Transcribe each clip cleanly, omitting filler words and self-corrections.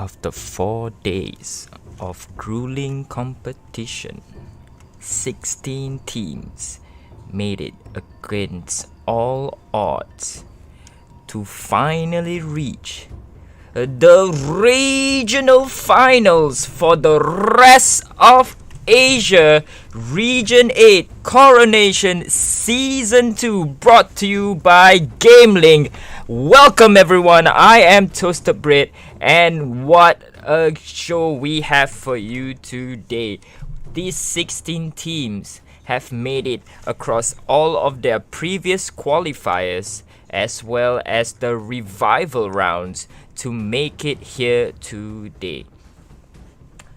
After 4 days of grueling competition, 16 teams made it against all odds to finally reach the regional finals for the rest of Asia Region 8 Coronation Season 2, brought to you by GamelinG. Welcome everyone, I am Toasted Bread, and what a show we have for you today. These 16 teams have made it across all of their previous qualifiers as well as the revival rounds to make it here today.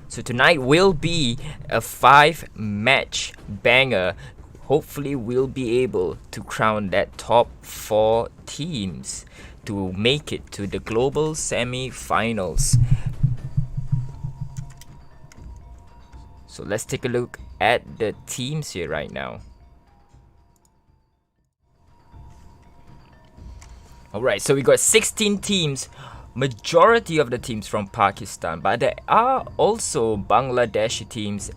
So tonight will be a 5-match banger. Hopefully we'll be able to crown that top 4 teams to make it to the global semi-finals. So let's take a look at the teams here right now. Alright, so we got 16 teams. Majority of the teams from Pakistan, but there are also Bangladeshi teams,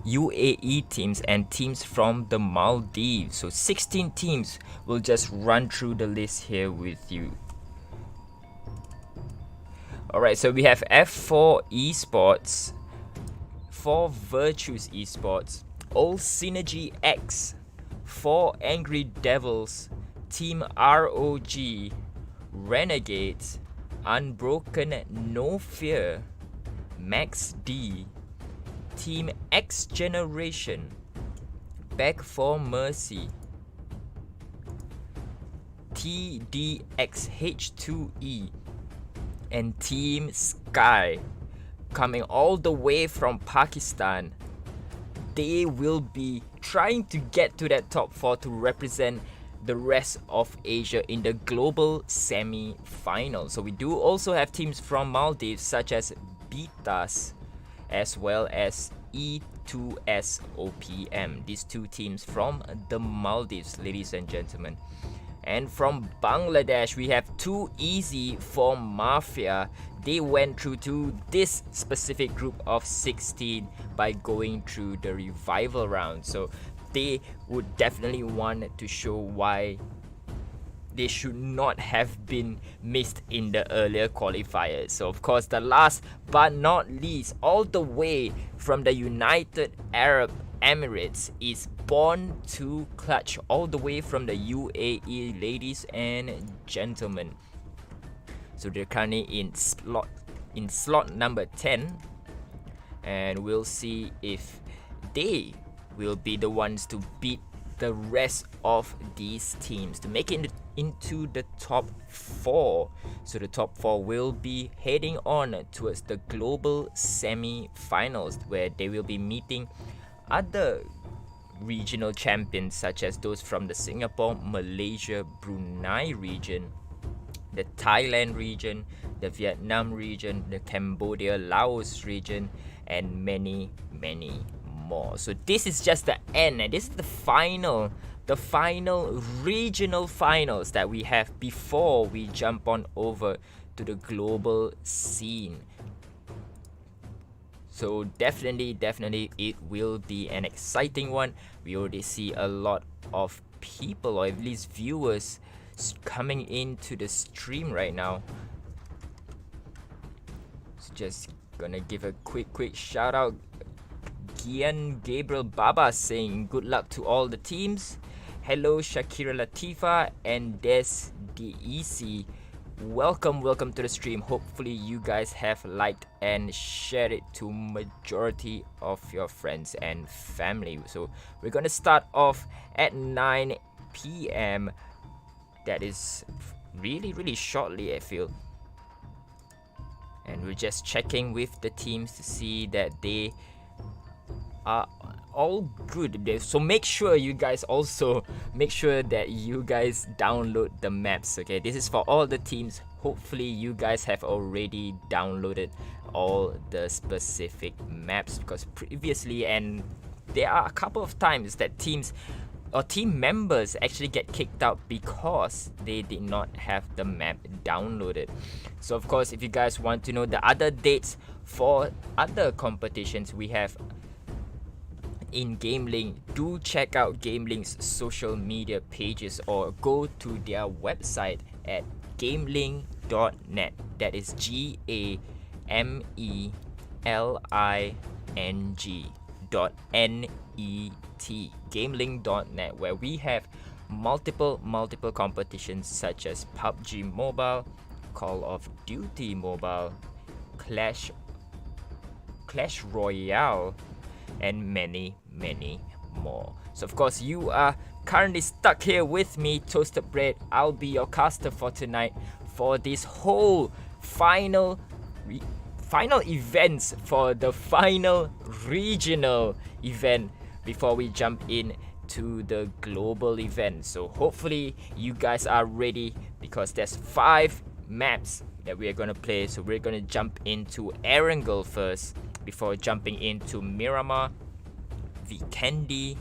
UAE teams, and teams from the Maldives. So 16 teams. We'll just run through the list here with you. Alright, so we have F4 Esports, for Virtues Esports, OldSynergyX, for Angry Devils, Team ROG, Renegades, Unbroken Nofear, Max D, Team X Generation, Back for Mercy, TDXH2E, and Team Sky. Coming all the way from Pakistan, they will be trying to get to that top 4 to represent the rest of Asia in the global semi-final. So we do also have teams from Maldives such as Beethaas as well as E2S OPM. These two teams from the Maldives, ladies and gentlemen. And from Bangladesh, we have Too Easy for Mafia. They went through to this specific group of 16 by going through the revival round. So they would definitely want to show why they should not have been missed in the earlier qualifiers. So of course, the last but not least, all the way from the United Arab Emirates, is BornToClutch, all the way from the UAE, ladies and gentlemen. So they're currently in slot number 10, and we'll see if they will be the ones to beat the rest of these teams to make it into the top 4. So the top 4 will be heading on towards the global semi-finals, where they will be meeting other regional champions such as those from the Singapore, Malaysia, Brunei region, the Thailand region, the Vietnam region, the Cambodia, Laos region, and many more. So this is just the end, and this is the final regional finals that we have before we jump on over to the global scene. So definitely it will be an exciting one. We already see a lot of people, or at least viewers, coming into the stream right now. So just gonna give a quick shout out. Gian Gabriel Baba saying good luck to all the teams. Hello Shakira Latifa and Des DEC. Welcome to the stream. Hopefully you guys have liked and shared it to majority of your friends and family. So we're gonna start off at 9 p.m. That is really shortly, I feel. And we're just checking with the teams to see that they are all good. So make sure you guys also that you guys download the maps. Okay, this is for all the teams. Hopefully you guys have already downloaded all the specific maps, because previously, and there are a couple of times that teams or team members actually get kicked out because they did not have the map downloaded. So of course, if you guys want to know the other dates for other competitions we have in GamelinG, do check out GamelinG's social media pages or go to their website at GamelinG.net. That is GamelinG.net, GamelinG.net, where we have multiple competitions such as PUBG Mobile, Call of Duty Mobile, Clash Royale, and many more. So of course, you are currently stuck here with me, Toasted Bread. I'll be your caster for tonight for this whole final events for the final regional event before we jump in to the global event. So hopefully you guys are ready, because there's 5 maps that we are gonna play. So we're gonna jump into Erangel first before jumping into Miramar, Vikendi,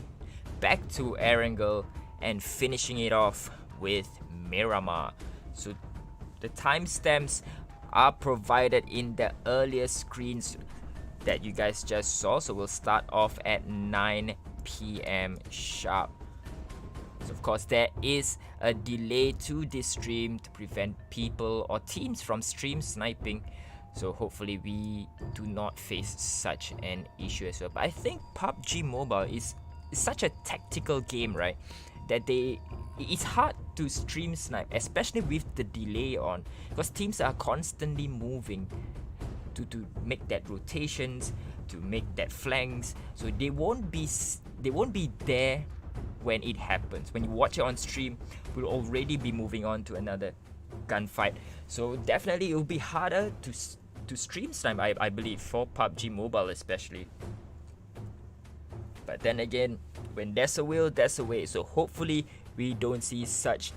back to Erangel, and finishing it off with Miramar. So the timestamps are provided in the earlier screens that you guys just saw. So we'll start off at 9 p.m. sharp. So of course there is a delay to this stream to prevent people or teams from stream sniping. So hopefully we do not face such an issue as well. But I think PUBG Mobile is such a tactical game, right? That it's hard to stream snipe, especially with the delay on, because teams are constantly moving to make that rotations, to make that flanks. So they won't be there when it happens. When you watch it on stream, we'll already be moving on to another gunfight. So definitely it will be harder to stream snipe, I believe, for PUBG Mobile especially. But then again, when there's a will, there's a way. So hopefully we don't see such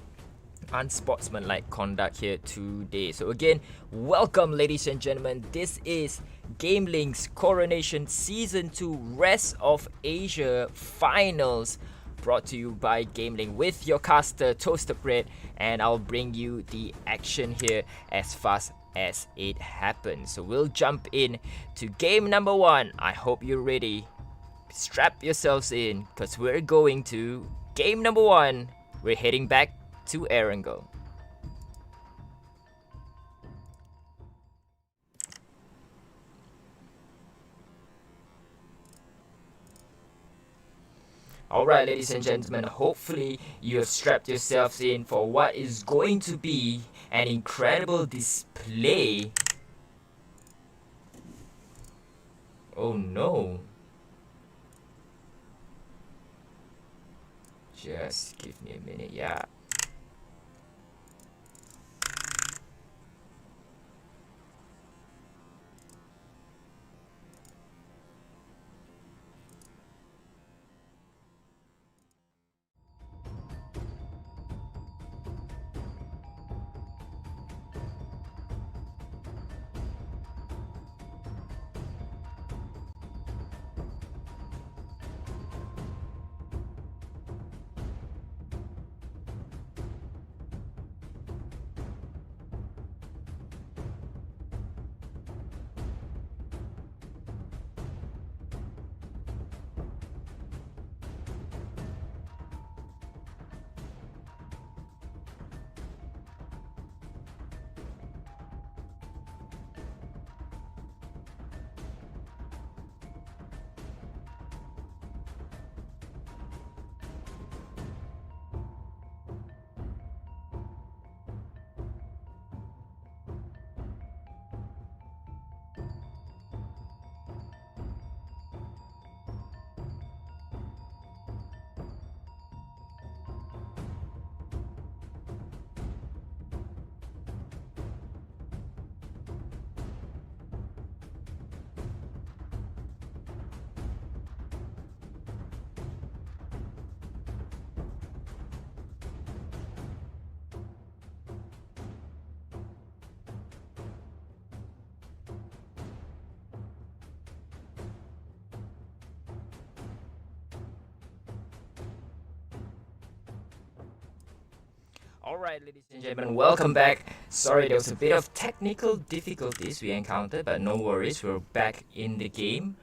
unsportsmanlike conduct here today. So again, welcome ladies and gentlemen. This is GamelinG's Coronation Season 2 Rest of Asia Finals, brought to you by GamelinG with your caster Toasted Bread, and I'll bring you the action here as fast as it happens. So we'll jump in to game number 1. I hope you're ready. Strap yourselves in, because we're going to game number 1. We're heading back to Erangel. Alright ladies and gentlemen, hopefully you have strapped yourselves in for what is going to be an incredible display. Oh no. Just give me a minute, yeah. Alright, ladies and gentlemen, welcome back. Sorry, there was a bit of technical difficulties we encountered, but no worries, we're back in the game.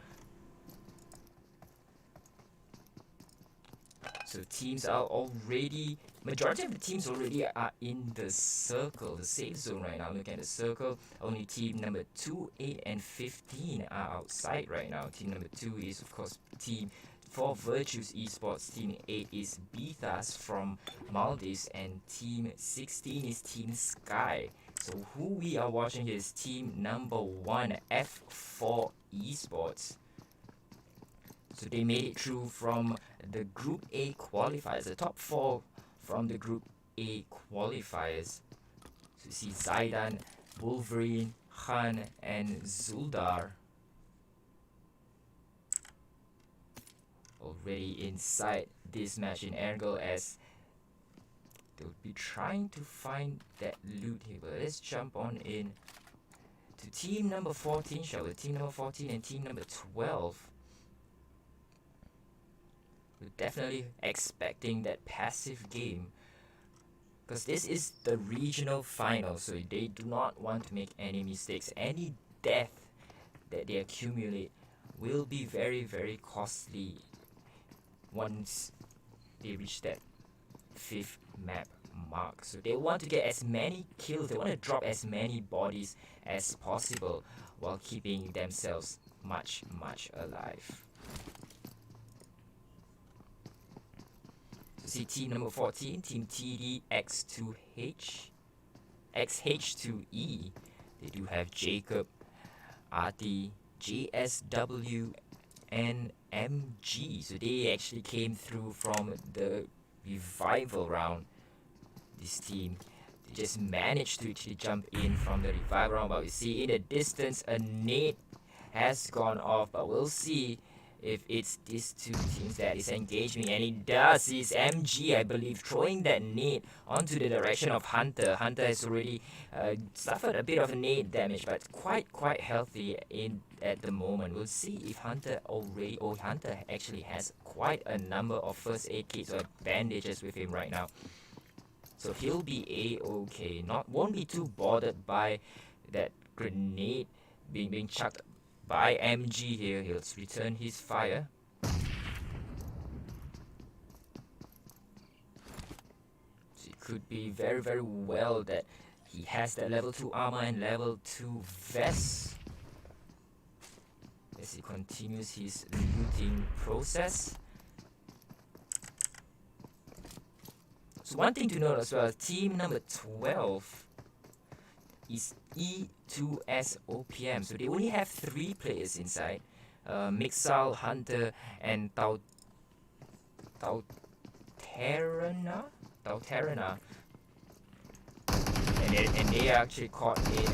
So teams are already, majority of the teams already are in the circle, the safe zone right now. Look at the circle, only team number 2, 8 and 15 are outside right now. Team number 2 is of course team for Virtues Esports. Team 8 is Beethaas from Maldives, and team 16 is Team Sky. So who we are watching here is team number 1, F4 Esports. So they made it through from the Group A qualifiers, the top 4 from the Group A qualifiers. So you see Zaidan, Wolverine, Khan, and Zuldar already inside this match in Ergo, as they'll be trying to find that loot here. But let's jump on in to team number 14, shall we? Team number 14 and team number 12. We're definitely expecting that passive game, because this is the regional final, so they do not want to make any mistakes. Any death that they accumulate will be very, very costly once they reach that 5th map mark. So they want to get as many kills, they want to drop as many bodies as possible while keeping themselves much alive. See team number 14, team TD X2H, XH2E. They do have Jacob, Arti, JSW, and MG. So they actually came through from the revival round. This team, they just managed to actually jump in from the revival round. But we see in the distance a nade has gone off, but we'll see if it's these two teams that is engaging, and it does. It's MG, I believe, throwing that nade onto the direction of Hunter. Hunter has already suffered a bit of nade damage, but quite healthy in at the moment. We'll see if Hunter Hunter actually has quite a number of first aid kits or bandages with him right now, so he'll be A-okay. Won't be too bothered by that grenade being chucked by MG here. He'll return his fire. So it could be very well that he has that level 2 armor and level 2 vest as he continues his looting process. So one thing to note as well, team number 12 is E2S OPM. So they only have 3 players inside. Mixal, Hunter, and Tauterana. And they are actually caught in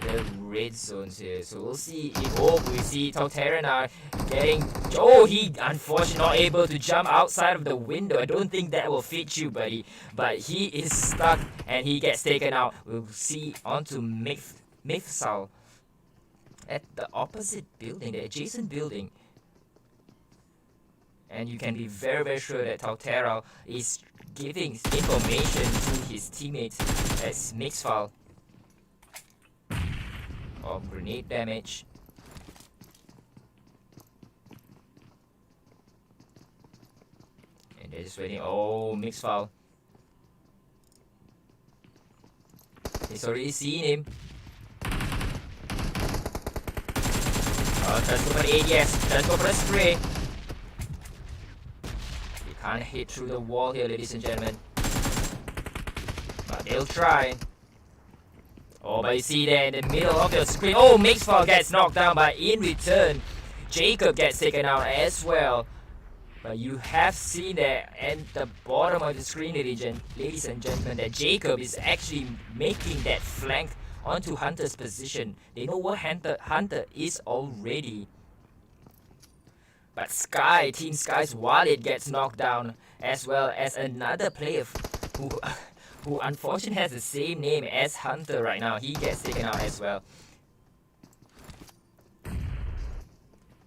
the red zones here. So we'll see if we see Tauterana getting. Oh, he unfortunately not able to jump outside of the window. I don't think that will fit you, buddy. But he is stuck and he gets taken out. We'll see onto Mifsal at the opposite building, the adjacent building. And you can be very sure that Tautera is giving information to his teammates as Mixfal of grenade damage. And they're just waiting. Oh, Mixfal. He's already seen him. Tries to go for the ADS. Tries to go for the spray. He can't hit through the wall here, ladies and gentlemen. But they'll try. Oh, but you see there in the middle of the screen. Oh, Mixfall gets knocked down, but in return, Jacob gets taken out as well. But you have seen there at the bottom of the screen, ladies and gentlemen, that Jacob is actually making that flank onto Hunter's position. They know what Hunter is already. But Sky, Team Sky's wallet gets knocked down, as well as another player who unfortunately has the same name as Hunter right now. He gets taken out as well.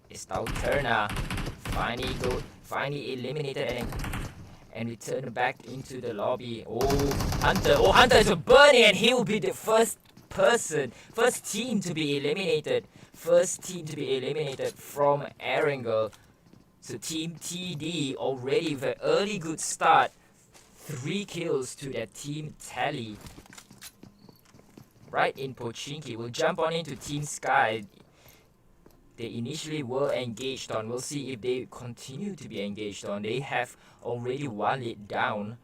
It's Tauterna finally eliminated And return back into the lobby. Hunter is burning, and he will be the first team to be eliminated. First team to be eliminated from Erangel. So Team TD already with an early good start. 3 kills to their team tally. Right in Pochinki. We'll jump on into Team Sky. They initially were engaged on. We'll see if they continue to be engaged on. They have already one it down,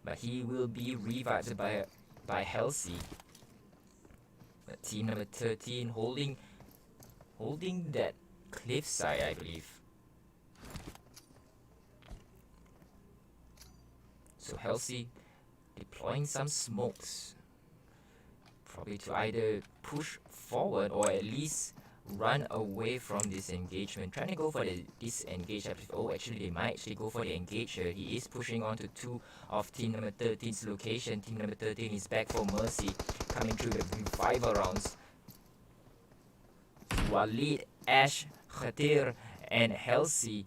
but he will be revived by Halsey. But team number 13 holding that cliffside, I believe. So Halsey deploying some smokes, probably to either push forward or at least run away from this engagement. Trying to go for the disengage. Actually they might actually go for the engage here. He is pushing on to 2 of team number 13's location. Team number 13 is back for Mercy, coming through the revival rounds. Walid, Ash, Khatir and Halsey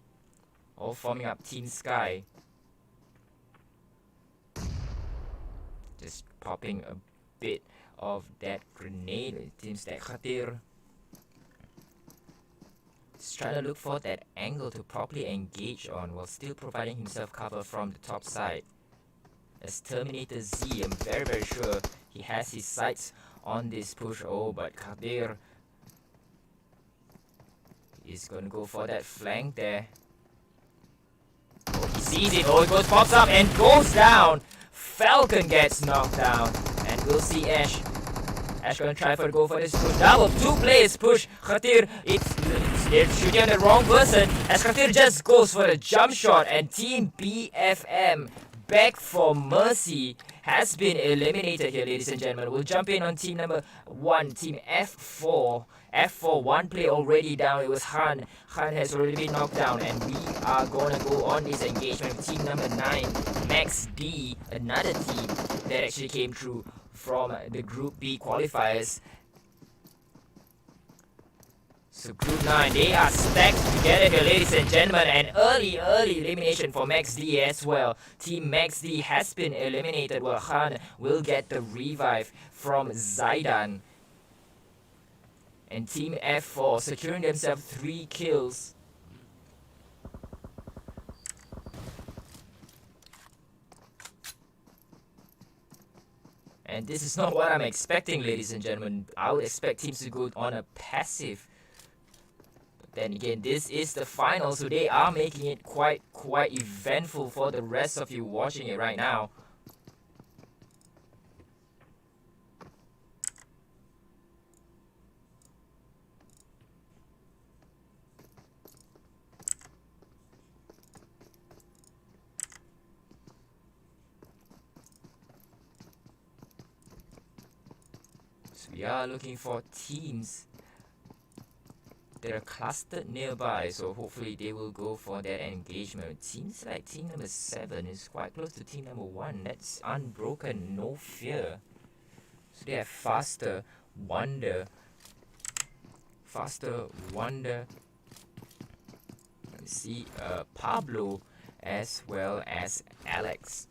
all forming up Team Sky. Just popping a bit of that grenade. It seems that Khatir is trying to look for that angle to properly engage on while still providing himself cover from the top side. As Terminator Z, I'm very sure he has his sights on this push. But Khatir is going to go for that flank there. He sees it. It pops up and goes down. Falcon gets knocked down, and we'll see Ash gonna try to go for this push. Double 2 players push. Khatir, they're shooting on the wrong person as Khatir just goes for the jump shot, and Team BFM back for Mercy has been eliminated here, ladies and gentlemen. We'll jump in on team number 1, team F4. F4, 1 player already down. It was Han. Han has already been knocked down, and we are gonna go on this engagement with team number 9, Max D, another team that actually came through from the Group B qualifiers. So Group 9, they are stacked together here, ladies and gentlemen, and early elimination for Max D as well. Team Max D has been eliminated, while Han will get the revive from Zaidan. And Team F4 securing themselves 3 kills. And this is not what I'm expecting, ladies and gentlemen. I would expect teams to go on a passive. But then again, this is the final, so they are making it quite eventful for the rest of you watching it right now. We are looking for teams that are clustered nearby, so hopefully they will go for that engagement. Seems like team number 7 is quite close to team number 1. That's Unbroken Nofear. So they have Faster Wonder. Let me see, Pablo as well as Alex.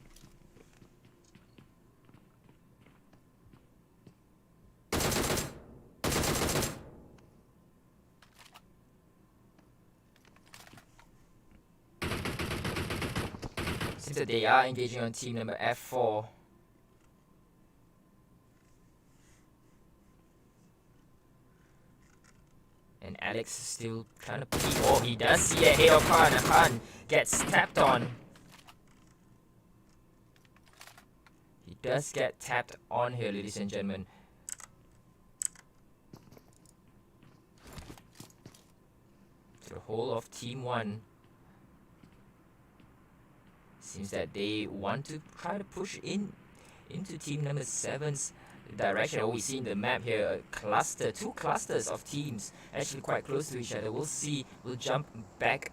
Seems that they are engaging on team number F4. And Alex is still trying to peek. Oh, he does see a hit of Khan. Khan gets tapped on. He does get tapped on here, ladies and gentlemen. To the whole of team 1. Seems that they want to try to push into team number 7's direction. We see in the map here a 2 clusters of teams actually quite close to each other. We'll see. We'll jump back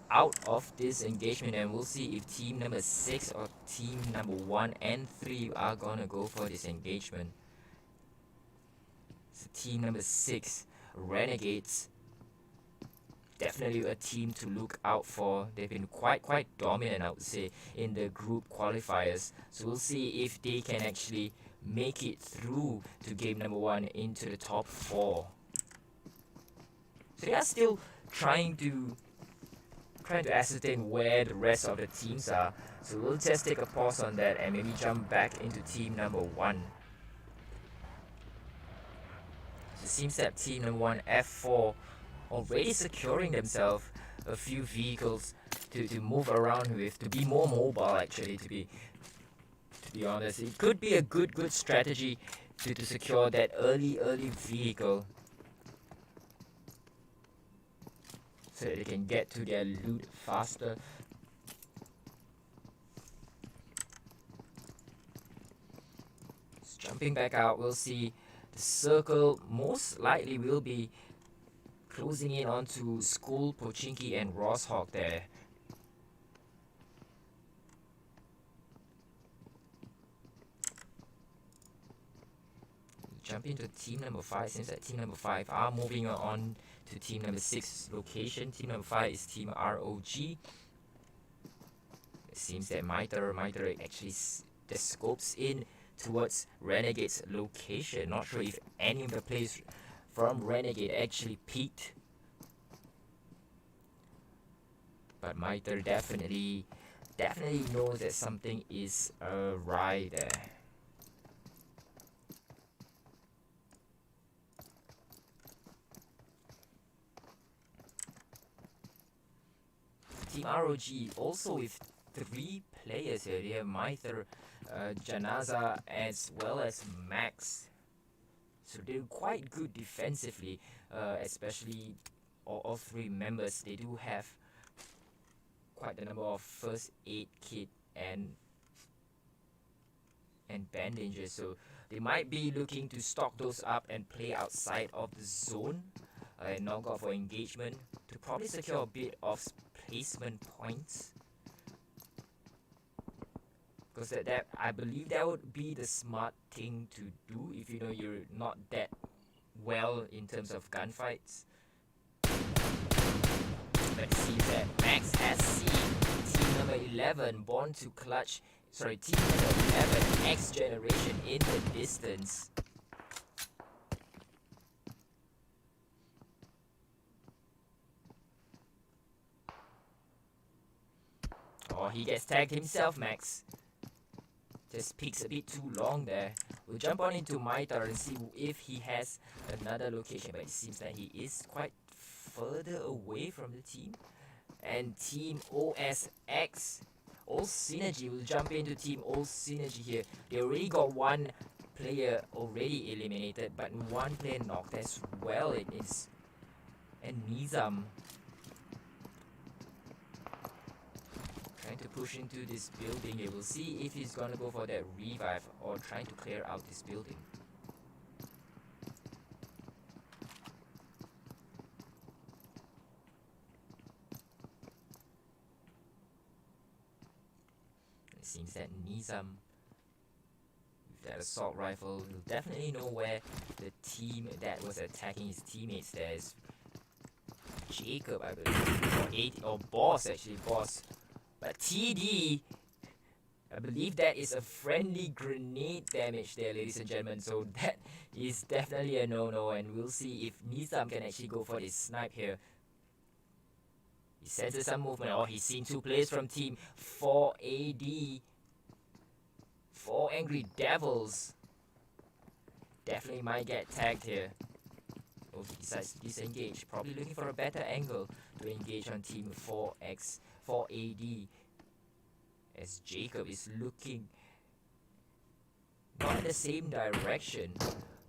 out of this engagement and we'll see if team number 6 or team number 1 and 3 are gonna go for this engagement. So team number 6, Renegades. definitely a team to look out for. They've been quite dominant, I would say, in the group qualifiers. So we'll see if they can actually make it through to game number 1 into the top 4. So they are still trying to ascertain where the rest of the teams are. So we'll just take a pause on that and maybe jump back into team number 1. So it seems that team number 1, F4, already securing themselves a few vehicles to move around with, to be more mobile actually, to be honest. It could be a good strategy to secure that early vehicle so that they can get to their loot faster. So jumping back out, we'll see the circle most likely will be closing in onto Skull, Pochinki and Rosshawk there. Jump into team number 5. Seems that team number 5 are moving on to team number 6 location. Team number 5 is team ROG. It seems that Miter actually the scopes in towards Renegades location. Not sure if any of the players from Renegade actually peaked, but Miter definitely knows that something is awry there. Team ROG also with 3 players here. They have Miter, Janaza as well as Max. So they're quite good defensively, especially all 3 members. They do have quite a number of first aid kit and bandages, so they might be looking to stock those up and play outside of the zone and not go for engagement to probably secure a bit of placement points. Because that I believe that would be the smart thing to do if you know you're not that well in terms of gunfights. Let's see that Max has seen team number 11, BornToClutch, team number 11, X Generation in the distance. Oh, he gets tagged himself, Max. Just peeks a bit too long there. We'll jump on into Miter and see if he has another location, but it seems that he is quite further away from the team. And team OSX, OldSynergy, will jump into team OldSynergy here. They already got 1 player already eliminated, but 1 player knocked as well. It is and Nizam trying to push into this building. They will see if he's gonna go for that revive or trying to clear out this building. It seems that Nizam with that assault rifle will definitely know where the team that was attacking his teammates there is. Jacob, I believe, or Boss actually, Boss. But TD, I believe that is a friendly grenade damage there, ladies and gentlemen. So that is definitely a no-no, and we'll see if Nizam can actually go for this snipe here. He senses some movement. Oh, he's seen 2 players from team 4AD. 4 Angry Devils. Definitely might get tagged here. Oh, he decides to disengage. Probably looking for a better angle to engage on team 4AD. As Jacob is looking not in the same direction.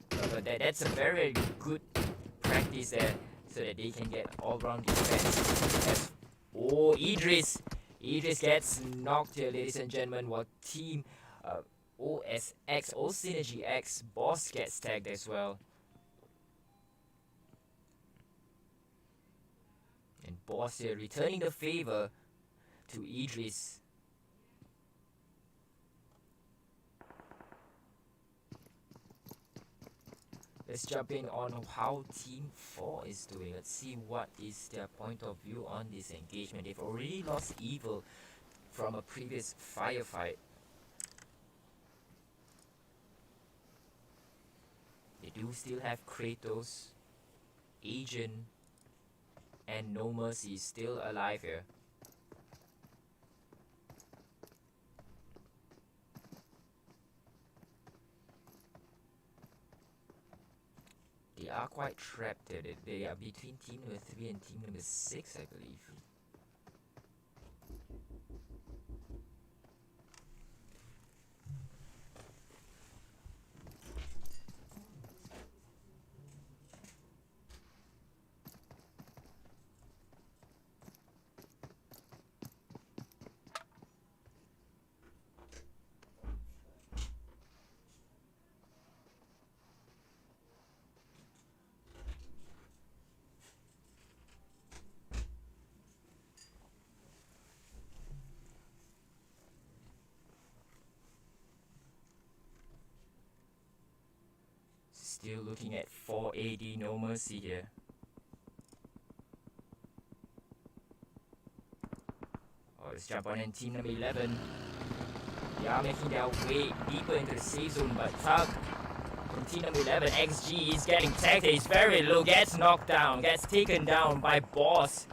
But that's a very good practice there, so that they can get all-round defense. As, oh, Idris gets knocked here, ladies and gentlemen, while team OSX, OldSynergyX, Boss gets tagged as well. And Boss here returning the favor to Idris. Let's jump in on how Team 4 is doing. Let's see what is their point of view on this engagement. They've already lost Evil from a previous firefight. They do still have Kratos, Agent, and No Mercy still alive here. They are quite trapped there. They are between team number 3 and team number 6, I believe. Still looking at 4 AD, No Mercy here. Oh, let's jump on in team number 11. They are making their way deeper into the safe zone, but Thug from team number 11, XG, is getting tagged. He's very low, gets knocked down, gets taken down by Boss.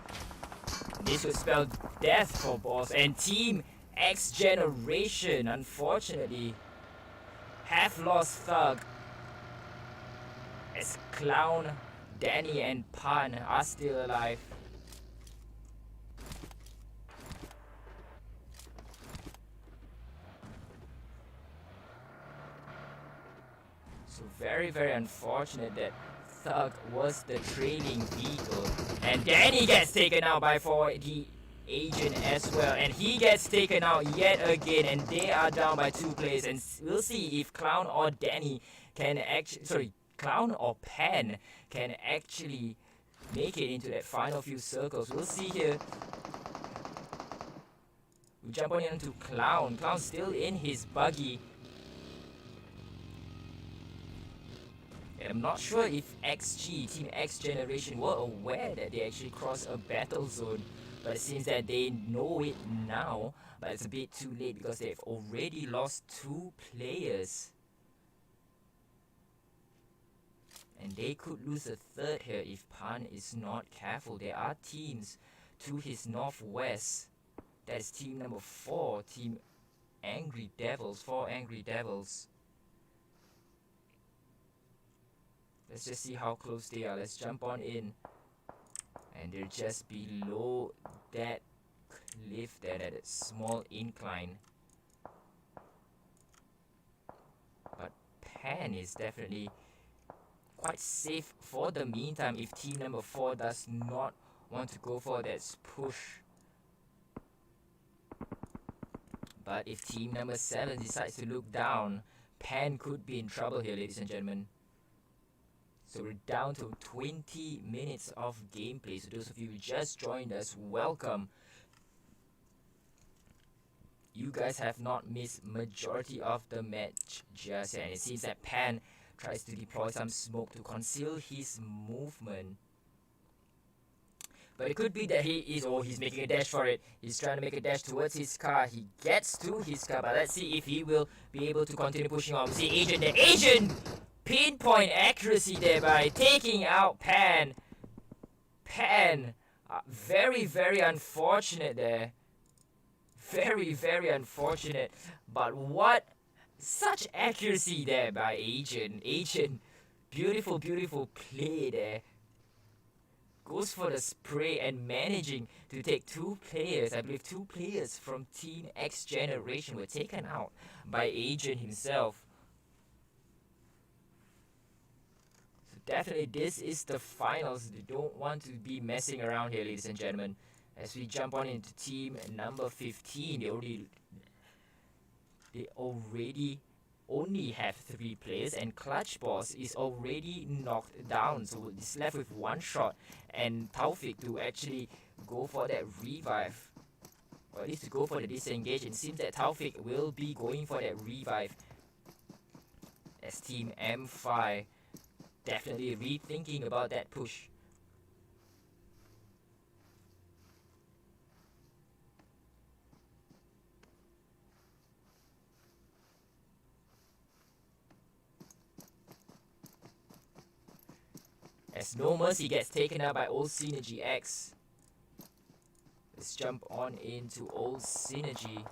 This would spell death for Boss. And Team X Generation, unfortunately, have lost Thug, as Clown, Danny, and Pan are still alive. So very, very unfortunate that Thug was the trailing vehicle. And Danny gets taken out by 4D Agent as well. And he gets taken out yet again. And they are down by 2 players. And we'll see if Clown or Danny can actually... Clown or Pan can actually make it into that final few circles. We'll see here. We jump on into Clown. Clown's still in his buggy. And I'm not sure if XG, Team X Generation, were aware that they actually crossed a battle zone. But it seems that they know it now. But it's a bit too late because they've already lost 2 players. And they could lose a 3rd here if Pan is not careful. There are teams to his northwest. That's team number 4, Team Angry Devils, 4 Angry Devils. Let's just see how close they are. Let's jump on in. And they're just below that cliff there, that small incline. But Pan is definitely quite safe for the meantime if team number 4 does not want to go for that push. But if team number 7 decides to look down, Pan could be in trouble here, ladies and gentlemen. So we're down to 20 minutes of gameplay. So those of you who just joined us, welcome. You guys have not missed majority of the match just yet. And it seems that Pan tries to deploy some smoke to conceal his movement. But it could be that he's making a dash for it. He's trying to make a dash towards his car. He gets to his car, but let's see if he will be able to continue pushing on. We see Agent there. Agent! Pinpoint accuracy there by taking out Pan. Pan! Very, very unfortunate there. Very, very unfortunate. But what... Such accuracy there by Agent. Agent, beautiful, beautiful play there. Goes for the spray and managing to take 2 players. I believe 2 players from Team X Generation were taken out by Agent himself. So definitely this is the finals. They don't want to be messing around here, ladies and gentlemen. As we jump on into team number 15, they already only have 3 players, and Clutch Boss is already knocked down, so it's left with 1 shot and Taufik to actually go for that revive, or at least to go for the disengage. It seems that Taufik will be going for that revive as Team M5 definitely rethinking about that push. As No Mercy gets taken out by OldSynergyX. Let's jump on into OldSynergy.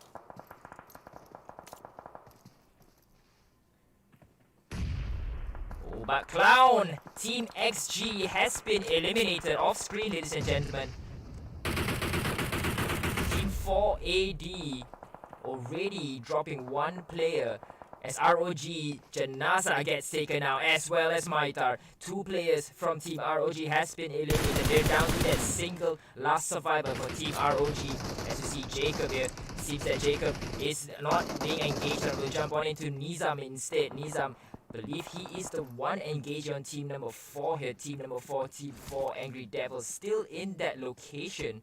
Oh, but Clown! Team XG has been eliminated off screen, ladies and gentlemen. Team 4 AD already dropping one player. As ROG Janasa gets taken out, as well as Maitar. Two players from Team ROG has been eliminated. They're down to that single last survivor for Team ROG. As you see Jacob here, seems that Jacob is not being engaged. We'll jump on into Nizam instead. Nizam, believe he is the one engaged on team number 4 here. Team number 4, Team 4 Angry Devils, still in that location.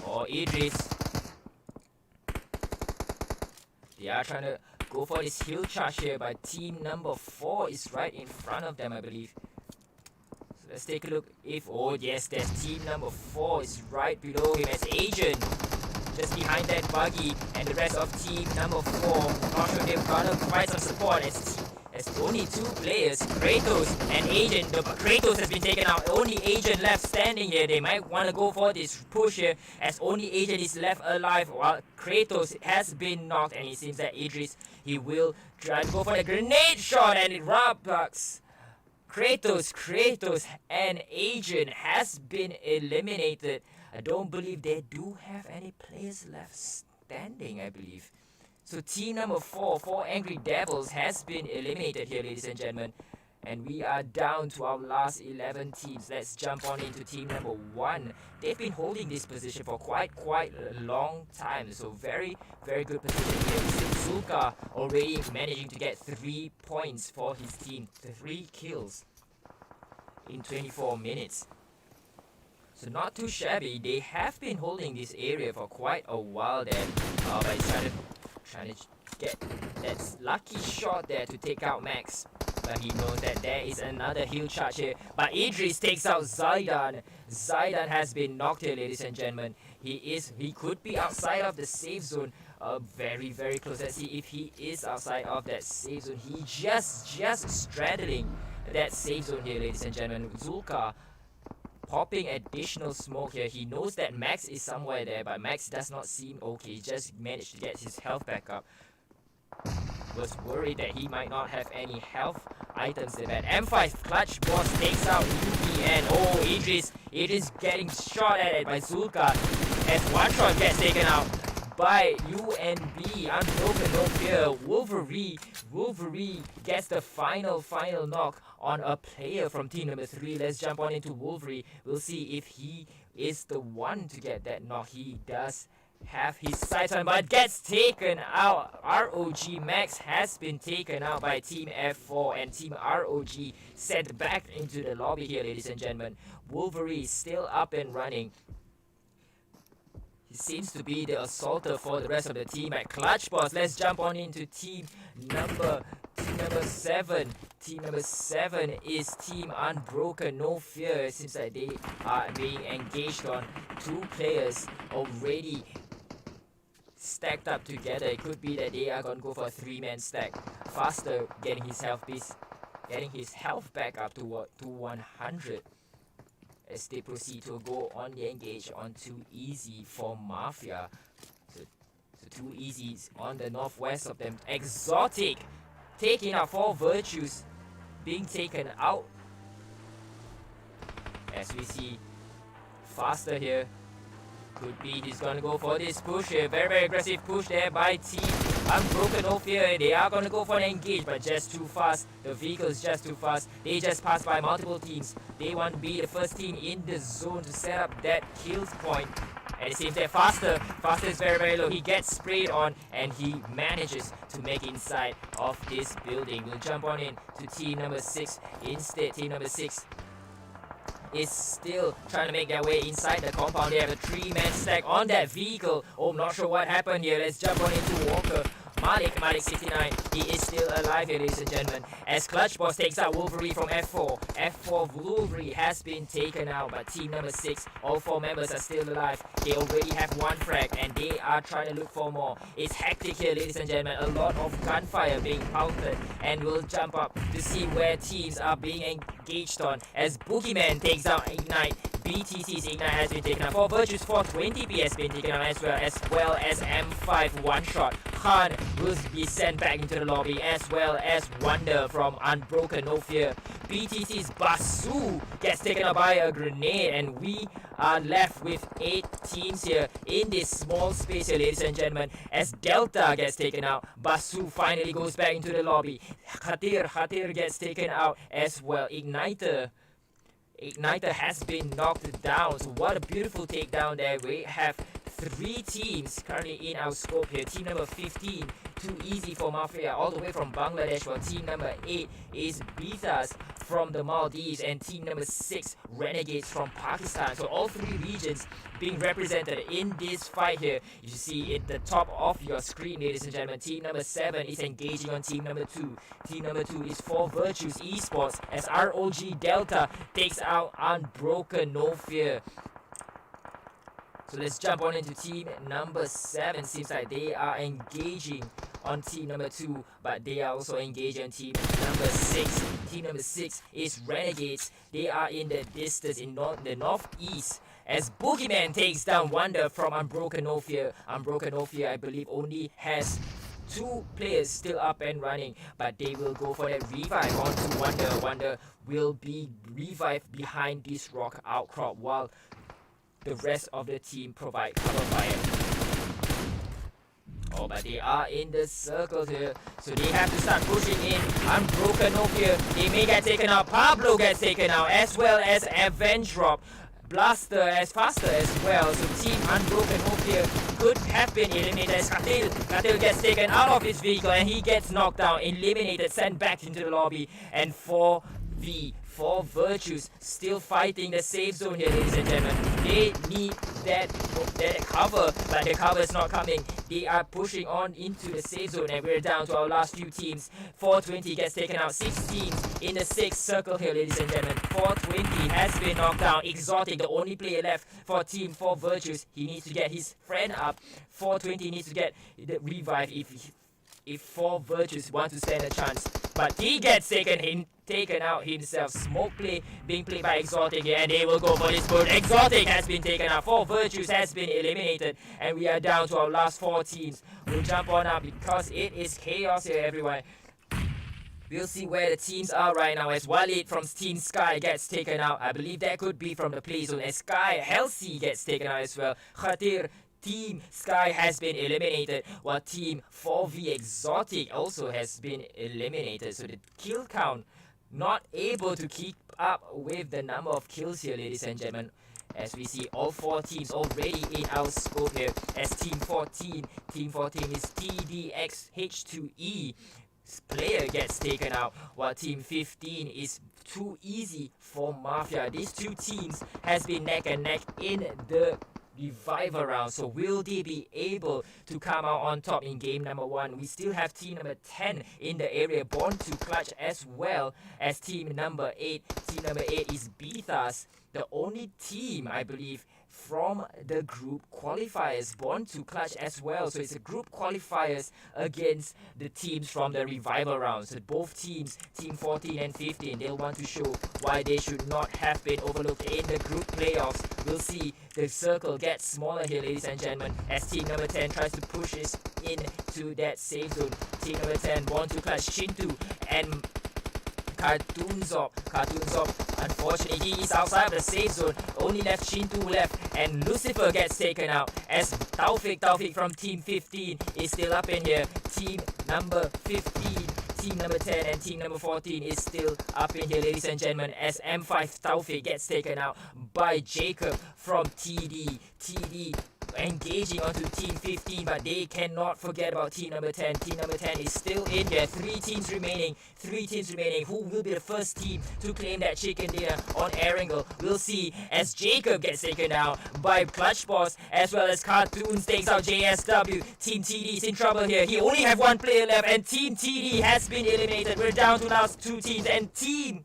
Or Idris. They are trying to go for this hill charge here, but team number 4 is right in front of them, I believe. So let's take a look if... Oh yes, there's team number 4 is right below him as Agent. Just behind that buggy, and the rest of team number 4. Not sure they're gonna provide some support as only two players, Kratos and Agent. The Kratos has been taken out, only Agent left standing here. They might want to go for this push here as only Agent is left alive while Kratos has been knocked, and it seems that Idris, he will try to go for the grenade shot, and it robs Kratos and Agent has been eliminated. I don't believe they do have any players left standing, I believe. So team number 4, 4 Angry Devils, has been eliminated here, ladies and gentlemen. And we are down to our last 11 teams. Let's jump on into team number 1. They've been holding this position for quite a long time. So very good position here. Zulka already managing to get 3 points for his team. 3 kills in 24 minutes. So not too shabby. They have been holding this area for quite a while there. But it's trying to get that lucky shot there to take out Max. But he knows that there is another heal charge here. But Idris takes out Zaidan. Zaidan has been knocked here, ladies and gentlemen. He could be outside of the safe zone. Very close. Let's see if he is outside of that safe zone. He just straddling that safe zone here, ladies and gentlemen. Zulka popping additional smoke here. He knows that Max is somewhere there, but Max does not seem okay. He just managed to get his health back up. Was worried that he might not have any health items there. But M5 Clutch Boss takes out UBN. Oh, Idris getting shot at it by Zulka as one shot gets taken out by UNB. Unbroken Nofear. Wolverine gets the final knock on a player from team number 3. Let's jump on into Wolverine. We'll see if he is the one to get that knock. He does have his sights on, but gets taken out. ROG Max has been taken out by Team F4, and Team ROG sent back into the lobby here, ladies and gentlemen. Wolverine still up and running. He seems to be the assaulter for the rest of the team at Clutch Boss. Let's jump on into team number 7. Team number 7 is Team Unbroken Nofear. It seems like they are being engaged on 2 players already stacked up together. It could be that they are going to go for a 3-man stack. Faster getting his health back up to 100. As they proceed to go on the engage on 2 easy for Mafia. So 2 easies on the northwest of them. Exotic taking out 4 Virtues being taken out. As we see Faster here. Could be he's gonna go for this push here. Very aggressive push there by Team Unbroken Nofear. They are gonna go for an engage, but just too fast. The vehicle is just too fast. They just passed by multiple teams. They want to be the first team in the zone to set up that kills point. And it seems that Faster is very low. He gets sprayed on and he manages to make inside of this building. We'll jump on in to team number 6 instead. Team number 6 is still trying to make their way inside the compound. They have a 3-man stack on that vehicle. Oh, I'm not sure what happened here. Let's jump on into Walker. Malik 69, he is still alive here, ladies and gentlemen, as Clutch Boss takes out Wolverine from F4 Wolverine has been taken out, but team number 6, all 4 members are still alive. They already have 1 frag and they are trying to look for more. It's hectic here, ladies and gentlemen, a lot of gunfire being pounded, and we'll jump up to see where teams are being engaged on as Boogeyman takes out Ignite. BTC's Ignite has been taken out. For Virtues 420p has been taken out as well as M5 one shot. Khan will be sent back into the lobby, as well as Wonder from Unbroken Nofear. BTC's Basu gets taken out by a grenade, and we are left with 8 teams here in this small space here, ladies and gentlemen, as Delta gets taken out. Basu finally goes back into the lobby. Khatir gets taken out as well. Igniter has been knocked down. So what a beautiful takedown there. We have 3 teams currently in our scope here. Team number 15, too easy for Mafia, all the way from Bangladesh, while team number 8 is Beethaas from the Maldives, and team number 6, Renegades from Pakistan. So all 3 regions being represented in this fight here. You see at the top of your screen, ladies and gentlemen, team number 7 is engaging on team number 2. Team number 2 is for Virtues Esports as ROG Delta takes out Unbroken Nofear. So let's jump on into team number 7. Seems like they are engaging on team number 2, but they are also engaging on team number 6. Team number 6 is Renegades. They are in the distance in the northeast as Boogeyman takes down Wonder from Unbroken Nofear. Unbroken Nofear, I believe, only has 2 players still up and running, but they will go for that revive onto Wonder. Wonder will be revived behind this rock outcrop while the rest of the team provide cover fire. Oh, but they are in the circle here, so they have to start pushing in. Unbroken Nofear, they may get taken out. Pablo gets taken out, as well as eventual. Blaster as faster as well, so team Unbroken Nofear could have been eliminated as Katil gets taken out of his vehicle and he gets knocked down, eliminated, sent back into the lobby. And for Virtues still fighting the safe zone here, ladies and gentlemen. They need that cover, but the cover is not coming. They are pushing on into the safe zone, and we're down to our last few teams. 420 gets taken out. 6 teams in the 6th circle here, ladies and gentlemen. 420 has been knocked down. Exotic, the only player left for team 4 Virtues. He needs to get his friend up. 420 needs to get the revive if 4 Virtues want to stand a chance. But he gets taken out himself. Smoke play being played by Exotic here, and they will go for this board. Exotic has been taken out. 4 Virtues has been eliminated, and we are down to our last 4 teams. We'll jump on up because it is chaos here, everyone. We'll see where the teams are right now as Walid from Team Sky gets taken out. I believe that could be from the play zone as Sky Halsey gets taken out as well. Khatir, Team Sky has been eliminated, while Team 4V Exotic also has been eliminated. So the kill count not able to keep up with the number of kills here, ladies and gentlemen, as we see all 4 teams already in our scope here. As Team 14 is TDXH2E player gets taken out, while Team 15 is Too Easy for Mafia. These 2 teams has been neck and neck in the revival round, so will they be able to come out on top in game number 1? We still have team number 10 in the area, BornToClutch, as well as team number 8. Team number 8 is Beethaas, the only team, I believe, from the group qualifiers. BornToClutch as well, so it's a group qualifiers against the teams from the revival round. So both teams, team 14 and 15, they'll want to show why they should not have been overlooked in the group playoffs. We'll see the circle gets smaller here, ladies and gentlemen, as team number 10 tries to push this into that safe zone. Team number 10, BornToClutch, Shintu and Cartoonzop, unfortunately, he is outside of the safe zone. Only left Shintu left, and Lucifer gets taken out as Taufik from Team 15 is still up in here. Team number 15, Team number 10, and Team number 14 is still up in here, ladies and gentlemen, as M5 Taufik gets taken out by Jacob from TD. engaging onto team 15, but they cannot forget about team number 10. Team number 10 is still in there. 3 teams remaining. Who will be the first team to claim that chicken dinner on Erangel? We'll see as Jacob gets taken out by Clutch Boss, as well as Cartoons takes out JSW. Team TD is in trouble here. He only have 1 player left, and Team TD has been eliminated. We're down to now 2 teams, and Team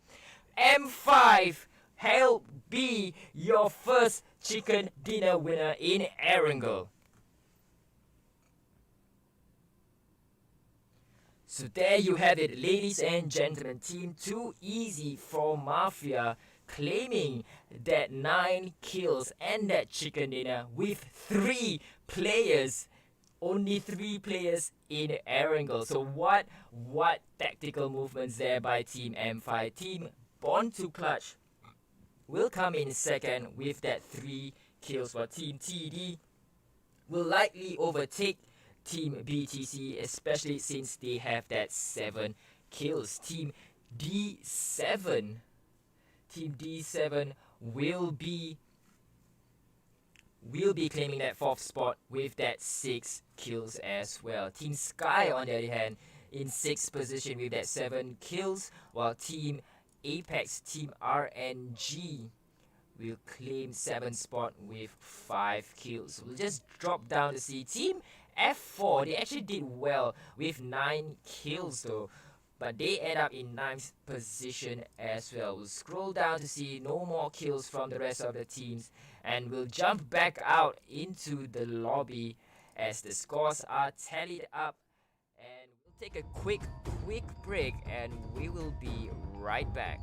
M5 help be your first chicken dinner winner in Erangel. So there you have it, ladies and gentlemen. Team Too Easy for Mafia claiming that 9 kills and that chicken dinner with 3 players. Only 3 players in Erangel. So what tactical movements there by Team M5. Team BornToClutch will come in second with that 3 kills, while Team TD will likely overtake Team BTC, especially since they have that 7 kills. Team D7 will be claiming that 4th spot with that 6 kills as well. Team Sky, on the other hand, in 6th position with that 7 kills, while Team Apex, Team RNG, will claim 7th spot with 5 kills. We'll just drop down to see Team F4. They actually did well with 9 kills though, but they end up in 9th position as well. We'll scroll down to see no more kills from the rest of the teams, and we'll jump back out into the lobby as the scores are tallied up, and we'll take a quick break, and we will be right back.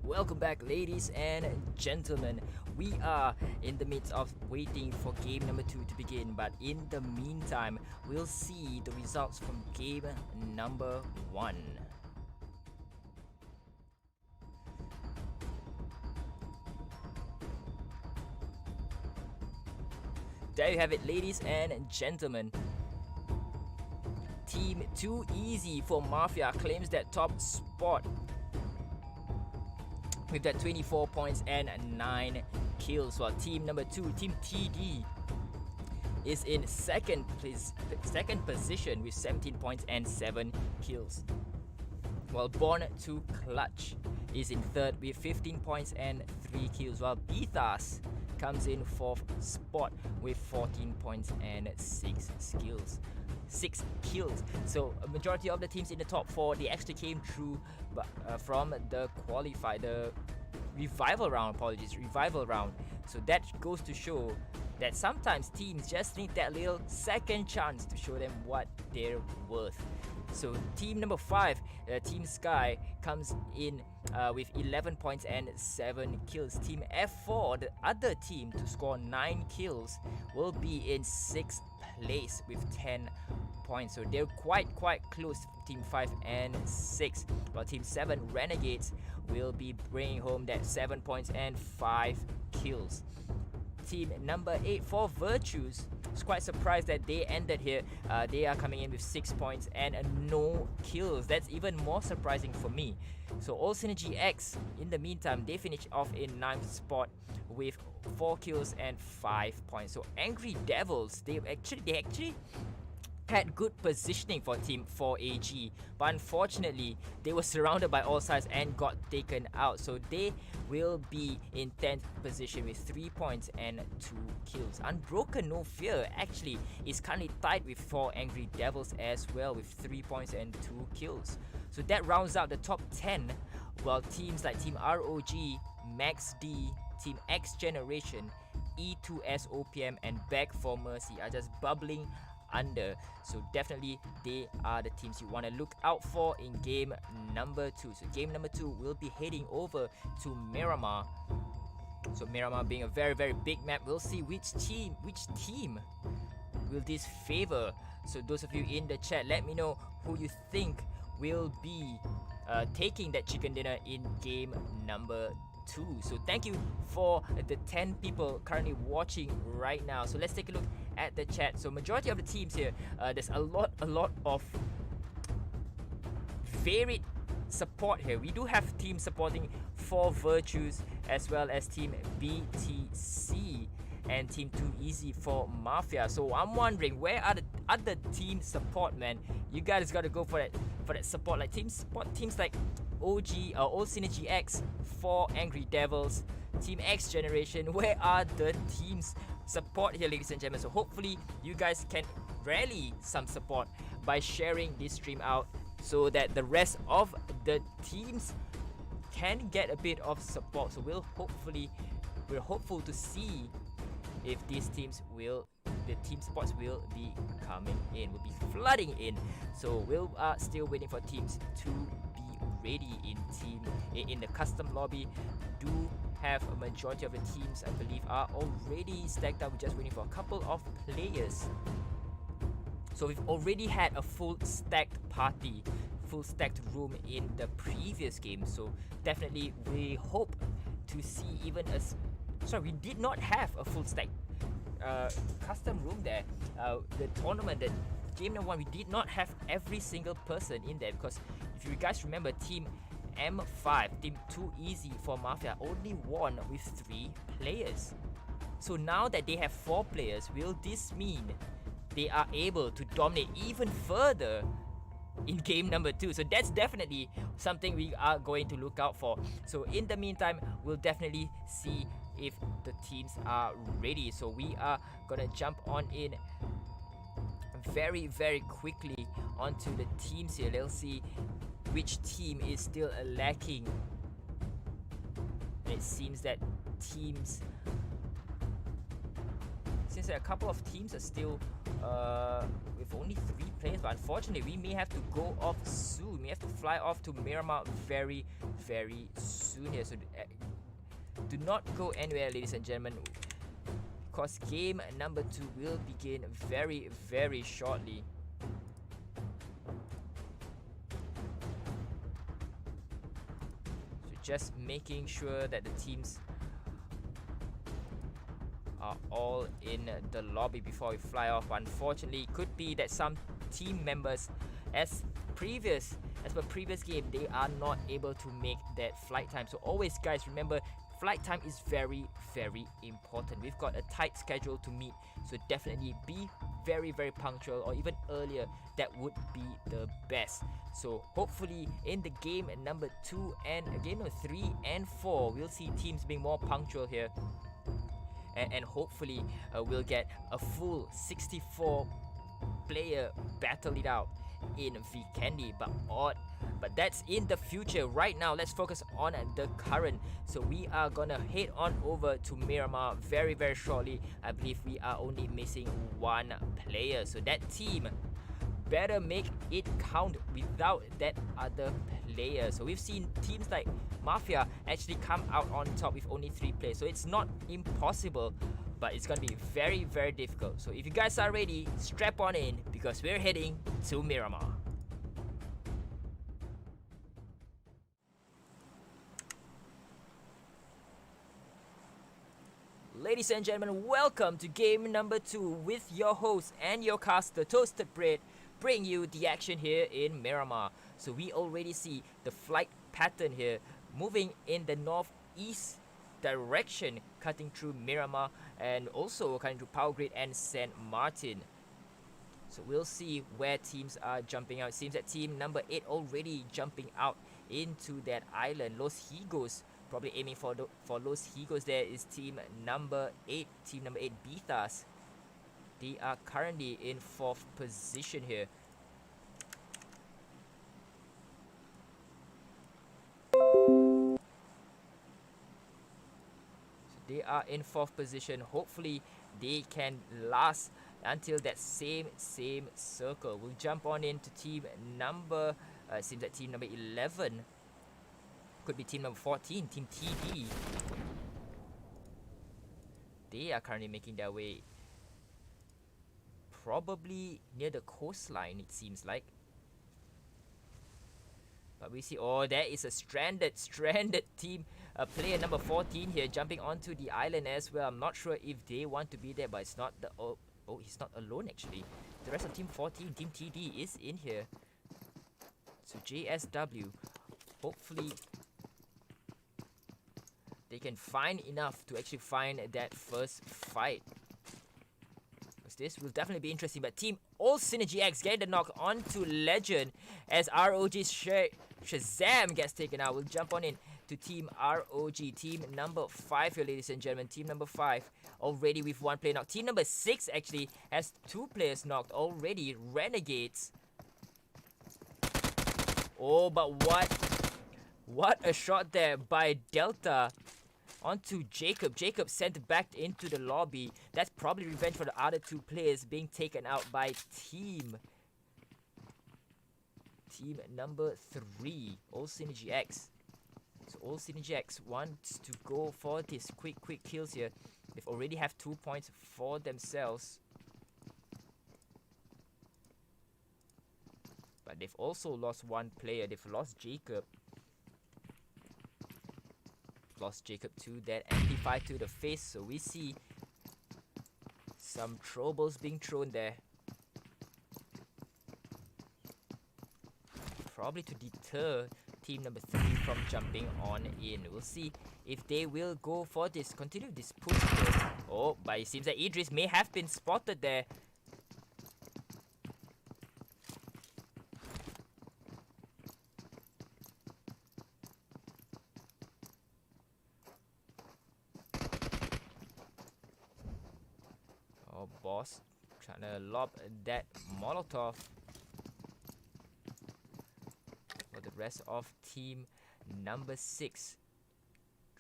Welcome back, ladies and gentlemen. We are in the midst of waiting for game number 2 to begin, but in the meantime, we'll see the results from game number 1. There you have it, ladies and gentlemen. Team Too Easy for Mafia claims that top spot with that 24 points and 9 kills, while team number 2, Team TD, is in second position with 17 points and 7 kills, while BornToClutch is in third with 15 points and 3 kills, while Beethaas comes in fourth spot with 14 points and 6 kills. So a majority of the teams in the top 4, they actually came through from the revival round. So that goes to show that sometimes teams just need that little second chance to show them what they're worth. So team number 5, Team Sky, comes in with 11 points and 7 kills. Team F4, the other team to score 9 kills, will be in 6th place with 10 points. So they're quite close to Team 5 and 6. While Team 7, Renegades, will be bringing home that 7 points and 5 kills. Team number 8 for Virtues, was quite surprised that they ended here. They are coming in with 6 points and no kills. That's even more surprising for me. So OldSynergyX, in the meantime, they finished off in 9th spot with 4 kills and 5 points. So Angry Devils, they actually had good positioning for Team 4AG, but unfortunately they were surrounded by all sides and got taken out. So they will be in 10th position with 3 points and 2 kills. Unbroken Nofear actually is currently tied with 4 Angry Devils as well with 3 points and 2 kills. So that rounds out the top 10, while teams like Team ROG, Max D, Team X Generation, E2S OPM and Beg for Mercy are just bubbling under. So definitely they are the teams you want to look out for in game number 2. So game number 2 will be heading over to Miramar. So Miramar being a very big map, we'll see which team will this favor. So those of you in the chat, let me know who you think will be taking that chicken dinner in game number 2. So thank you for the 10 people currently watching right now. So let's take a look at the chat. So majority of the teams here, there's a lot of varied support here. We do have teams supporting for Virtues as well as Team BTC and Team Too Easy for Mafia. So I'm wondering, where are the other team support, man? You guys gotta go for that support, like teams like OG or OldSynergyX, 4 Angry Devils, Team X Generation. Where are the teams support here, ladies and gentlemen? So hopefully you guys can rally some support by sharing this stream out so that the rest of the teams can get a bit of support. So we're hopeful to see if these teams the team spots will be coming in, will be flooding in. So we'll still waiting for teams to be ready in the custom lobby. Do have a majority of the teams, I believe, are already stacked up. We're just waiting for a couple of players. So we've already had a full stacked party, full stacked room in the previous game. So definitely we hope to see even we did not have a full stack custom room there. The tournament, the game number 1, we did not have every single person in there, because if you guys remember, Team M5, Team Too Easy for Mafia, only won with 3 players. So now that they have 4 players, will this mean they are able to dominate even further in game number 2? So that's definitely something we are going to look out for. So in the meantime, we'll definitely see if the teams are ready. So we are gonna jump on in very quickly onto the teams here. Let's see which team is still lacking. And it seems that teams seems that a couple of teams are still with only 3 players, but unfortunately we may have to go off soon. We may have to fly off to Miramar very soon here, so do not go anywhere, ladies and gentlemen, because game number 2 will begin very shortly. So just making sure that the teams are all in the lobby before we fly off. Unfortunately, it could be that some team members, as per previous game, they are not able to make that flight time. So always, guys, remember, flight time is very important. We've got a tight schedule to meet, so definitely be very punctual, or even earlier. That would be the best. So hopefully in the game number 2 and game number 3 and 4, we'll see teams being more punctual here, and hopefully we'll get a full 64 player battle it out in Vikendi, but that's in the future. Right now, let's focus on the current. So we are gonna head on over to Miramar very shortly. I believe we are only missing 1 player, so that team better make it count without that other player. So we've seen teams like Mafia actually come out on top with only 3 players, so it's not impossible, but it's gonna be very difficult. So if you guys are ready, strap on in, because we're heading to Miramar. Ladies and gentlemen, welcome to game number 2 with your host and your caster, Toasted Bread, bring you the action here in Miramar. So we already see the flight pattern here, moving in the northeast direction, cutting through Miramar and also cutting through Power Grid and San Martin. So we'll see where teams are jumping out. It seems that team number 8 already jumping out into that island. Los Higos, probably aiming for Los Higos. There is team number 8, Beethaas. They are currently in 4th position here. So they are in 4th position. Hopefully they can last until that same circle. We'll jump on into team number, seems like team number 11. Could be team number 14, team TD. They are currently making their way probably near the coastline, it seems like. But we see, oh, there is a stranded team, player number 14 here, jumping onto the island as well. I'm not sure if they want to be there, but it's not the, oh, he's not alone actually. The rest of team 14, team TD, is in here. So JSW, hopefully they can find enough to actually find that first fight. Because this will definitely be interesting. But team OldSynergyX getting the knock onto Legend as ROG's Shazam gets taken out. We'll jump on in to team ROG, team number 5 here, ladies and gentlemen. Team number 5 already with 1 player knocked. Team number 6 actually has 2 players knocked already. Renegades. Oh, but what a shot there by Delta onto Jacob. Jacob sent back into the lobby. That's probably revenge for the other 2 players being taken out by team number 3, OldSynergyX. So OldSynergyX wants to go for this quick kills here. They've already have 2 points for themselves, but they've also lost 1 player. They've lost Jacob. Lost Jacob to that amplify to the face. So we see some troubles being thrown there, probably to deter team number 3 from jumping on in. We'll see if they will go for this, continue this push here. Oh, but it seems that Idris may have been spotted there. Oh, boss trying to lob that Molotov for the rest of team number 6.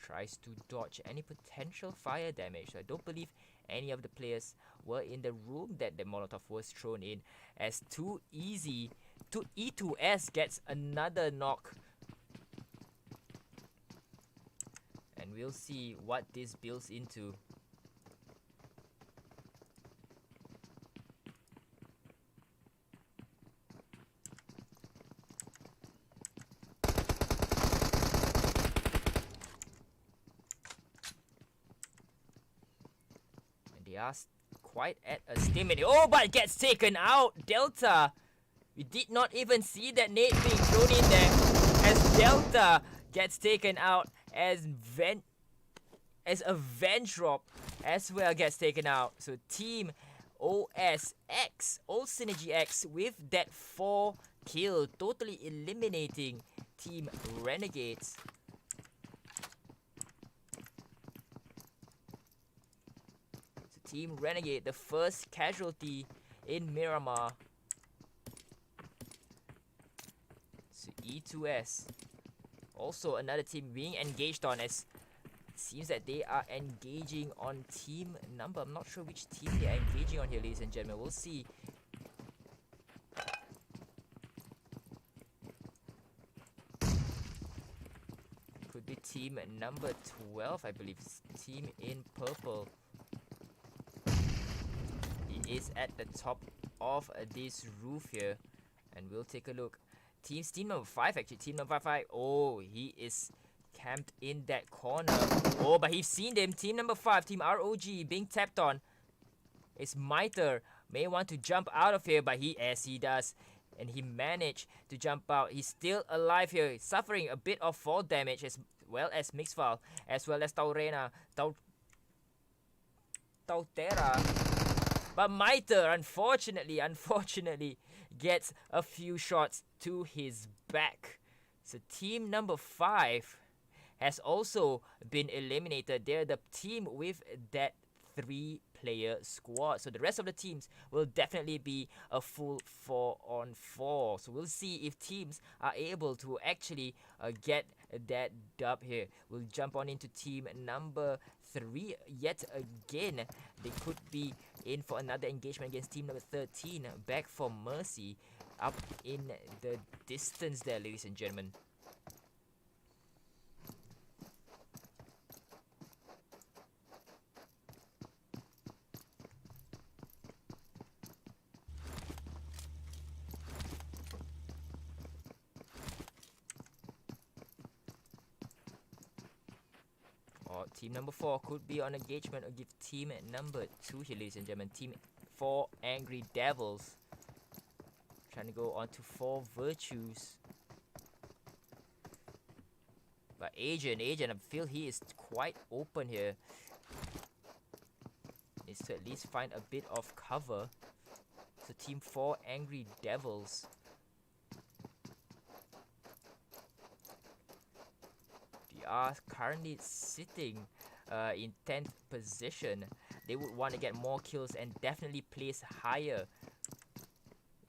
tries to dodge any potential fire damage. So I don't believe any of the players were in the room that the Molotov was thrown in, as Too Easy to E2S gets another knock. And we'll see what this builds into. And they are quite at a stalemate. Oh, but it gets taken out. Delta. We did not even see that nade being thrown in there, as Delta gets taken out, as a vent drop as well gets taken out. So Team OSX, OldSynergyX, with that 4 kill, totally eliminating Team Renegades. So Team Renegade, the first casualty in Miramar. So E2S, also another team being engaged on, as it seems that they are engaging on team number. I'm not sure which team they are engaging on here, ladies and gentlemen. We'll see. Could be team number 12, I believe. Team in purple. He is at the top of this roof here, and we'll take a look. Team number 5, actually. Team number 5. Oh, he is camped in that corner. Oh, but he's seen them. Team number 5, Team ROG, being tapped on. It's Miter. May want to jump out of here, but as he does. And he managed to jump out. He's still alive here, suffering a bit of fall damage, as well as Mixfall, as well as Taurena. Tautera. But Miter, unfortunately, gets a few shots to his back. So team number 5 has also been eliminated. They're the team with that 3-player squad. So the rest of the teams will definitely be a full 4-on-4. So we'll see if teams are able to actually get that dub here. We'll jump on into team number 3 yet again. They could be in for another engagement against team number 13. Back for Mercy, up in the distance there, ladies and gentlemen. Team number 4 could be on engagement against team number 2 here, ladies and gentlemen. Team 4 Angry Devils trying to go on to 4 Virtues. But Agent, I feel he is quite open here. Needs to at least find a bit of cover. So Team 4 Angry Devils. Are currently sitting in 10th position. They would want to get more kills and definitely place higher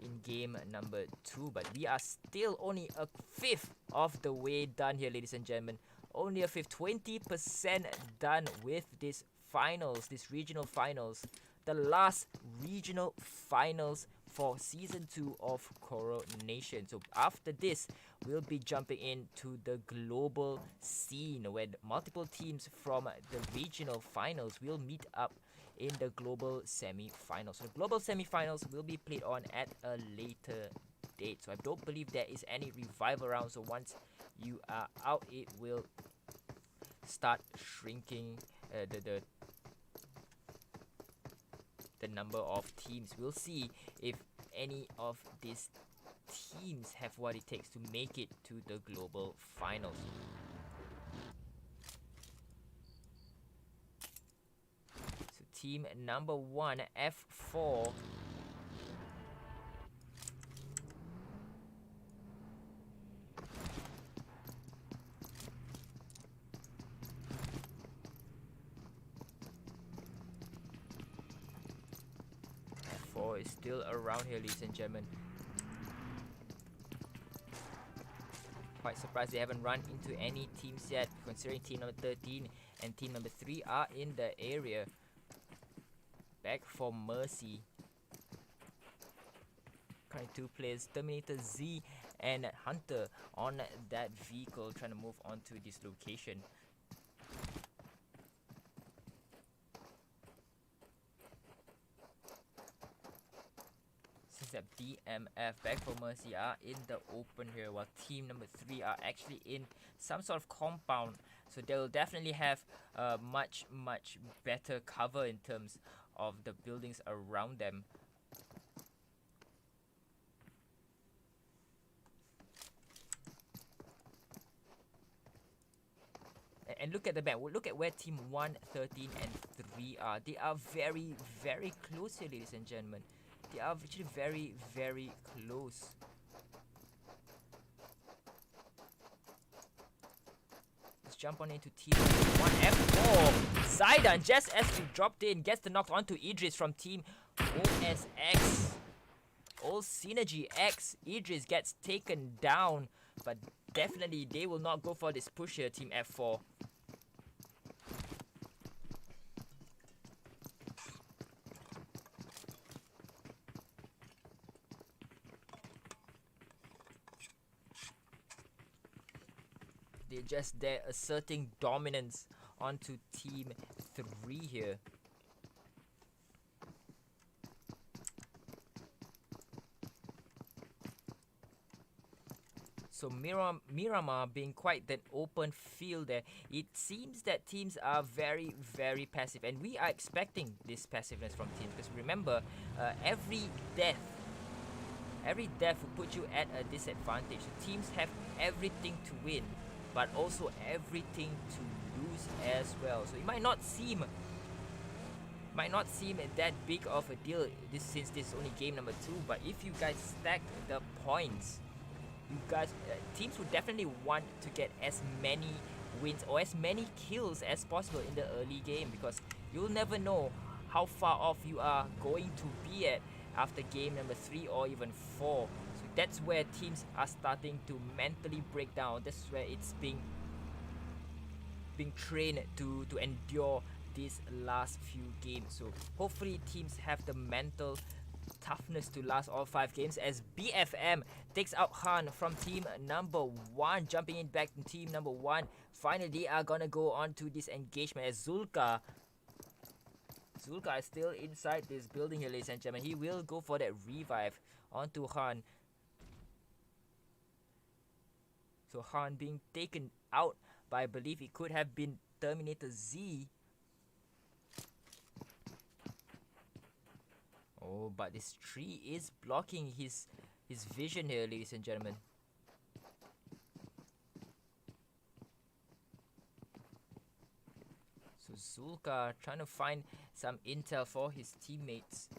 in game number 2, but we are still only a 5th of the way done here, ladies and gentlemen. Only a 5th, 20% done with this finals, this regional finals, the last regional finals for season 2 of Coronation. So after this, we'll be jumping into the global scene, where multiple teams from the regional finals will meet up in the global semi-finals. So the global semi-finals will be played on at a later date. So I don't believe there is any revival round. So once you are out, it will start shrinking the number of teams. We'll see if any of these teams have what it takes to make it to the global finals. So team number 1, F4, F4 is still around here, ladies and gentlemen. Quite surprised they haven't run into any teams yet, considering team number 13 and team number 3 are in the area. Back for Mercy. Currently 2 players, Terminator Z and Hunter on that vehicle, trying to move on to this location. Since that BMF back for Mercy are in the open here, while team number 3 are actually in some sort of compound, so they'll definitely have much better cover in terms of the buildings around them. And look at the map. Look at where team 1, 13 and 3 are. They are very close here, ladies and gentlemen. They are actually very close. Let's jump on into team 1 F4. Zaidan, just as he dropped in, gets the knock onto Idris from team OSX. OldSynergyX. Idris gets taken down, but definitely they will not go for this push here, team F4. They're just there asserting dominance onto team 3 here. So Miramar being quite an open field there. It seems that teams are very passive, and we are expecting this passiveness from teams, because remember, every death will put you at a disadvantage. So teams have everything to win, but also everything to lose as well. So it might not seem that big of a deal since this is only game number 2, but if you guys stack the points, you guys, teams would definitely want to get as many wins or as many kills as possible in the early game, because you'll never know how far off you are going to be at after game number 3 or even 4. So that's where teams are starting to mentally break down. That's where it's being trained to endure these last few games. So hopefully teams have the mental toughness to last all 5 games, as BFM takes out Han from team number 1, jumping in back to team number 1. Finally, they are gonna go on to this engagement, as Zulka is still inside this building here, ladies and gentlemen. He will go for that revive onto Han. So Han being taken out by, I believe it could have been Terminator Z. Oh, but this tree is blocking his vision here, ladies and gentlemen. So Zulka trying to find some intel for his teammates.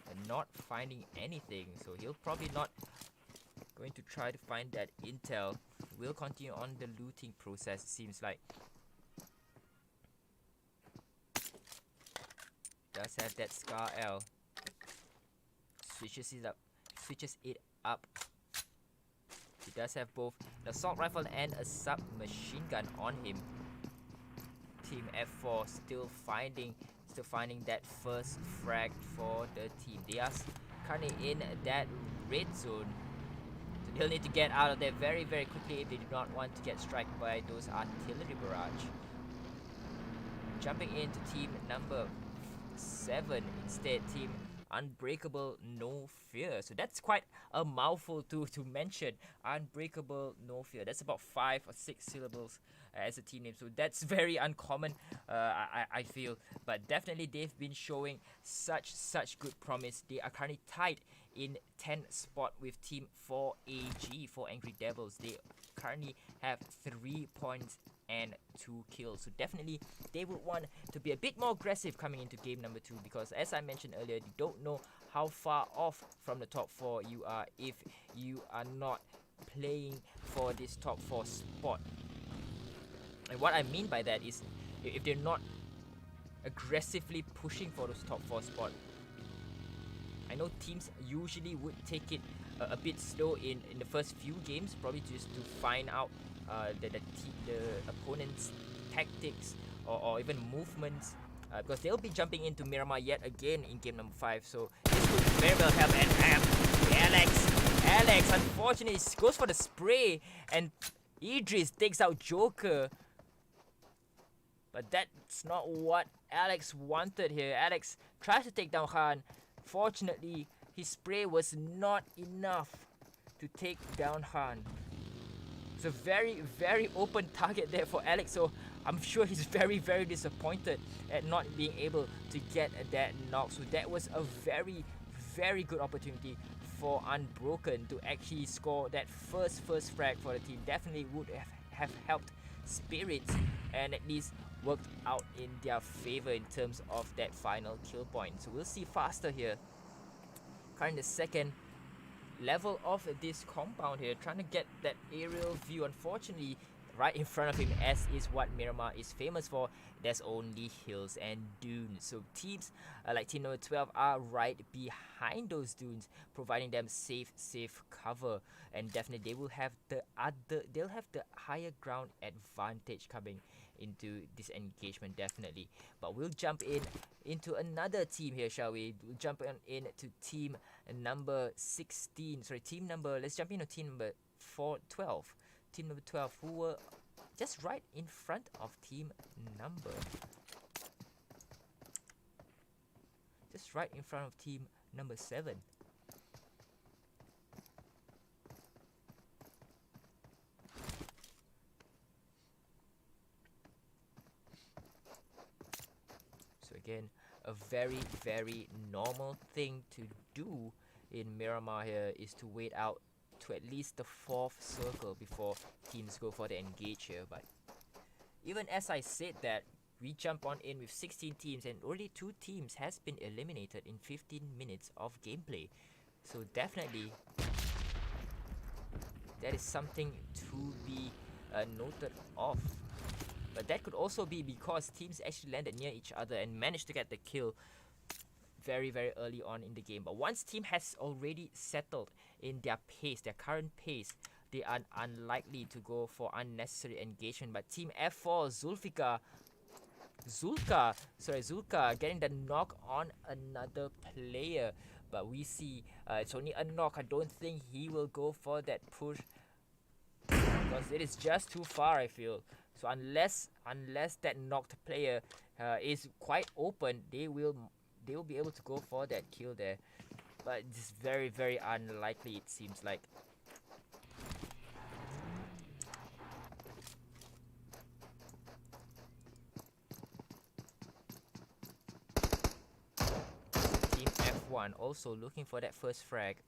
And not finding anything, so he'll probably not going to try to find that intel. We'll continue on the looting process, it seems like. Does have that Scar L. Switches it up. He does have both an assault rifle and a submachine gun on him. Team F4 still finding that first frag for the team. They are currently in that red zone, so they'll need to get out of there very quickly if they do not want to get struck by those artillery barrage. Jumping into team number 7 instead, team Unbreakable Nofear. So that's quite a mouthful to mention. Unbreakable Nofear. That's about 5 or 6 syllables as a team name. So that's very uncommon, I feel. But definitely they've been showing such good promise. They are currently tied in 10th spot with team 4AG, 4 Angry Devils. They currently have 3 points and 2 kills. So definitely they would want to be a bit more aggressive coming into game number 2, because as I mentioned earlier, you don't know how far off from the top 4 you are if you are not playing for this top 4 spot. And what I mean by that is, if they're not aggressively pushing for those top 4 spot, I know teams usually would take it a bit slow in the first few games, probably just to find out the opponent's tactics or even movements, because they'll be jumping into Miramar yet again in game number 5. So this would very well help. And Alex unfortunately goes for the spray, and Idris takes out Joker. But that's not what Alex wanted here. Alex tries to take down Khan. Fortunately, his spray was not enough to take down Khan. It's a very, very open target there for Alex, so I'm sure he's very, very disappointed at not being able to get that knock. So that was a very, very good opportunity for Unbroken to actually score that first frag for the team. Definitely would have helped Spirits and at least worked out in their favor in terms of that final kill point. So we'll see faster here. Kind of second level of this compound here, trying to get that aerial view. Unfortunately, right in front of him, as is what Miramar is famous for, there's only hills and dunes. So teams like team number 12 are right behind those dunes, providing them safe cover, and definitely they'll have the higher ground advantage coming into this engagement, definitely. But we'll jump into another team here, shall we? We'll jump into team number 16. Let's jump into team number 12. Team number 12, who were just right in front of team number. Just right in front of team number 7. So again, a very, very normal thing to do in Miramar here is to wait out to at least the 4th circle before teams go for the engage here. But even as I said that, we jump on in with 16 teams and only 2 teams has been eliminated in 15 minutes of gameplay. So definitely that is something to be noted of. But that could also be because teams actually landed near each other and managed to get the kill very, very early on in the game. But once team has already settled in their pace, their current pace, they are unlikely to go for unnecessary engagement. But team F4, Zulka getting the knock on another player. But we see it's only a knock. I don't think he will go for that push because it is just too far, I feel. So unless that knocked player is quite open, they will be able to go for that kill there. But it's very, very unlikely, it seems like. Team F1 also looking for that first frag.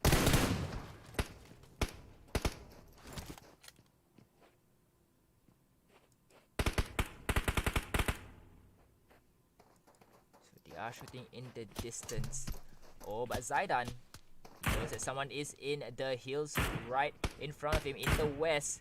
They are shooting in the distance. Oh, but Zaidan knows that someone is in the hills right in front of him in the west.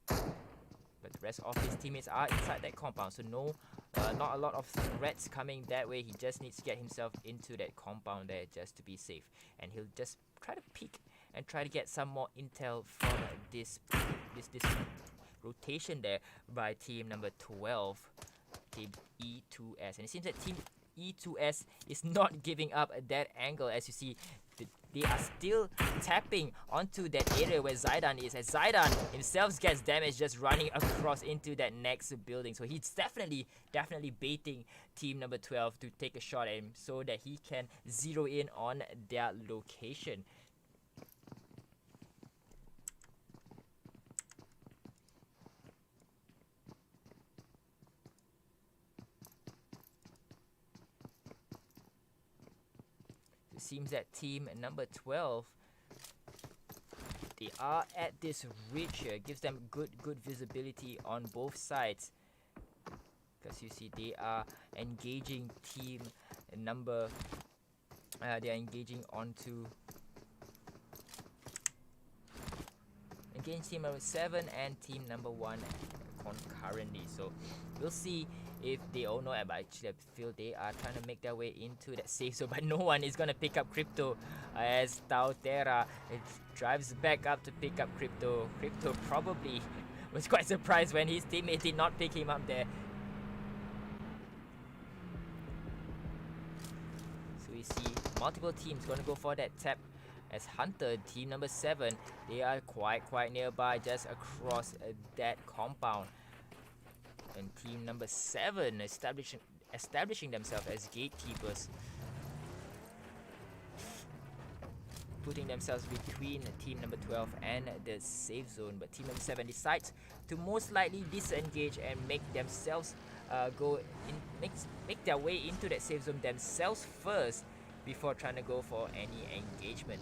But the rest of his teammates are inside that compound, so not a lot of threats coming that way. He just needs to get himself into that compound there just to be safe. And he'll just try to peek and try to get some more intel from this rotation there by team number 12. Team E2S, and it seems that team E2S is not giving up that angle. As you see, they are still tapping onto that area where Zaidan is, as Zaidan himself gets damaged just running across into that next building. So he's definitely baiting team number 12 to take a shot at him so that he can zero in on their location. Seems that team number 12, they are at this ridge here. Gives them good visibility on both sides, because you see they are engaging team number they are engaging team number 7 and team number 1 concurrently. So we'll see if they all know it, but actually I feel they are trying to make their way into that safe zone, but no one is gonna pick up Crypto as Tautera drives back up to pick up Crypto. Crypto probably was quite surprised when his teammate did not pick him up there. So we see multiple teams gonna go for that tap as Hunter, team number 7, they are quite nearby, just across that compound. And team number 7 establishing themselves as gatekeepers, putting themselves between team number 12 and the safe zone. But team number 7 decides to most likely disengage and make themselves make their way into that safe zone themselves first before trying to go for any engagement.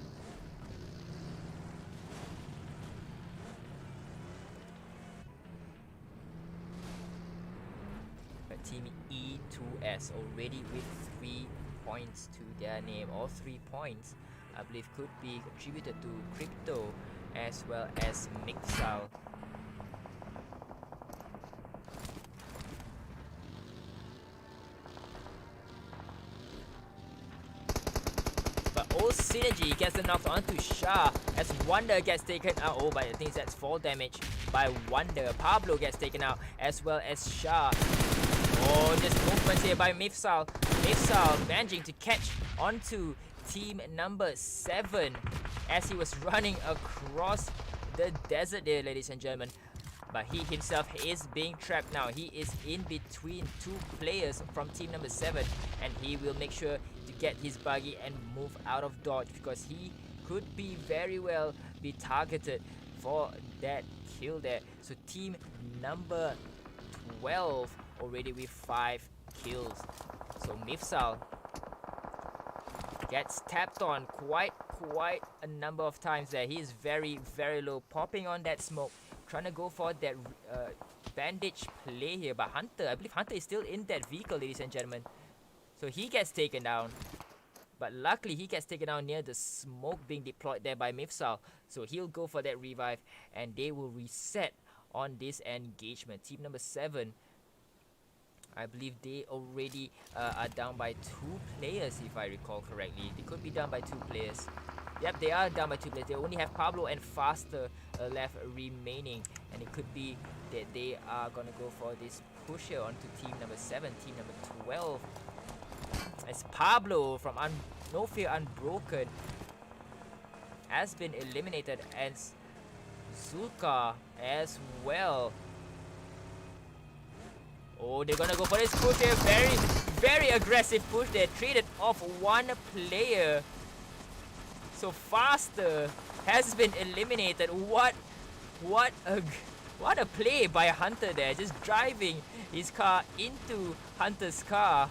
But team E2S already with 3 points to their name. All 3 points I believe could be attributed to Crypto as well as Mixal. OldSynergy gets the knock onto Shah as Wonder gets taken out. Oh, but I think that's fall damage by Wonder. Pablo gets taken out as well as Shah. Oh, just movements here by Mifsal. Mifsal managing to catch onto team number 7 as he was running across the desert there, ladies and gentlemen. But he himself is being trapped now. He is in between 2 players from team number 7, and he will make sure to get his buggy and move out of dodge, because he could be very well be targeted for that kill there. So team number 12 already with 5 kills. So Mifsal gets tapped on quite a number of times there. He is very low, popping on that smoke, trying to go for that bandage play here. But Hunter, I believe Hunter is still in that vehicle, ladies and gentlemen. So he gets taken down. But luckily he gets taken down near the smoke being deployed there by Mifsal. So he'll go for that revive and they will reset on this engagement. Team number 7, I believe they already are down by 2 players, if I recall correctly. They could be down by 2 players. Yep, they are down by 2 players. They only have Pablo and Faster left remaining. And it could be that they are going to go for this push here onto team number 7, team number 12. As Pablo from Nofear Unbroken has been eliminated, and Zulka as well. Oh, they're gonna go for this push here. Very aggressive push. They traded off 1 player. So Faster has been eliminated. What a play by Hunter there. Just driving his car into Hunter's car.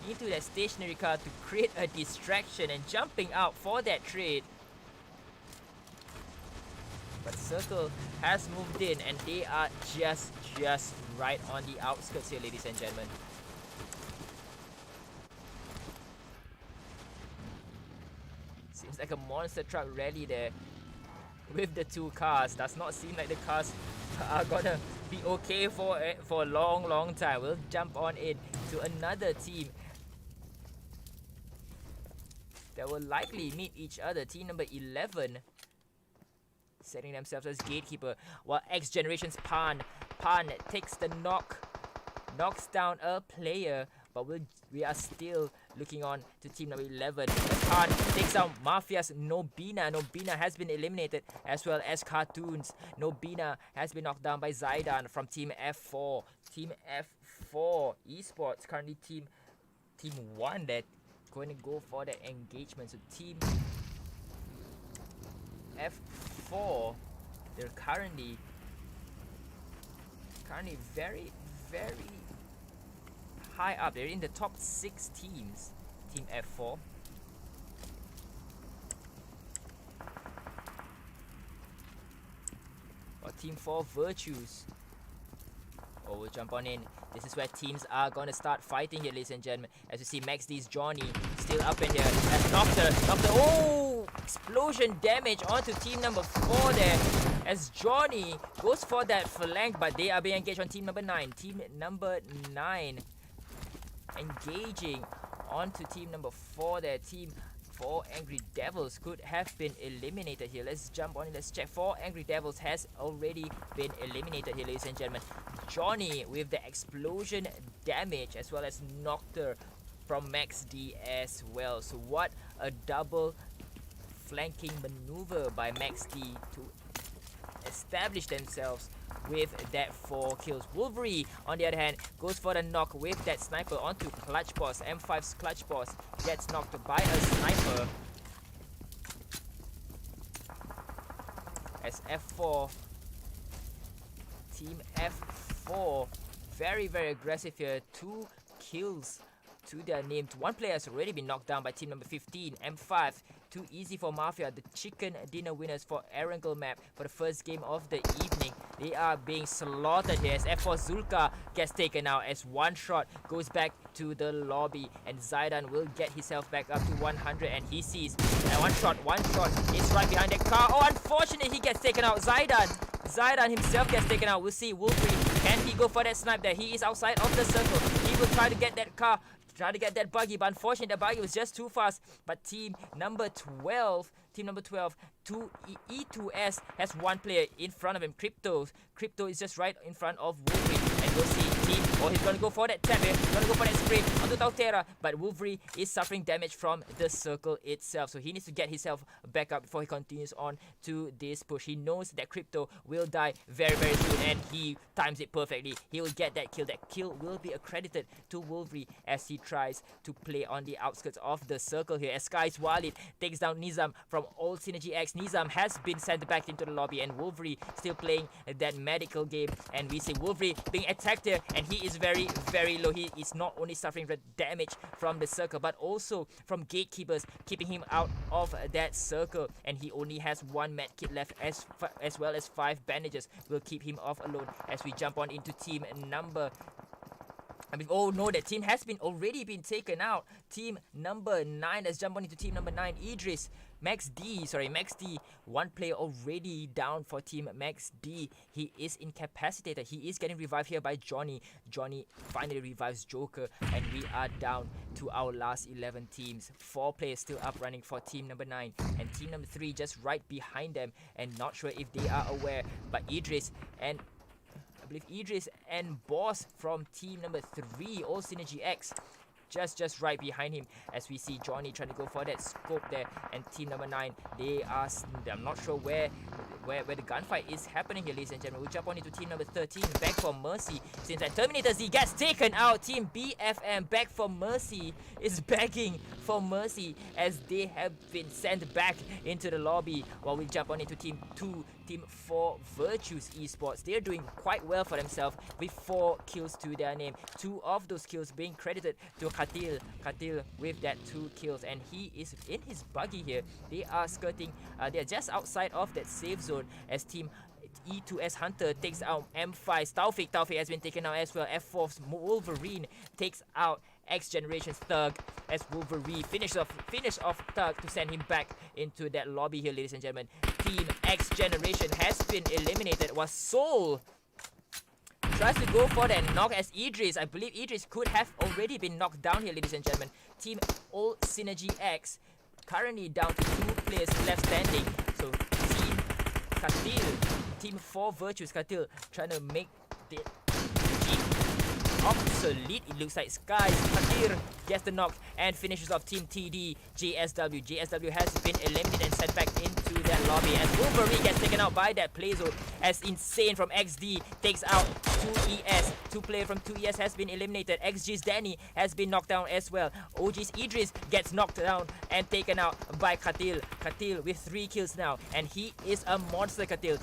Into that stationary car to create a distraction and jumping out for that trade. But Circle has moved in and they are just right on the outskirts here, ladies and gentlemen. Seems like a monster truck rally there with the 2 cars. Does not seem like the cars are gonna be okay for a long time. We'll jump on in to another team that will likely meet each other. Team number 11 setting themselves as gatekeeper, while X Generation's Pan takes the knocks down a player, but we are still looking on to team number 11. Pan takes out Mafia's Nobina. Nobina has been eliminated, as well as Cartoons. Nobina has been knocked down by Zaidan from team F4. Team F4 Esports currently team 1 that going to go for the engagement. So team F4, they're currently very high up. They're in the top 6 teams. Team F4. Or team 4 Virtues. Oh, we'll jump on in. This is where teams are gonna start fighting here, ladies and gentlemen. As you see, Max D's Johnny still up in here. As Nocta, oh! explosion damage onto team number 4 there, as Johnny goes for that flank, but they are being engaged on team number 9. Team number 9 engaging onto team number 4 there. Team 4 Angry Devils could have been eliminated here. Let's jump on it. Let's check. 4 Angry Devils has already been eliminated here, ladies and gentlemen. Johnny with the explosion damage as well as Noctur from Max D as well. So what a double flanking maneuver by Max D to establish themselves with that 4 kills. Wolverine, on the other hand, goes for the knock with that sniper onto Clutch Boss. M5's Clutch Boss gets knocked by a sniper. As F4, Team F4, very aggressive here. 2 kills to their name. 1 player has already been knocked down by team number 15. M5, too easy for Mafia. The chicken dinner winners for Erangel map for the first game of the evening. They are being slaughtered here as F4 Zulka gets taken out as one shot goes back to the lobby, and Zaidan will get himself back up to 100, and he sees and one shot is right behind the car. Oh, unfortunately he gets taken out. Zaidan himself gets taken out. We'll see Wolverine, can he go for that snipe there? He is outside of the circle. He will try to get that car, try to get that buggy, but unfortunately the buggy was just too fast. But team number 12, E2S has 1 player in front of him. Crypto is just right in front of Wolverine, and we'll see team. Oh, he's gonna go for that tap here. He's gonna go for that spray onto Tautera, but Wolverine is suffering damage from the circle itself, so he needs to get himself back up before he continues on to this push. He knows that Crypto will die very soon, and he times it perfectly. He will get that kill. That kill will be accredited to Wolverine as he tries to play on the outskirts of the circle here. As Sky's Walid takes down Nizam from OldSynergyX. Nizam has been sent back into the lobby, and Wolverine still playing that medical game, and we see Wolverine being attacked here, and he is very low. He is not only suffering the damage from the circle, but also from gatekeepers keeping him out of that circle, and he only has 1 medkit left, as well as 5 bandages will keep him off alone as we jump on into team number, oh no, that team has already been taken out. Team number 9, let's jump on into team number 9. Idris, Max D, 1 player already down for team Max D. He is incapacitated. He is getting revived here by Johnny. Johnny finally revives Joker, and we are down to our last 11 teams. 4 players still up running for team number 9, and team number 3 just right behind them, and not sure if they are aware, but Idris and Boss from team number 3, OldSynergyX, just right behind him, as we see Johnny trying to go for that scope there, and team number 9, I'm not sure where the gunfight is happening here, ladies and gentlemen. We'll jump on into team number 13, Back for Mercy. Since that Terminator Z gets taken out, team BFM, Back for Mercy, is begging for mercy as they have been sent back into the lobby, while we jump on into team 2, team 4, Virtues Esports. They're doing quite well for themselves with 4 kills to their name. 2 of those kills being credited to Katil with that 2 kills, and he is in his buggy here. They are skirting, they're just outside of that safe zone as team E2S Hunter takes out M5's Taufik has been taken out as well. F4's Wolverine takes out X Generation's Thug as Wolverine finish off Thug to send him back into that lobby here, ladies and gentlemen. Team X Generation has been eliminated, while Soul tries to go for that knock as Idris. I believe Idris could have already been knocked down here, ladies and gentlemen. Team OldSynergyX currently down to 2 players left standing. So Team Katil, Team 4 Virtues, Katil trying to make the team obsolete. It looks like Skies. Katir gets the knock and finishes off Team TD. JSW has been eliminated and sent back into that lobby as Wolverine gets taken out by that play zone as Insane from XD takes out 2ES. 2 player from 2ES has been eliminated. XG's Danny has been knocked down as well. OG's Idris gets knocked down and taken out by Katil. Katil with 3 kills now, and he is a monster. Katil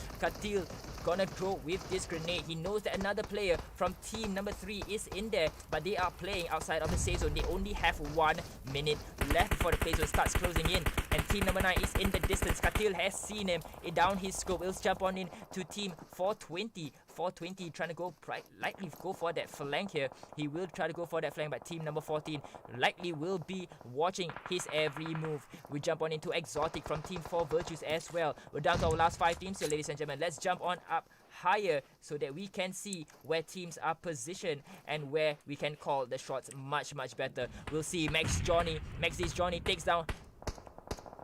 gonna grow with this grenade. He knows that another player from team number 3 is in there, but they are playing outside of the safe zone. They only have 1 minute left before the play zone starts closing in, and team number 9 is in the distance. Katil has seen him down his scope. We'll jump on in to team 420 420 trying to go likely go for that flank here. He will try to go for that flank, but team number 14 likely will be watching his every move. We jump on into Exotic from team 4 Virtues as well. We're down to our last 5 teams here, ladies and gentlemen. Let's jump on up higher so that we can see where teams are positioned and where we can call the shots much better. We'll see Max's Johnny takes down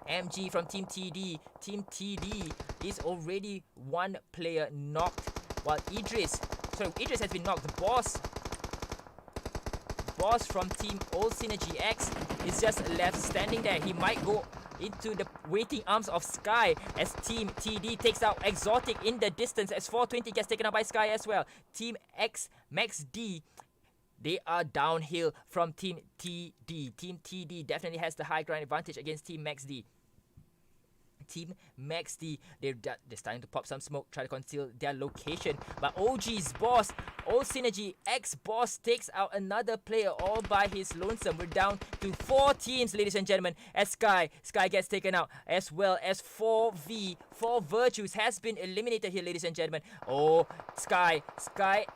MG from Team TD. Team TD is already one player knocked, while Idris has been knocked. Boss from Team OldSynergyX is just left standing there. He might go into the waiting arms of Sky as Team TD takes out Exotic in the distance as 420 gets taken out by Sky as well. Team X, Max D, they are downhill from Team TD. Team TD definitely has the high ground advantage against Team Max D. Team Max D, they're starting to pop some smoke, try to conceal their location. But OG's boss, OldSynergyX boss, takes out another player all by his lonesome. We're down to 4 teams, ladies and gentlemen, as Sky gets taken out, as well as 4 Virtues has been eliminated here, ladies and gentlemen. Oh, Sky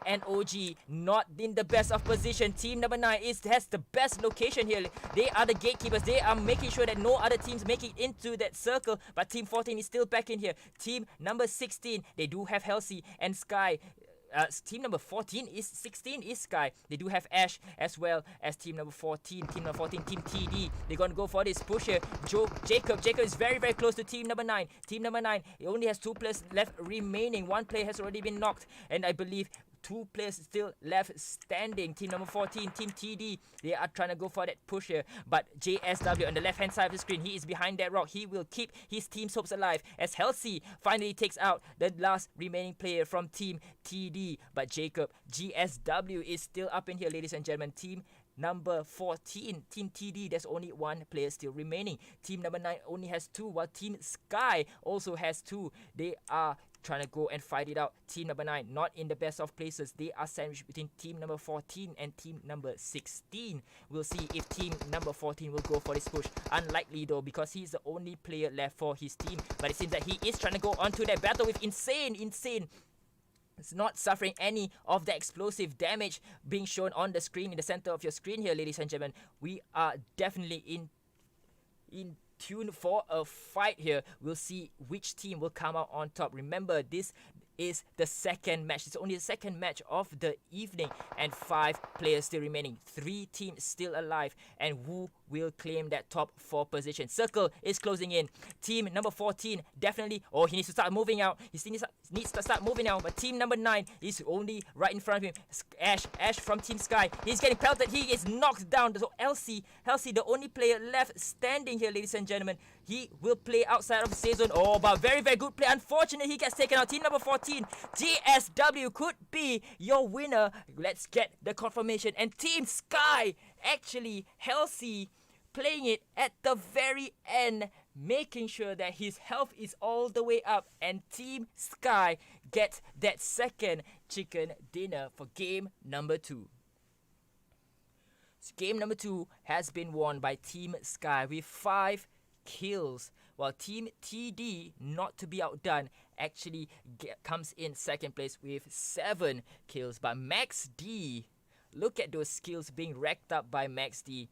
and OG not in the best of position. Team number 9 has the best location here. They are the gatekeepers. They are making sure that no other teams make it into that circle. But Team 14 is still back in here. Team number 16, they do have Halsey and Sky. Team number 16 is Sky. They do have Ash as well as team number 14. Team number 14, Team TD. They're going to go for this push here. Jacob is very close to team number 9. Team number 9, it only has 2 players left remaining. 1 player has already been knocked. And I believe 2 players still left standing. Team number 14, Team TD, they are trying to go for that push here. But JSW on the left hand side of the screen, he is behind that rock. He will keep his team's hopes alive as Halsey finally takes out the last remaining player from Team TD. But Jacob, GSW, is still up in here, ladies and gentlemen. Team number 14, Team TD, there's only 1 player still remaining. Team number 9 only has 2, while Team Sky also has 2. They are trying to go and fight it out. Team number 9 not in the best of places. They are sandwiched between team number 14 and team number 16. We'll see if team number 14 will go for this push. Unlikely though, because he's the only player left for his team. But it seems that he is trying to go onto that battle with insane. It's not suffering any of the explosive damage being shown on the screen, in the center of your screen here, ladies and gentlemen. We are definitely in tune for a fight here. We'll see which team will come out on top. Remember, this is the second match. It's only the second match of the evening, and 5 players still remaining. 3 teams still alive, and who will claim that top 4 position? Circle is closing in. Team number 14 definitely, he needs to start moving out. He needs to start moving out, but team number 9 is only right in front of him. Ash from Team Sky, he's getting pelted. He is knocked down. So Halsey, the only player left standing here, ladies and gentlemen. He will play outside of the safe zone. But very good play. Unfortunately, he gets taken out. Team number 14, GSW, could be your winner. Let's get the confirmation. And Team Sky, actually, Halsey playing it at the very end, making sure that his health is all the way up, and Team Sky gets that second chicken dinner for game number 2. So game number 2 has been won by Team Sky with 5 kills, while Team TD, not to be outdone, actually comes in second place with 7 kills. But Max D, look at those skills being racked up by Max D.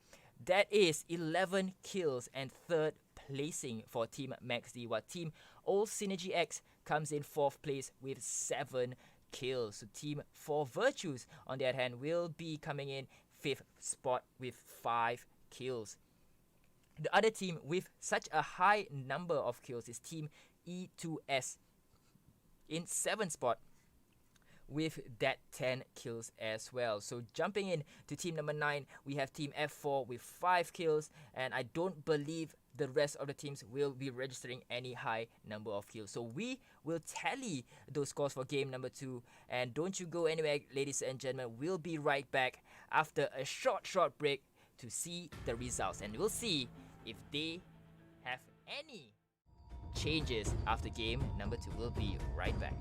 That is 11 kills and 3rd placing for Team Max D, while Team OldSynergyX comes in 4th place with 7 kills. So Team 4 Virtues, on the other hand, will be coming in 5th spot with 5 kills. The other team with such a high number of kills is Team E2S in 7th spot with that 10 kills as well. So jumping in to team number 9, we have Team F4 with 5 kills, and I don't believe the rest of the teams will be registering any high number of kills. So we will tally those scores for game number 2, and don't you go anywhere, ladies and gentlemen. We'll be right back after a short break to see the results, and we'll see if they have any changes after game number 2. We'll be right back.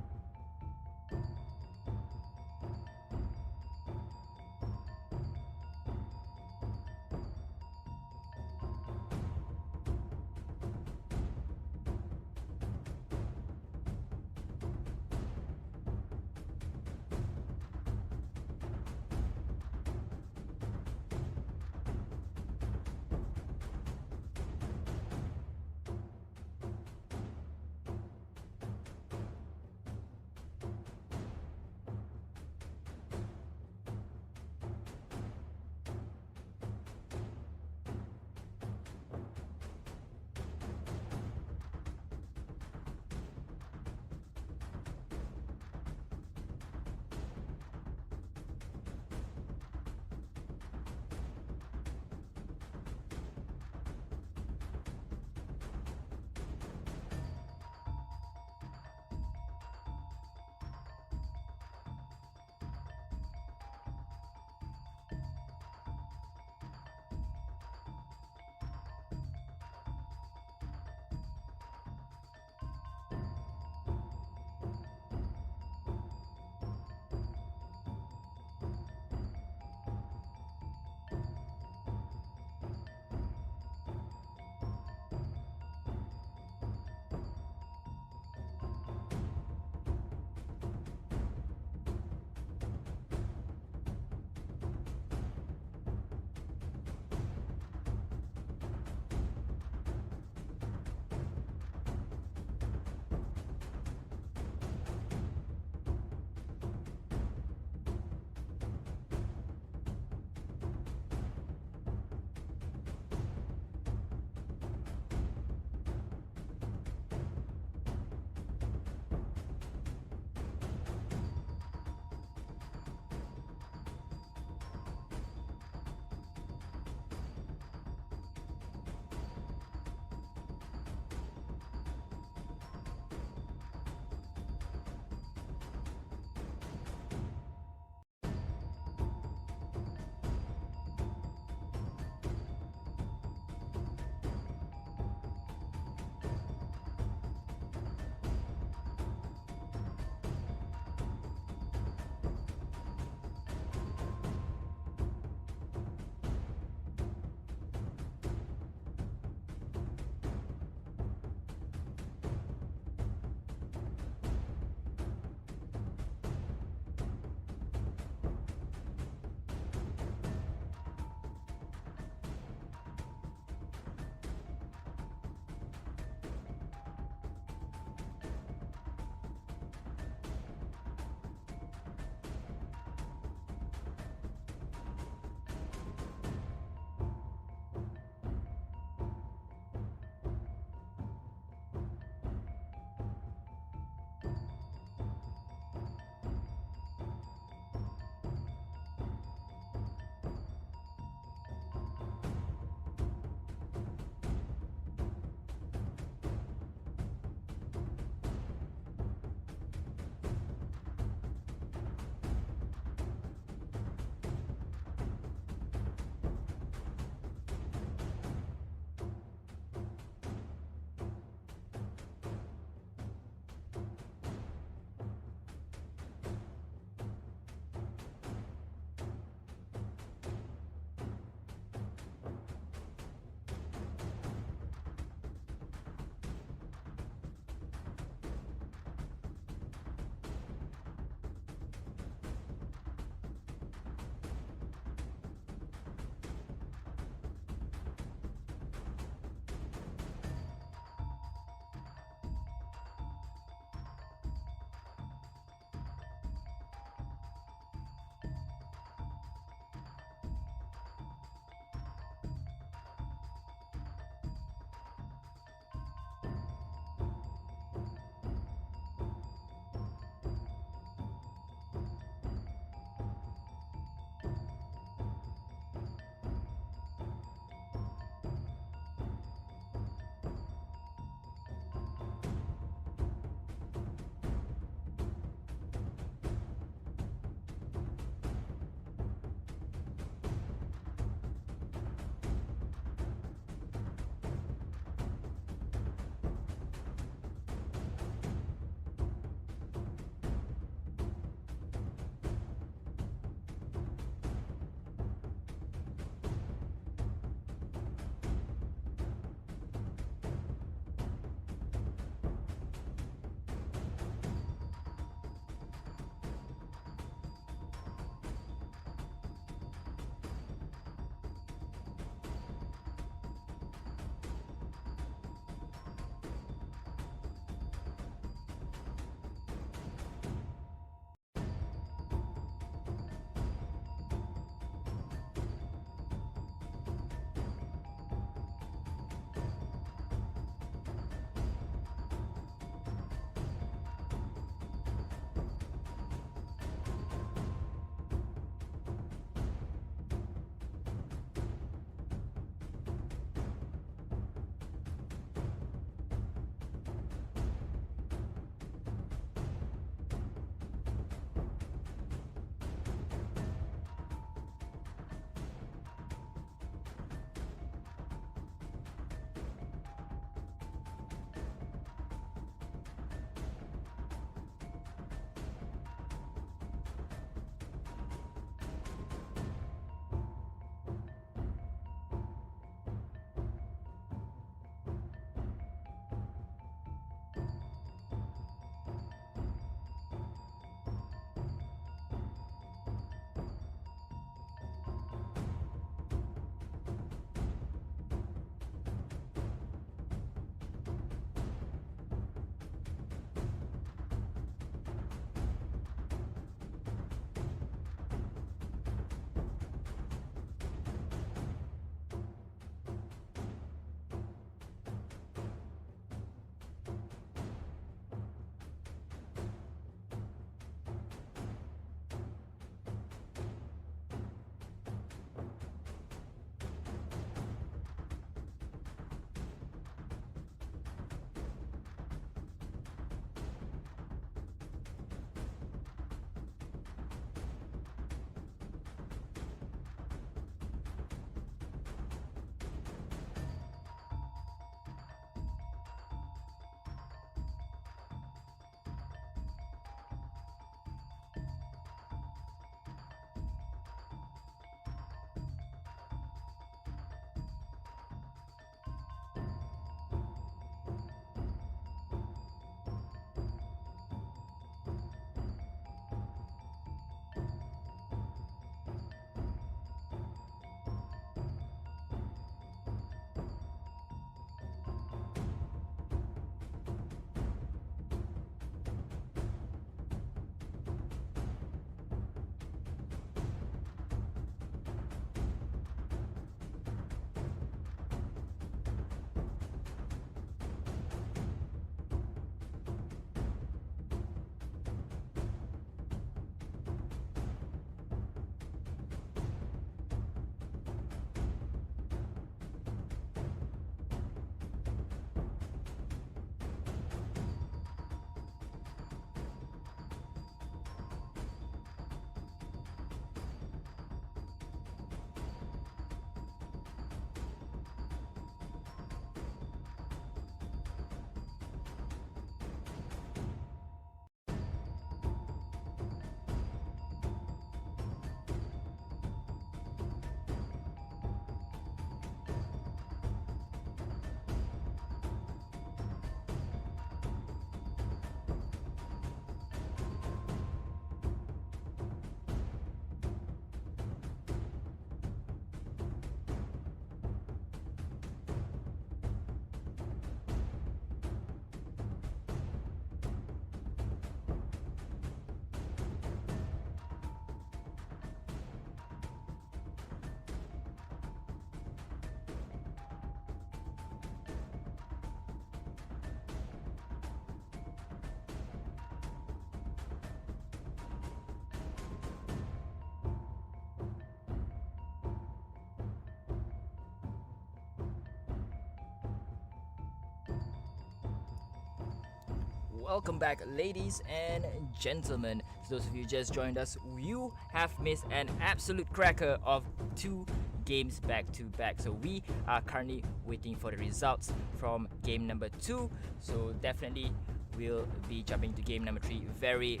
Welcome back, ladies and gentlemen. So those of you just joined us, you have missed an absolute cracker of 2 games back to back. So we are currently waiting for the results from game number 2. So definitely we'll be jumping to game number 3 very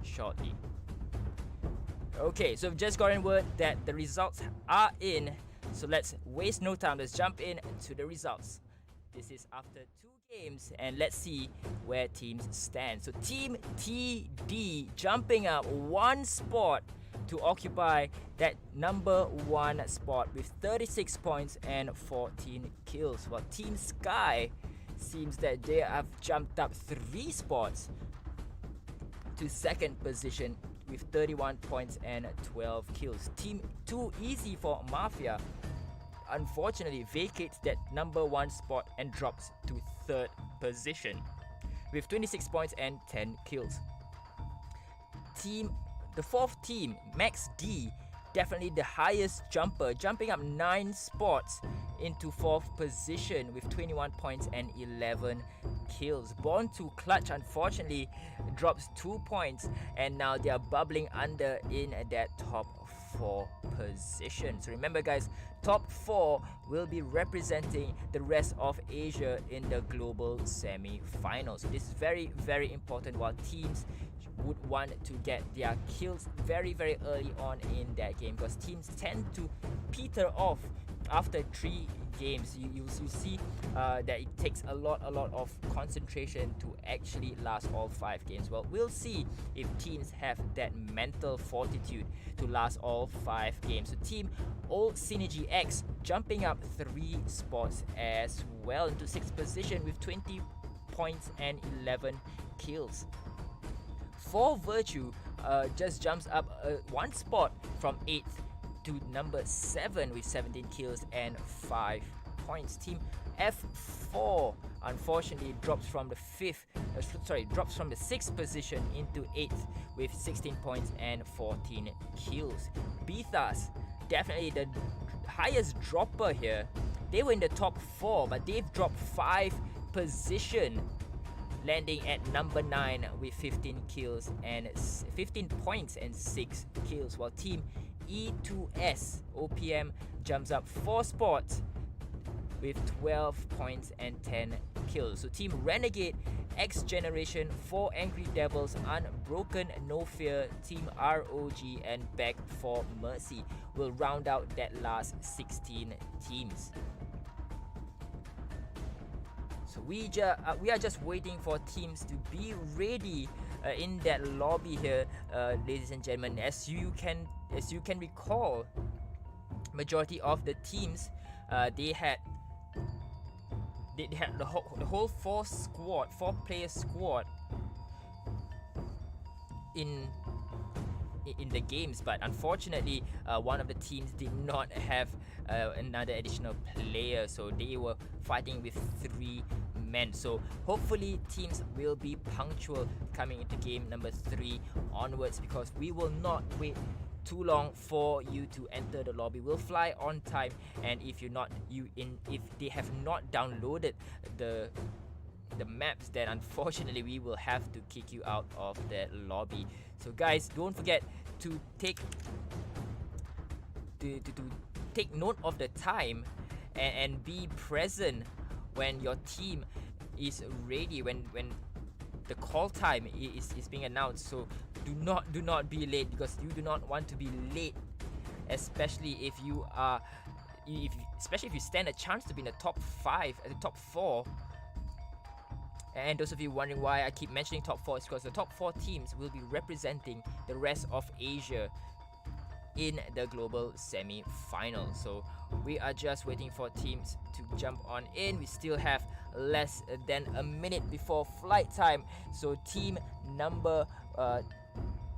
shortly. Okay, so we've just gotten word that the results are in. So let's waste no time. Let's jump in to the results. This is after 2 games, and let's see where teams stand. So Team TD jumping up 1 spot to occupy that number 1 spot with 36 points and 14 kills, while Team Sky seems that they have jumped up 3 spots to 2nd position with 31 points and 12 kills. Team Too Easy for Mafia unfortunately vacates that number 1 spot and drops to 3rd position with 26 points and 10 kills. The 4th team, Max D, definitely the highest jumper, jumping up 9 spots into 4th position with 21 points and 11 kills. BornToClutch unfortunately drops 2 points, and now they are bubbling under in that top 4 position. So remember guys, top 4 will be representing the rest of Asia in the global semi-finals. So this is very important, while teams would want to get their kills very early on in that game, because teams tend to peter off after 3 games. You see that it takes a lot of concentration to actually last all 5 games. Well, we'll see if teams have that mental fortitude to last all 5 games. So team OldSynergyX jumping up 3 spots as well into 6th position with 20 points and 11 kills. For Virtue just jumps up 1 spot from 8th to number 7 with 17 kills and 5 points. Team F4 unfortunately drops from the 6th position into 8th with 16 points and 14 kills. Beethaas, definitely the highest dropper here. They were in the top 4, but they've dropped 5 position, landing at number 9 with 15 kills and 15 points and 6 kills, while team E2S OPM jumps up 4 spots with 12 points and 10 kills. So team Renegade, X Generation, 4 Angry Devils, Unbroken Nofear, team ROG, and Back for Mercy will round out that last 16 teams. So we are just waiting for teams to be ready in that lobby here, ladies and gentlemen. As you can recall, majority of the teams they had the whole 4-player squad in the games, but unfortunately one of the teams did not have another additional player, so they were fighting with 3 men. So hopefully teams will be punctual coming into game number 3 onwards, because we will not wait too long for you to enter the lobby. We'll fly on time, and if they have not downloaded the maps, then unfortunately we will have to kick you out of that lobby. So guys, don't forget to take note of the time and be present when your team is ready, when the call time is being announced. So do not be late, because you do not want to be late, especially if you stand a chance to be in the top 5, the top 4. And those of you wondering why I keep mentioning top 4, is because the top 4 teams will be representing the rest of Asia in the global semi-final. So we are just waiting for teams to jump on in. We still have less than a minute before flight time. So team number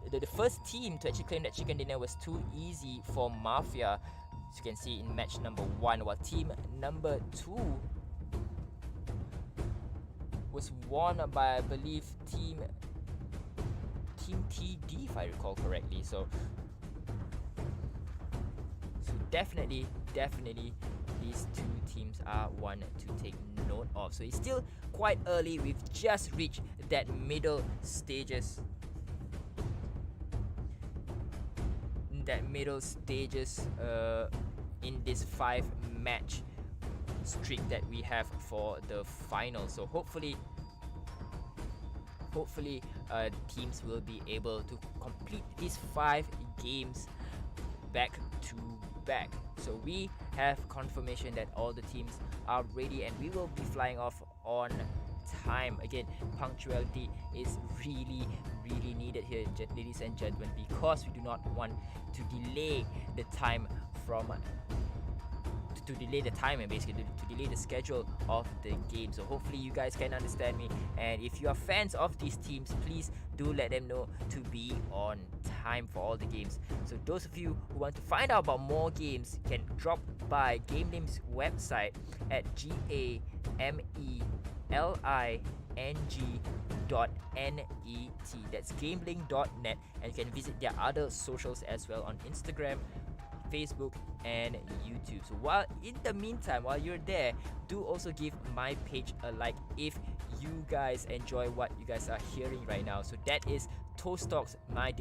the first team to actually claim that chicken dinner was Too Easy for Mafia, as you can see in match number 1, while team number 2 was won by, I believe, team TD, if I recall correctly. So definitely these 2 teams are one to take note of. So it's still quite early. We've just reached that middle stages. In this 5-match streak that we have for the final. So hopefully teams will be able to complete these 5 games back to back. So we have confirmation that all the teams are ready and we will be flying off on time. Again, punctuality is really needed here, ladies and gentlemen, because we do not want to delay the time and basically to delay the schedule of the game. So hopefully you guys can understand me, and if you are fans of these teams, please do let them know to be on time for all the games. So those of you who want to find out about more games can drop by GamelinG's website at GamelinG.net. That's gameling.net, and you can visit their other socials as well on Instagram, Facebook and YouTube. So while in the meantime, while you're there, do also give my page a like if you guys enjoy what you guys are hearing right now. So that is Toast Talks. My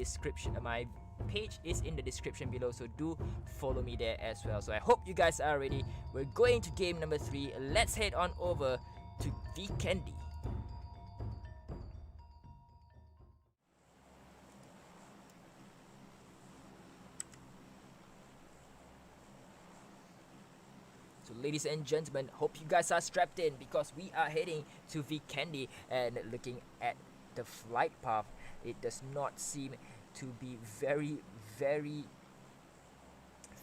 page is in the description below, so do follow me there as well. So I hope you guys are ready. We're going to game number 3. Let's head on over to Vikendi. So ladies and gentlemen, hope you guys are strapped in because we are heading to Vikendi, and looking at the flight path, it does not seem to be very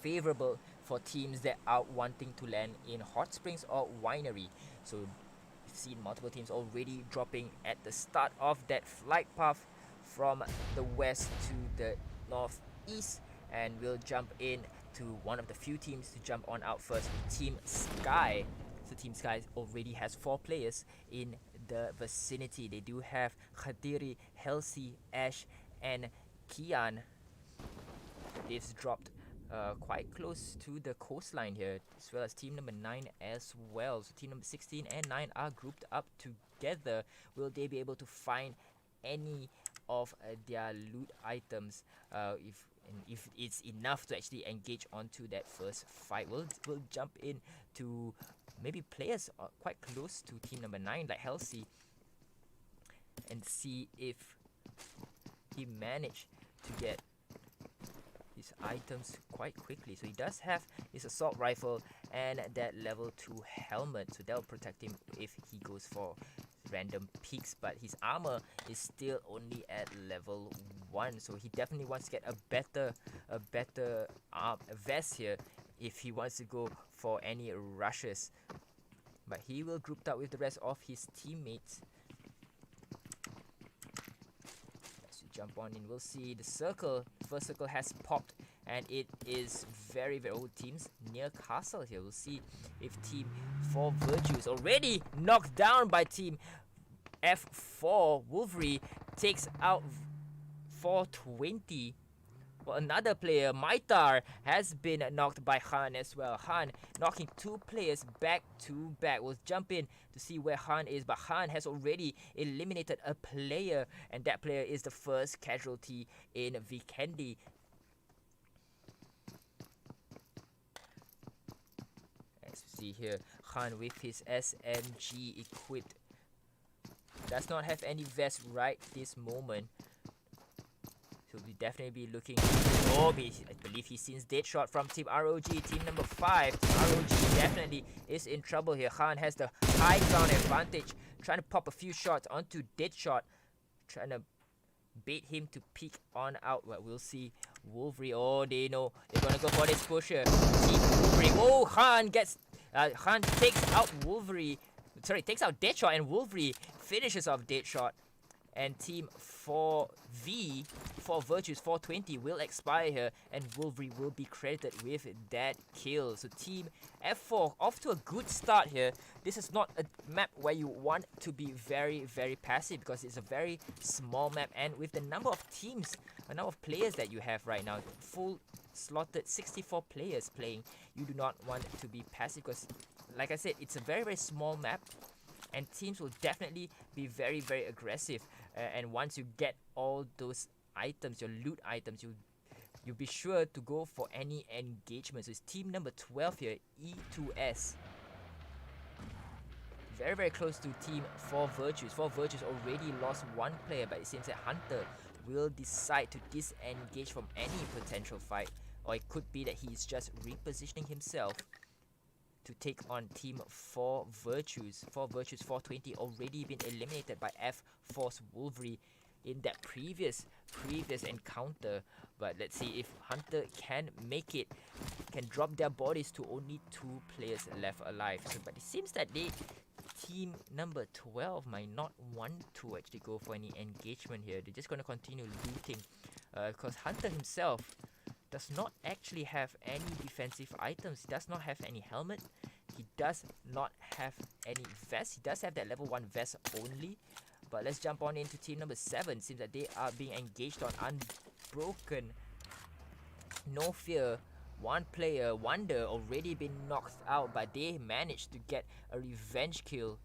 favorable for teams that are wanting to land in Hot Springs or Winery. So we've seen multiple teams already dropping at the start of that flight path from the west to the northeast, and we'll jump in to one of the few teams to jump on out first, Team Sky. So Team Sky already has 4 players in the vicinity. They do have Khadiri, Helsi, Ash and Kian. They've dropped quite close to the coastline here, as well as team number 9 as well. So team number 16 and 9 are grouped up together. Will they be able to find any of their loot items if it's enough to actually engage onto that first fight? We'll jump in to maybe players quite close to team number 9 like Helsi and see if he managed to get his items quite quickly. So he does have his assault rifle and that level 2 helmet, so that'll protect him if he goes for random peaks, but his armor is still only at level 1, so he definitely wants to get a better vest here if he wants to go for any rushes. But he will group up with the rest of his teammates. As we jump on in, we'll see the circle. First circle has popped, and it is very old teams near castle here. We'll see if team 4 Virtues, already knocked down by team F4 Wolverine, takes out 420. Well, another player, Maitar, has been knocked by Han as well. Han knocking 2 players back to back. We'll jump in to see where Han is, but Han has already eliminated a player, and that player is the first casualty in Vikendi. As we see here, Han with his SMG equipped. Does not have any vest right this moment. So we'll definitely be looking. Oh, I believe he sees Deadshot from Team ROG. Team number 5, Team ROG definitely is in trouble here. Han has the high ground advantage, trying to pop a few shots onto Deadshot, trying to bait him to peek on out. But we'll see Wolverine. Oh, they know they're gonna go for this pusher. Team Wolverine. Oh, Han takes out Wolverine. Sorry, takes out Deadshot, and Wolverine finishes off Deadshot. And team 4V, 4 Virtues, 420 will expire here, and Wolverine will be credited with that kill. So team F4 off to a good start here. This is not a map where you want to be very passive, because it's a very small map, and with the number of teams, the number of players that you have right now, full slotted 64 players playing, you do not want to be passive, because like I said, it's a very small map, and teams will definitely be very aggressive. And once you get all those items, your loot items, you'll be sure to go for any engagement. So it's team number 12 here, E2S. Very close to team 4 Virtues. 4 Virtues already lost one player, but it seems that Hunter will decide to disengage from any potential fight, or it could be that he's just repositioning himself to take on team 4 Virtues. 4 Virtues 420 already been eliminated by F Force Wolverine in that previous encounter. But let's see if Hunter can make it, can drop their bodies to only 2 players left alive. So, but it seems that team number 12 might not want to actually go for any engagement here. They're just going to continue looting, because Hunter himself does not actually have any defensive items. He does not have any helmet. He does not have any vest. He does have that level 1 vest only. But let's jump on into team number 7. Seems that they are being engaged on Unbroken Nofear. One player, Wonder, already been knocked out, but they managed to get a revenge kill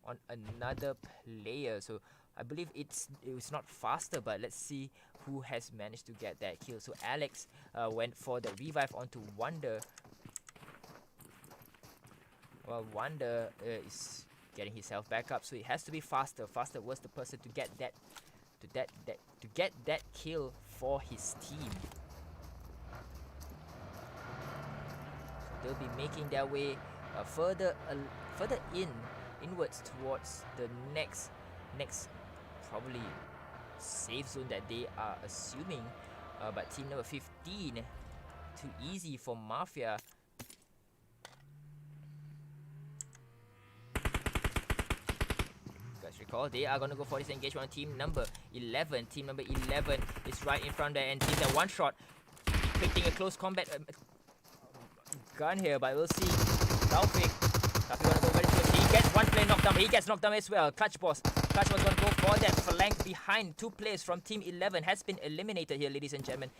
on another player. So I believe it was not faster, but let's see who has managed to get that kill. So Alex went for the revive onto Wonder. Well, Wonder is getting his health back up, so it has to be faster. Faster was the person to get that kill for his team. So they'll be making their way further inwards towards the next probably safe zone that they are assuming. But team number 15, too easy for Mafia. Guys, recall they are gonna go for this engagement on team number 11. Team number 11 is right in front there, and he's at one shot, inflicting a close combat gun here. But we'll see. Taufik gonna go very close. He gets one player knocked down, but he gets knocked down as well. Clutch was gonna go for that flank behind. 2 players from team 11 has been eliminated here, ladies and gentlemen,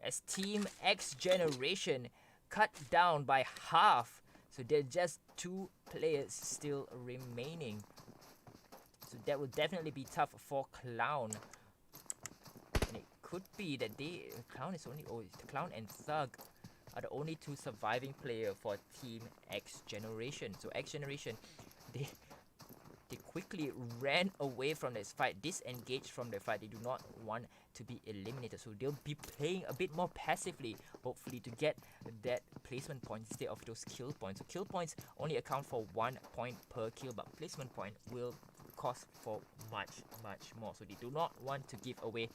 as team X Generation cut down by half. So there's just 2 players still remaining. So that will definitely be tough for Clown. And it could be that Clown and Thug are the only 2 surviving players for team X Generation. So X Generation, they quickly ran away from this fight, disengaged from the fight. They do not want to be eliminated, so they'll be playing a bit more passively, hopefully to get that placement point instead of those kill points. So kill points only account for 1 point per kill, but placement point will cost for much more. So they do not want to give away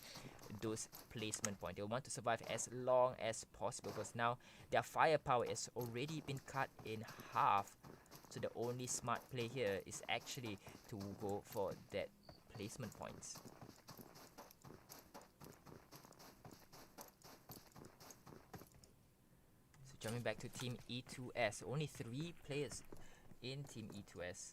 those placement points. They want to survive as long as possible, because now their firepower has already been cut in half. So the only smart play here is actually to go for that placement points. So jumping back to team E2S, only 3 players in team E2S.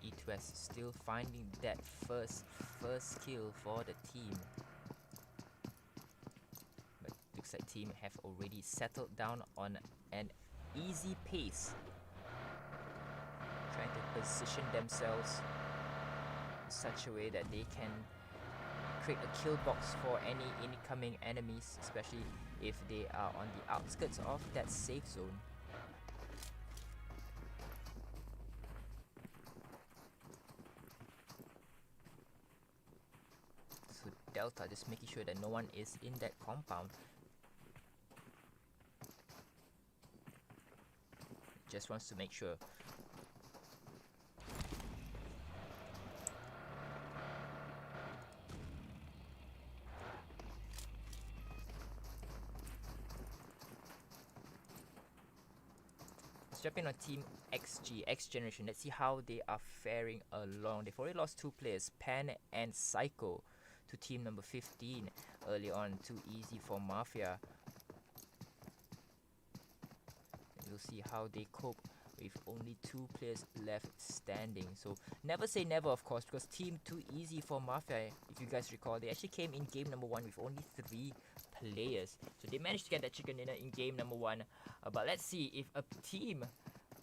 E2S still finding that first kill for the team, but looks like team have already settled down on an easy pace, trying to position themselves in such a way that they can create a kill box for any incoming enemies, especially if they are on the outskirts of that safe zone. Delta just making sure that no one is in that compound. Just wants to make sure. Let's jump in on team X Generation. Let's see how they are faring along. They've already lost 2 players, Pan and Psycho. to team number 15 early on. Too easy for Mafia. We'll see how they cope with only 2 players left standing. So never say never, of course, because team Too Easy for Mafia, if you guys recall, they actually came in game number 1 with only 3 players. So they managed to get that chicken dinner in game number 1. But let's see if a team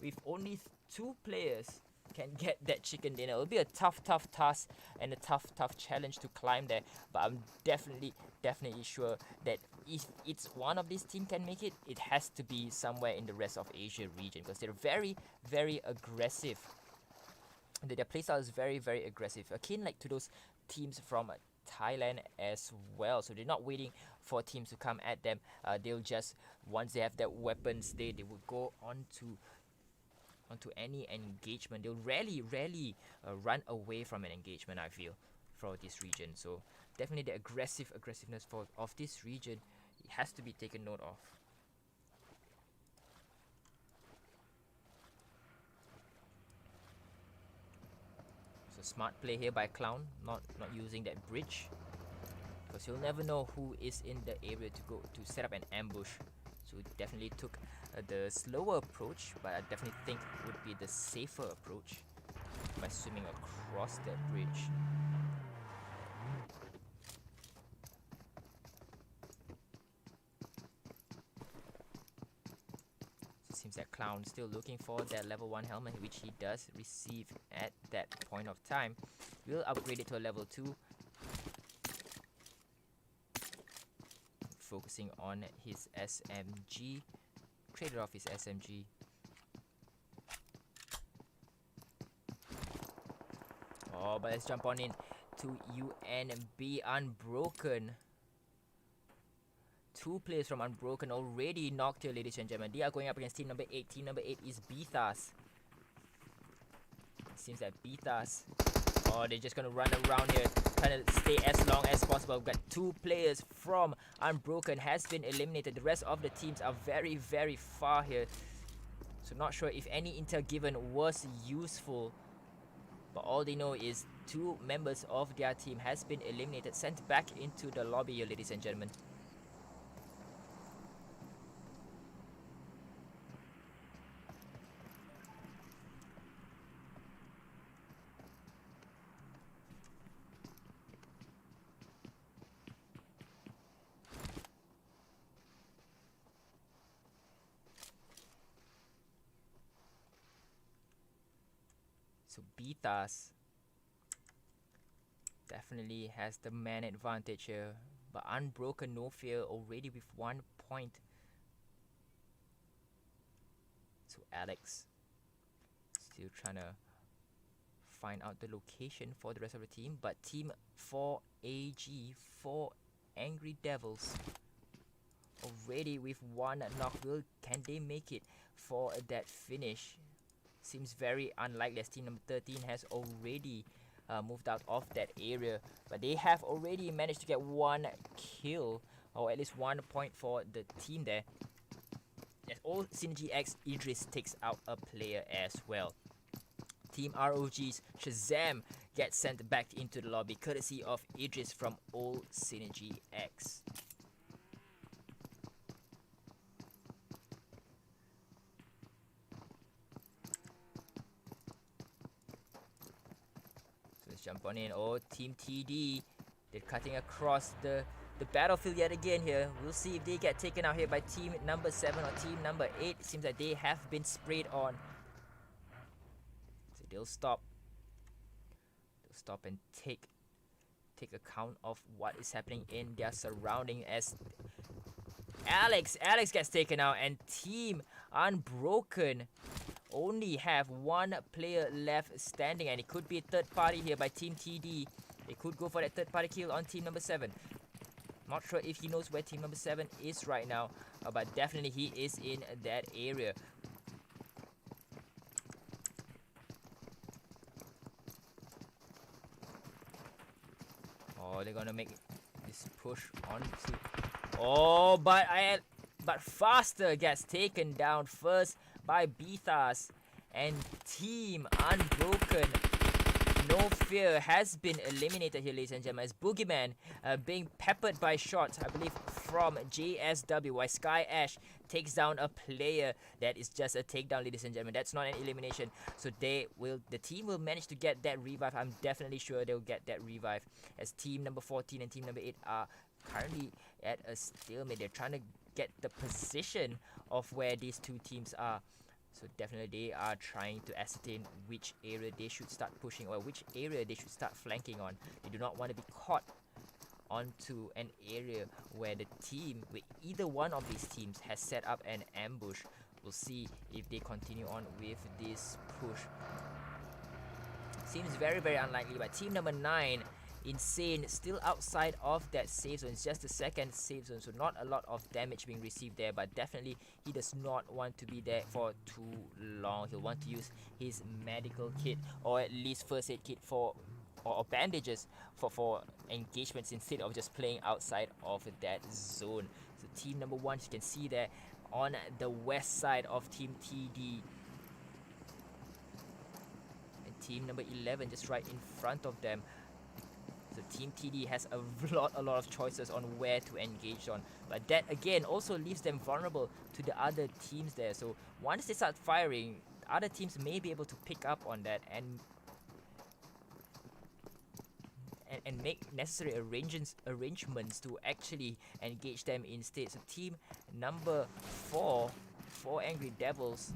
with only 2 players can get that chicken dinner. It'll be a tough task and a tough challenge to climb there, but I'm definitely sure that if it's one of these teams can make it, it has to be somewhere in the rest of Asia region, because they're very aggressive. Their playstyle is very aggressive, akin like to those teams from Thailand as well. So they're not waiting for teams to come at them. They'll just, once they have their weapons, they will go onto any engagement. They'll rarely run away from an engagement, I feel, for this region. So definitely the aggressiveness of this region, it has to be taken note of. So smart play here by Clown, not using that bridge, because you'll never know who is in the area to set up an ambush. So definitely took the slower approach, but I definitely think would be the safer approach by swimming across that bridge. So it seems that Clown still looking for that level 1 helmet, which he does receive at that point of time. We'll upgrade it to a level 2. Focusing on his SMG. Traded off his SMG. Oh, but let's jump on in to UNB Unbroken. 2 players from Unbroken already knocked here, ladies and gentlemen. They are going up against team number 8. Team number 8 is Beethaas. It seems that Beethaas, oh, they're just gonna run around here, trying to stay as long as possible. We've got 2 players from Unbroken has been eliminated. The rest of the teams are very far here. So not sure if any intel given was useful. But all they know is 2 members of their team has been eliminated, sent back into the lobby here, ladies and gentlemen. So Beethaas definitely has the man advantage here, but Unbroken Nofear already with 1 point. So Alex still trying to find out the location for the rest of the team, but team 4AG, 4 Angry Devils, already with 1 knock. Can they make it for that finish? Seems very unlikely, as team number 13 has already moved out of that area, but they have already managed to get 1 kill, or at least 1 point for the team there. As OldSynergyX, Idris takes out a player as well. Team ROG's Shazam gets sent back into the lobby, courtesy of Idris from OldSynergyX. Jump on in. Oh, Team TD, they're cutting across the battlefield yet again here. We'll see if they get taken out here by team number 7 or team number 8. It seems that they have been sprayed on. So they'll stop and take account of what is happening in their surrounding, as Alex gets taken out, and team Unbroken only have 1 player left standing, and it could be a third party here by team TD. They could go for that third party kill on team number 7. Not sure if he knows where team number 7 is right now, but definitely he is in that area. Oh, they're gonna make this push onto. Oh, but Faster gets taken down first by Beethaas, and team Unbroken Nofear has been eliminated here, ladies and gentlemen, as Boogeyman being peppered by shots, I believe, from JSW, while Sky Ash takes down a player. That is just a takedown, ladies and gentlemen. That's not an elimination. So the team will manage to get that revive. I'm definitely sure they'll get that revive, as team number 14 and team number 8 are currently at a stalemate. They're trying to get the position of where these two teams are. So definitely they are trying to ascertain which area they should start pushing, or which area they should start flanking on. They do not want to be caught onto an area where either one of these teams has set up an ambush. We'll see if they continue on with this push. Seems very, very unlikely, but team number 9, Insane, still outside of that safe zone. It's just the second safe zone, so not a lot of damage being received there, but definitely he does not want to be there for too long. He'll want to use his medical kit, or at least first aid kit or bandages for engagements, instead of just playing outside of that zone. So team number 1, you can see there on the west side of team TD, and team number 11 just right in front of them. So Team TD has a lot of choices on where to engage on, but that again also leaves them vulnerable to the other teams there. So once they start firing, other teams may be able to pick up on that and make necessary arrangements to actually engage them instead. So team number 4, Angry Devils,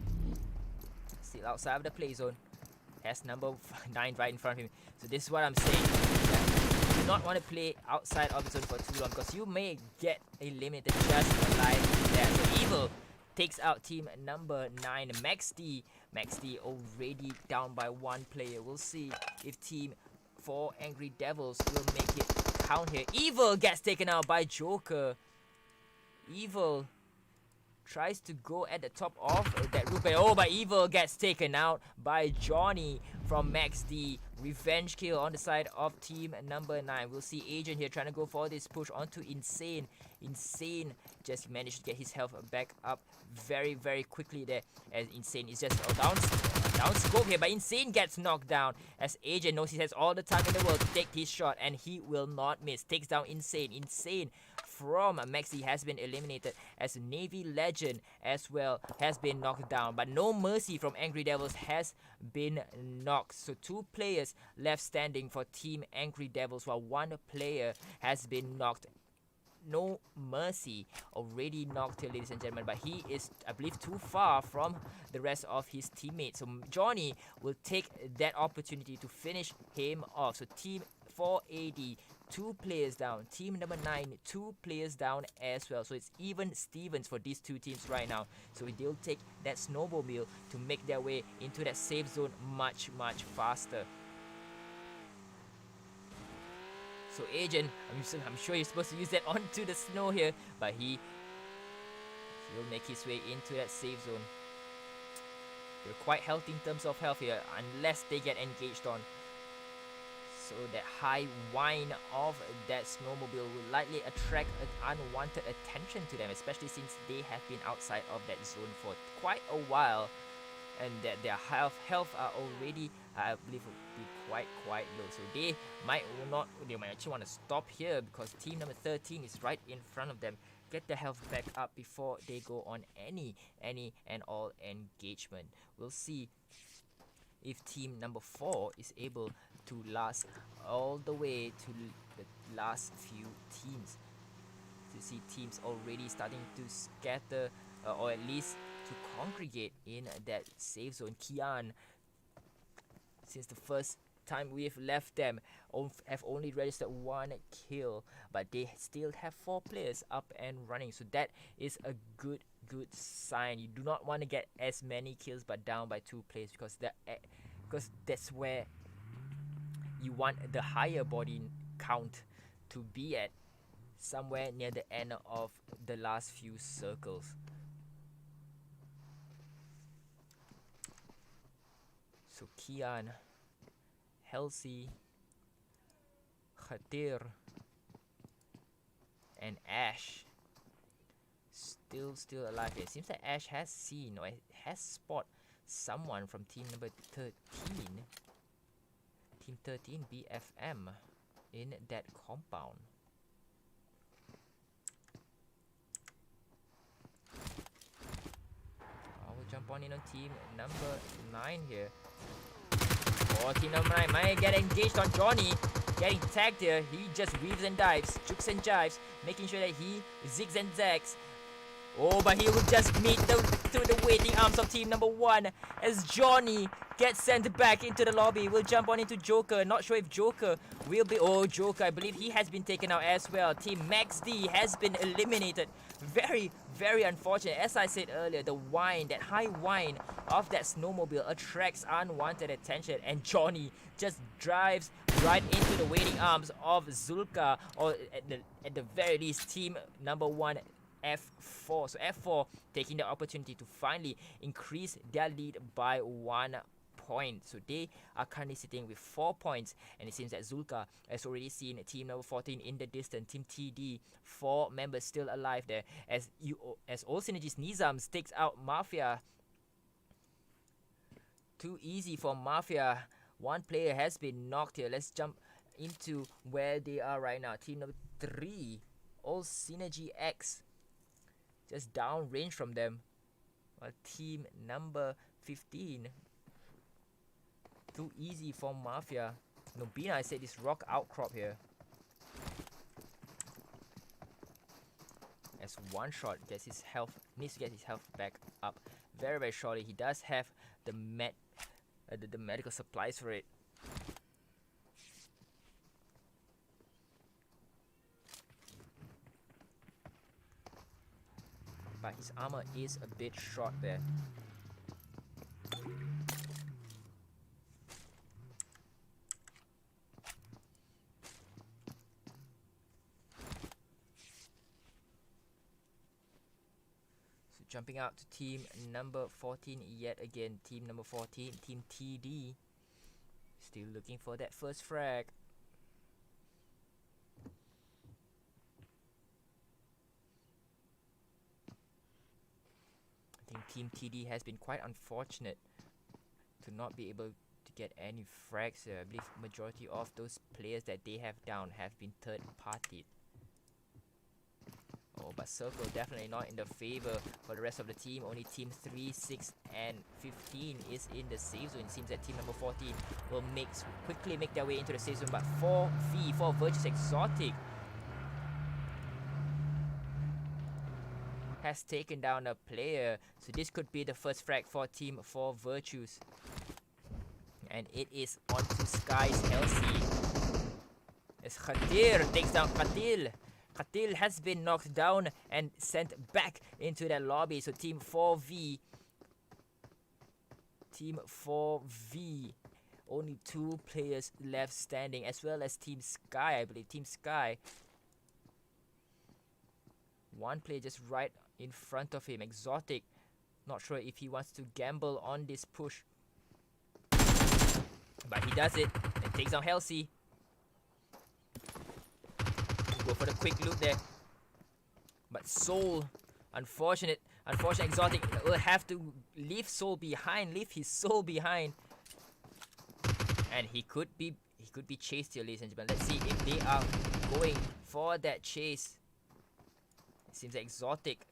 still outside of the play zone, has number 9 right in front of him. So this is what I'm saying. Do not want to play outside of the zone for too long, because you may get eliminated just like that. So Evil takes out team number 9, Max D. Max D already down by 1 player. We'll see if team 4 Angry Devils will make it count here. Evil gets taken out by Joker. Evil tries to go at the top of that roof, but Evil gets taken out by Johnny from Max D. Revenge kill on the side of team number 9. We'll see Agent here trying to go for this push onto Insane. Insane just managed to get his health back up very, very quickly there, as Insane is just down scope here, but Insane gets knocked down, as Agent knows he has all the time in the world to take his shot, and he will not miss. Takes down Insane. Insane from Maxi has been eliminated, as Navy Legend as well has been knocked down, but No Mercy from Angry Devils has been knocked. So 2 players left standing for team Angry Devils, while 1 player has been knocked. No Mercy already knocked here, ladies and gentlemen, but he is, I believe, too far from the rest of his teammates. So Johnny will take that opportunity to finish him off. So team 4AD, 2 players down. Team number 9, 2 players down as well. So it's even Stevens for these 2 teams right now. So they'll take that snowmobile to make their way into that safe zone much faster. So Agent, I'm sure you're supposed to use that onto the snow here, but he'll make his way into that safe zone. They're quite healthy in terms of health here, unless they get engaged on. So that high whine of that snowmobile will likely attract unwanted attention to them, especially since they have been outside of that zone for quite a while, and that their health are already, I believe, will be quite low. So they might actually want to stop here, because team number 13 is right in front of them. Get their health back up before they go on any and all engagement. We'll see if team number 4 is able to last all the way to the last few teams. To see teams already starting to scatter, or at least to congregate in that safe zone. Kian, since the first time we've left them, have only registered 1 kill, but they still have 4 players up and running. So that is a good sign. You do not want to get as many kills but down by 2 players, because that's where you want the higher body count to be at, somewhere near the end of the last few circles. So Kian, Halsey, Khatir, and Ash still alive. It seems that Ash has seen, or has spotted someone from team number 13. Team 13 BFM in that compound. We'll jump on in on team number 9 here. Oh, team number 9 might get engaged on Johnny. Getting tagged here. He just weaves and dives, jukes and jives, making sure that he zigs and zags. Oh, but he will just meet through the waiting arms of team number 1 as Johnny gets sent back into the lobby. We'll jump on into Joker. Not sure if Joker will be... Oh, Joker, I believe he has been taken out as well. Team Max D has been eliminated. Very, very unfortunate. As I said earlier, the whine, that high whine of that snowmobile attracts unwanted attention. And Johnny just drives right into the waiting arms of Zulka. Or at the very least, team number 1... F4. So F4 taking the opportunity to finally increase their lead by 1 point. So they are currently sitting with 4 points, and it seems that Zulka has already seen team number 14 in the distance. Team TD, 4 members still alive there as OldSynergyX Nizams takes out Mafia. Too easy for Mafia. One player has been knocked here. Let's jump into where they are right now. Team number 3, OldSynergyX, just downrange from them. While team number 15, too easy for Mafia. Nobina, I said this rock outcrop here. As one shot gets his health, needs to get his health back up very, very shortly. He does have the medical supplies for it. But his armor is a bit short there. So jumping out to team number 14 yet again. Team number 14, team TD. Still looking for that first frag. I think team TD has been quite unfortunate to not be able to get any frags. I believe majority of those players that they have down have been third partied. Oh, but Circle definitely not in the favor for the rest of the team. Only team 3, 6 and 15 is in the safe zone. It seems that team number 14 will quickly make their way into the safe zone, but 4v for Virtues Exotic has taken down a player. So this could be the first frag for team 4 Virtues. And it is on to Sky's Halsey. As Khadir takes down Qatil. Qatil has been knocked down and sent back into that lobby. So team 4v. Team 4v. Only 2 players left standing, as well as Team Sky, I believe. Team Sky. One player just right in front of him. Exotic. Not sure if he wants to gamble on this push. But he does it and takes down Halsey. Go for the quick loot there. But Soul, unfortunate Exotic will have to leave his soul behind. And he could be chased here, ladies and gentlemen. Let's see if they are going for that chase. It seems Exotic.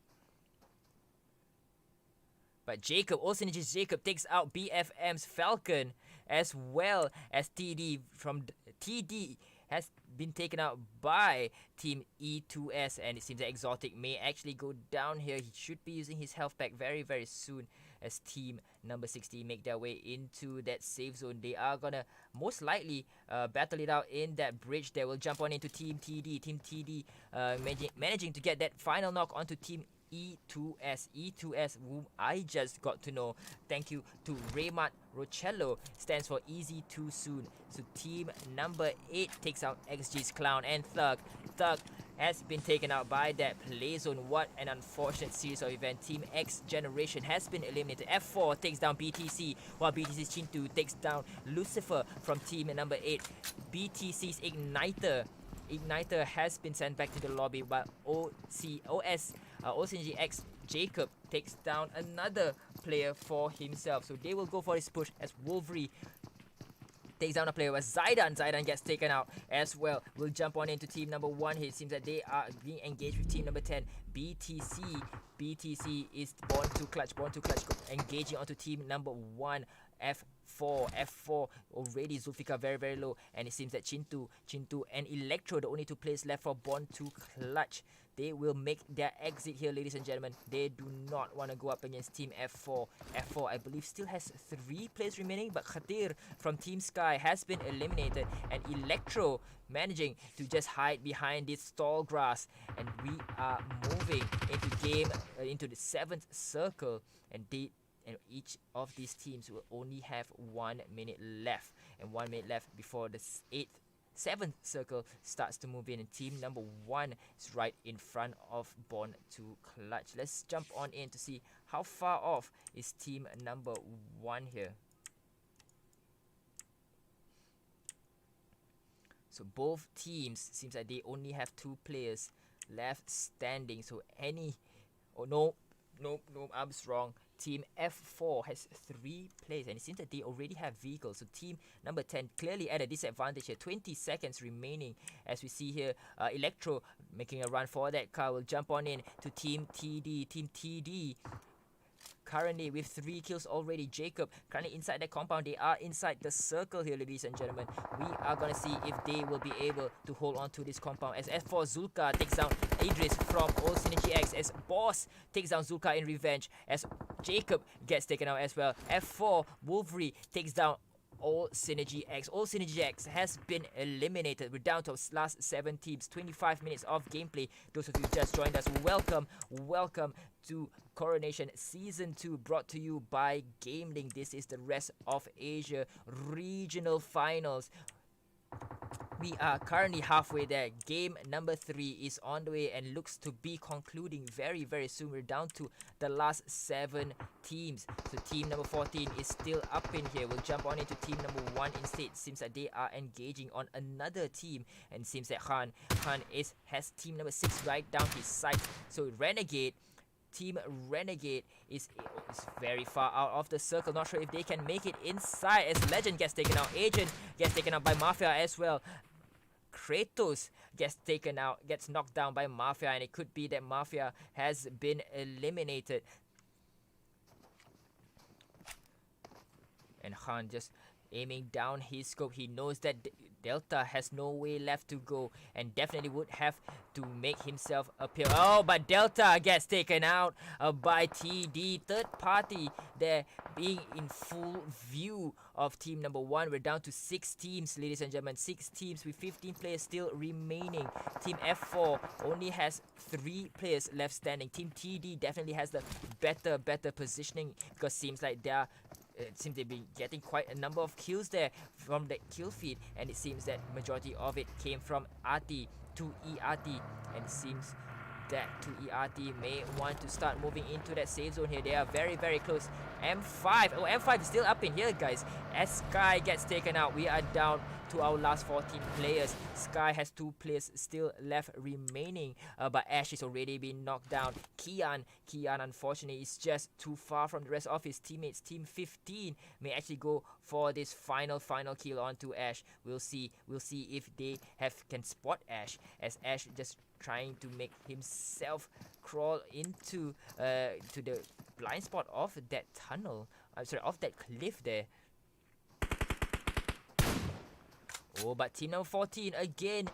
But Jacob, OldSynergyX Jacob takes out BFM's Falcon, as well as TD. From TD has been taken out by team E2S, and it seems that Exotic may actually go down here. He should be using his health pack very, very soon, as team number 60 make their way into that safe zone. They are gonna most likely battle it out in that bridge. They will jump on into team TD. Team TD managing to get that final knock onto team E2S, whom I just got to know. Thank you to Raymond Rochello, stands for Easy Too Soon. So team number 8 takes out XG's Clown and Thug. Thug has been taken out by that play zone. What an unfortunate series of events. Team X Generation has been eliminated. F4 takes down BTC, while BTC's Chintu takes down Lucifer from team number 8. BTC's Igniter has been sent back to the lobby, but OldSynergyX Jacob takes down another player for himself. So they will go for his push as Wolverine Takes down a player with Zaidan. Zaidan gets taken out as well. We'll jump on into team number 1 here. It seems that they are being engaged with team number 10, BTC. BTC is BornToClutch. BornToClutch engaging onto team number 1, F4 already. Zulfikar very low, and it seems that Chintu and Electro, the only 2 players left for BornToClutch. They will make their exit here, ladies and gentlemen. They do not want to go up against team F4. F4, I believe, still has 3 players remaining, but Khatir from team Sky has been eliminated, and Electro managing to just hide behind this tall grass. And we are moving into the 7th circle, and each of these teams will only have 1 minute left, and 1 minute left before the 7th circle starts to move in, and team number 1 is right in front of BornToClutch. Let's jump on in to see how far off is team number 1 here. So both teams seems like they only have 2 players left standing. So no, I was wrong. Team F4 has 3 players, and it seems that they already have vehicles. So team number 10 clearly at a disadvantage here. 20 seconds remaining as we see here. Electro making a run for that car. Will jump on in to team TD. Team TD currently with 3 kills already. Jacob currently inside the compound. They are inside the circle here, ladies and gentlemen. We are gonna see if they will be able to hold on to this compound, as F4 Zulka takes down Idris from OldSynergyX, as Boss takes down Zulka in revenge, as Jacob gets taken out as well. F4 Wolverine takes down OldSynergyX. OldSynergyX has been eliminated. We're down to our last 7 teams. 25 minutes of gameplay. Those of you who just joined us, welcome to Coronation Season 2, brought to you by GamelinG. This is the rest of Asia regional finals. We are currently halfway there. Game number 3 is on the way and looks to be concluding very soon. We're down to the last 7 teams. So team number 14 is still up in here. We'll jump on into team number 1 instead. Seems that they are engaging on another team, and seems that Khan has team number 6 right down his sights. So Team Renegade is very far out of the circle. Not sure if they can make it inside, as Legend gets taken out. Agent gets taken out by Mafia as well. Kratos gets knocked down by Mafia, and it could be that Mafia has been eliminated. And Khan just aiming down his scope. He knows that Delta has no way left to go, and definitely would have to make himself appear. Oh, but Delta gets taken out by TD. Third party there being in full view of team number 1. We're down to 6 teams, ladies and gentlemen. 6 teams with 15 players still remaining. Team F4 only has 3 players left standing. Team TD definitely has the better positioning, because seems like they are it seems they've been getting quite a number of kills there from the kill feed, and it seems that majority of it came from Arti to ERT, and it seems that to ERT may want to start moving into that safe zone here. They are very close. M5 is still up in here, guys. As Sky gets taken out, we are down to our last 14 players. Sky has 2 players still left remaining, but Ash is already been knocked down. Kian unfortunately is just too far from the rest of his teammates. Team 15 may actually go for this final kill onto Ash. We'll see if they can spot Ash, as Ash just trying to make himself crawl into to the blind spot of that tunnel. Of that cliff there. Oh, but team number 14 again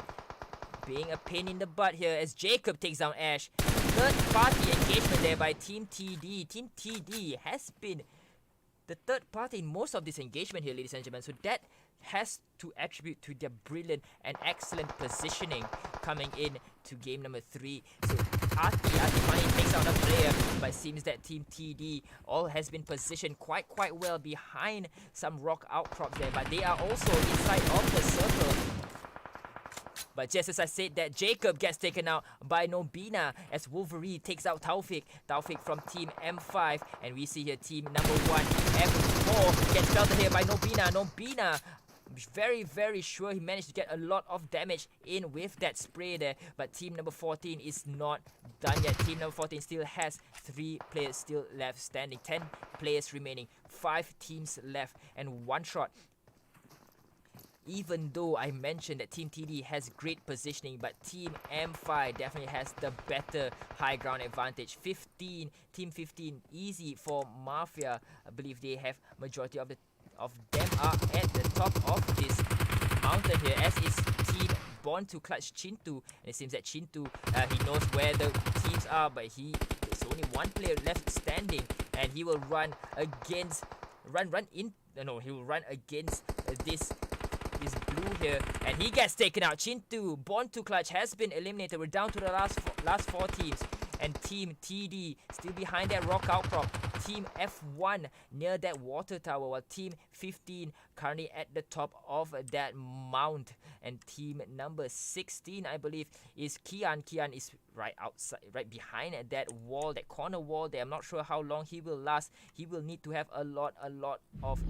being a pain in the butt here, as Jacob takes down Ash. Third party engagement there by Team TD. Team TD has been the third party in most of this engagement here, ladies and gentlemen. So that has to attribute to their brilliant and excellent positioning coming in to game number 3. So Arti finally takes out a player, but it seems that Team TD all has been positioned quite well behind some rock outcrops there, but they are also inside of the circle. But just as I said that, Jacob gets taken out by Nobina, as Wolverine takes out Taufik from Team M5, and we see here team number 1 F4 gets belted here by Nobina. Very sure he managed to get a lot of damage in with that spray there, but team number 14 is not done yet. Team number 14 still has 3 players still left standing. 10 players remaining, 5 teams left, and one shot even though I mentioned that Team TD has great positioning, but Team M5 definitely has the better high ground advantage. 15, Team 15, easy for Mafia. I believe they have majority of them are at the top of this mountain here, as is Team BornToClutch Chintu. And it seems that Chintu, he knows where the teams are, but there's only one player left standing, and he will run against, he will run against this blue here, and he gets taken out. Chintu, BornToClutch has been eliminated. We're down to the last four teams, and Team TD still behind that rock outcrop. Team F1 near that water tower, while Team 15 currently at the top of that mount. And team number 16, I believe, is Kian. Kian is right outside, right behind that wall, that corner wall there. I'm not sure how long he will last. He will need to have a lot of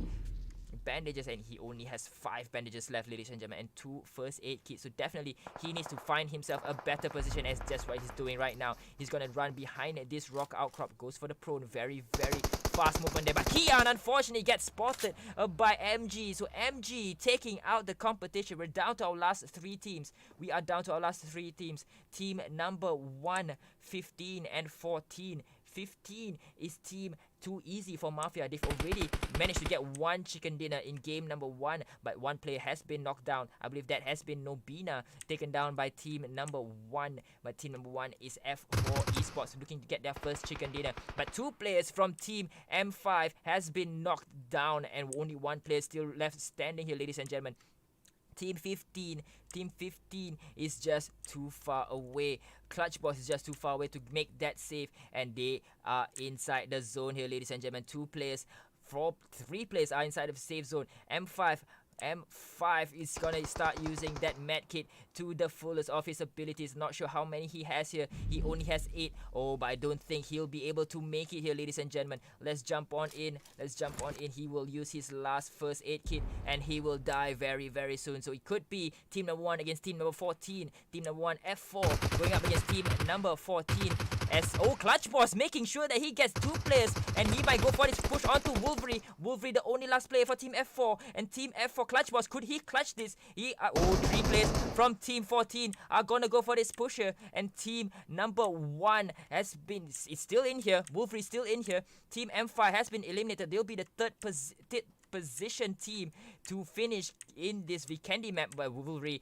bandages, and he only has 5 bandages left, ladies and gentlemen, and 2 first aid kits. So definitely he needs to find himself a better position, as that's what he's doing right now. He's gonna run behind this rock outcrop, goes for the prone. Very fast movement there, but Kian unfortunately gets spotted by MG. So MG taking out the competition. We're down to our last 3 teams. Team number 1, 15 and 14. 15 is team too easy for Mafia. They've already managed to get 1 chicken dinner in game number 1, but 1 player has been knocked down. I believe that has been Nobina, taken down by team number 1. But team number 1 is F4 Esports, looking to get their first chicken dinner. But 2 players from team M5 has been knocked down, and only 1 player still left standing here, ladies and gentlemen. Team 15 is just too far away. Clutch Boss is just too far away to make that save, and they are inside the zone here, ladies and gentlemen. 3 players are inside of the safe zone. M5 is gonna start using that med kit to the fullest of his abilities. Not sure how many he has here. He only has 8. Oh, but I don't think he'll be able to make it here, ladies and gentlemen. Let's jump on in. He will use his last first aid kit, and he will die very soon. So it could be team number 1 against team number 14. Team number 1, F4, going up against team number 14. Clutch Boss making sure that he gets 2 players, and he might go for this push onto Wolverine. Wolverine, the only last player for Team F4, and Team F4 Clutch Boss, could he clutch this? 3 players from Team 14 are gonna go for this pusher, and Team number 1 is still in here. Wolverine still in here. Team M5 has been eliminated. They'll be the third position team to finish in this Vikendi map. By Wolverine,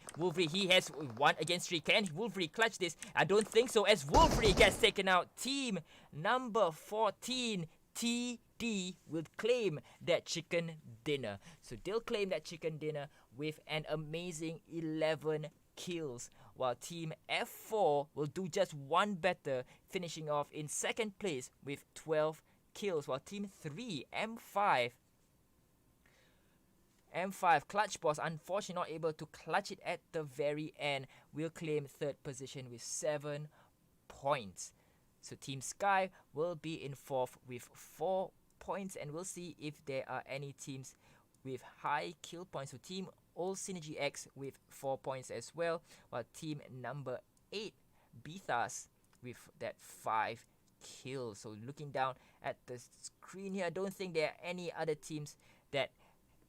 he has 1 against 3. Can Wolverine clutch this? I don't think so, as Wolverine gets taken out. Team number 14, TD, will claim that chicken dinner. So they'll claim that chicken dinner with an amazing 11 kills, while Team F4 will do just 1 better, finishing off in 2nd place with 12 kills, while Team 3, M5 Clutch Boss, unfortunately not able to clutch it at the very end, will claim 3rd position with 7 points. So Team Sky will be in 4th with 4 points, and we'll see if there are any teams with high kill points. So Team OldSynergyX with 4 points as well, while team number 8, Beethaas, with that 5 kills. So looking down at the screen here, I don't think there are any other teams that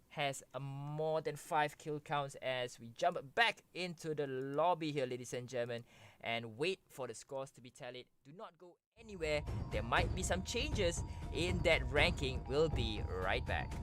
has a more than 5 kill counts, as we jump back into the lobby here, ladies and gentlemen, and wait for the scores to be tallied. Do not go anywhere. There might be some changes in that ranking. We'll be right back.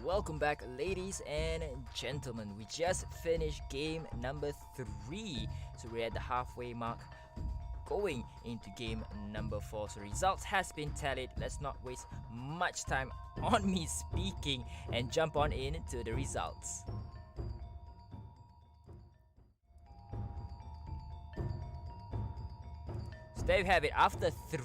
Welcome back, ladies and gentlemen. We just finished game number 3, so we're at the halfway mark going into game number 4. So results has been tallied. Let's not waste much time on me speaking and jump on into the results. So there you have it. After 3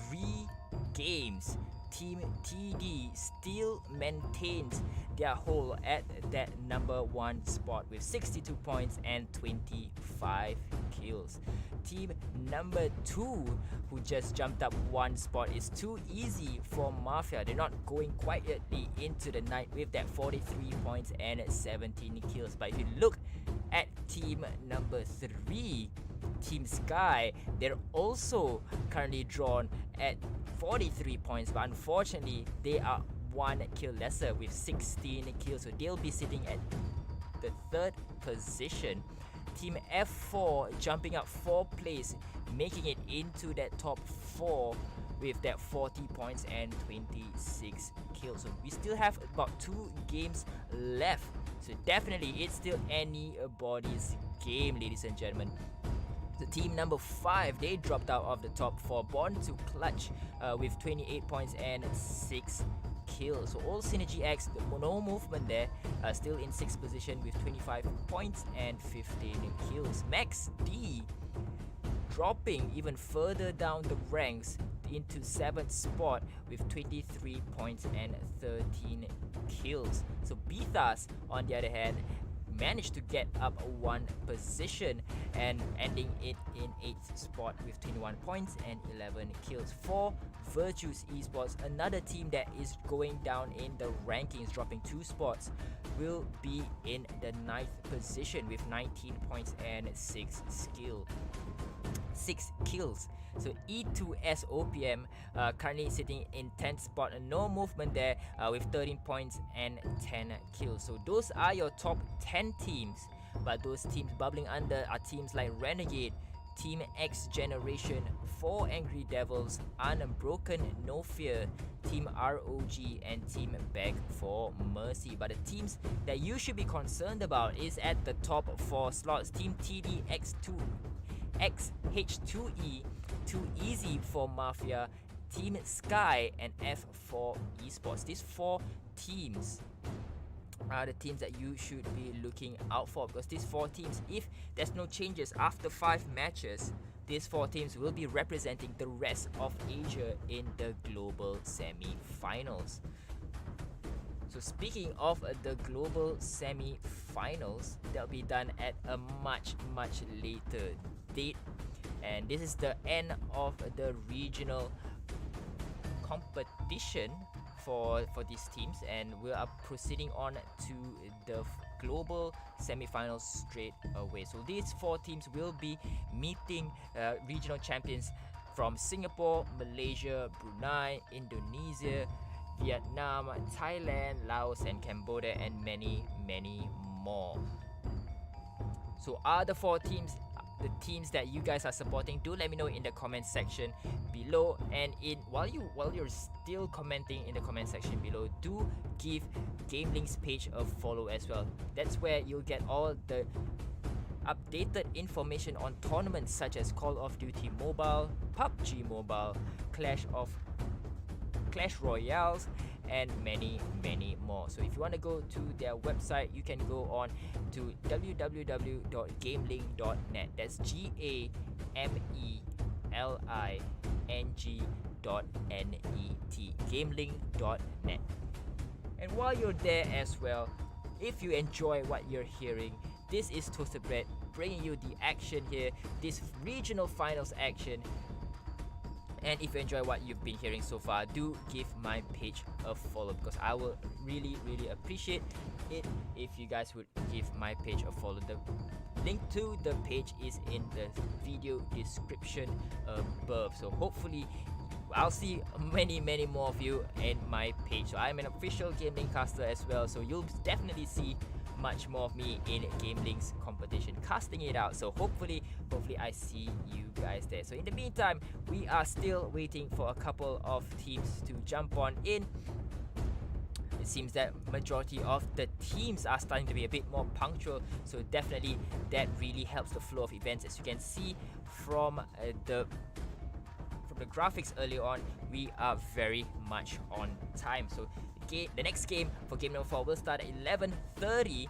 games, Team TD still maintains their hold at that number 1 spot with 62 points and 25 kills. Team number 2, who just jumped up 1 spot, is too easy for Mafia. They're not going quietly into the night with that 43 points and 17 kills. But if you look at team number 3, Team Sky, they're also currently drawn at 43 points, but unfortunately they are 1 kill lesser with 16 kills, so they'll be sitting at the 3rd position. Team F4 jumping up 4 places, making it into that top 4 with that 40 points and 26 kills. So we still have about 2 games left, so definitely it's still anybody's game, ladies and gentlemen. The team number 5, they dropped out of the top 4. BornToClutch with 28 points and 6 kills. So OldSynergyX, no movement there, still in 6th position with 25 points and 15 kills. Max D dropping even further down the ranks into 7th spot with 23 points and 13 kills. So Beethaas, on the other hand, managed to get up 1 position and ending it in 8th spot with 21 points and 11 kills. For Virtues Esports, another team that is going down in the rankings, dropping 2 spots, will be in the 9th position with 19 points and 6 kills. So E2S OPM currently sitting in 10th spot, and no movement there with 13 points and 10 kills. So those are your top 10 teams, but those teams bubbling under are teams like Renegade, Team X Generation, 4 Angry Devils, Unbroken Nofear, Team ROG, and Team Beg for Mercy. But the teams that you should be concerned about is at the top 4 slots. Team TD XH2E, Too Easy for Mafia, Team Sky, and F4 Esports. These 4 teams are the teams that you should be looking out for, because these 4 teams, if there's no changes after 5 matches, these 4 teams will be representing the rest of Asia in the global semi-finals. So speaking of the global semi-finals, they'll be done at a much later date, and this is the end of the regional competition for these teams, and we are proceeding on to the global semi-finals straight away. So these 4 teams will be meeting regional champions from Singapore, Malaysia, Brunei, Indonesia, Vietnam, Thailand, Laos, and Cambodia, and many more. So are the 4 teams the teams that you guys are supporting? Do let me know in the comment section below, and while you're still commenting in the comment section below, do give GamelinG's page a follow as well. That's where you'll get all the updated information on tournaments such as Call of Duty Mobile, PUBG Mobile, Clash Royales, and many more. So if you want to go to their website, you can go on to www.gameling.net. That's GameLing.net, gameling.net. And while you're there as well, if you enjoy what you're hearing, this is Toasted Bread bringing you the action here, this regional finals action. And if you enjoy what you've been hearing so far, do give my page a follow, because I will really appreciate it if you guys would give my page a follow. The link to the page is in the video description above. So hopefully I'll see many more of you in my page. So I'm an official GamelinG caster as well, so you'll definitely see much more of me in GamelinG's competition, casting it out. So hopefully I see you guys there. So in the meantime, we are still waiting for a couple of teams to jump on in. it seems that majority of the teams are starting to be a bit more punctual, so definitely that really helps the flow of events. As you can see from the graphics earlier on, we are very much on time. So the next game for game number 4 will start at 11:30,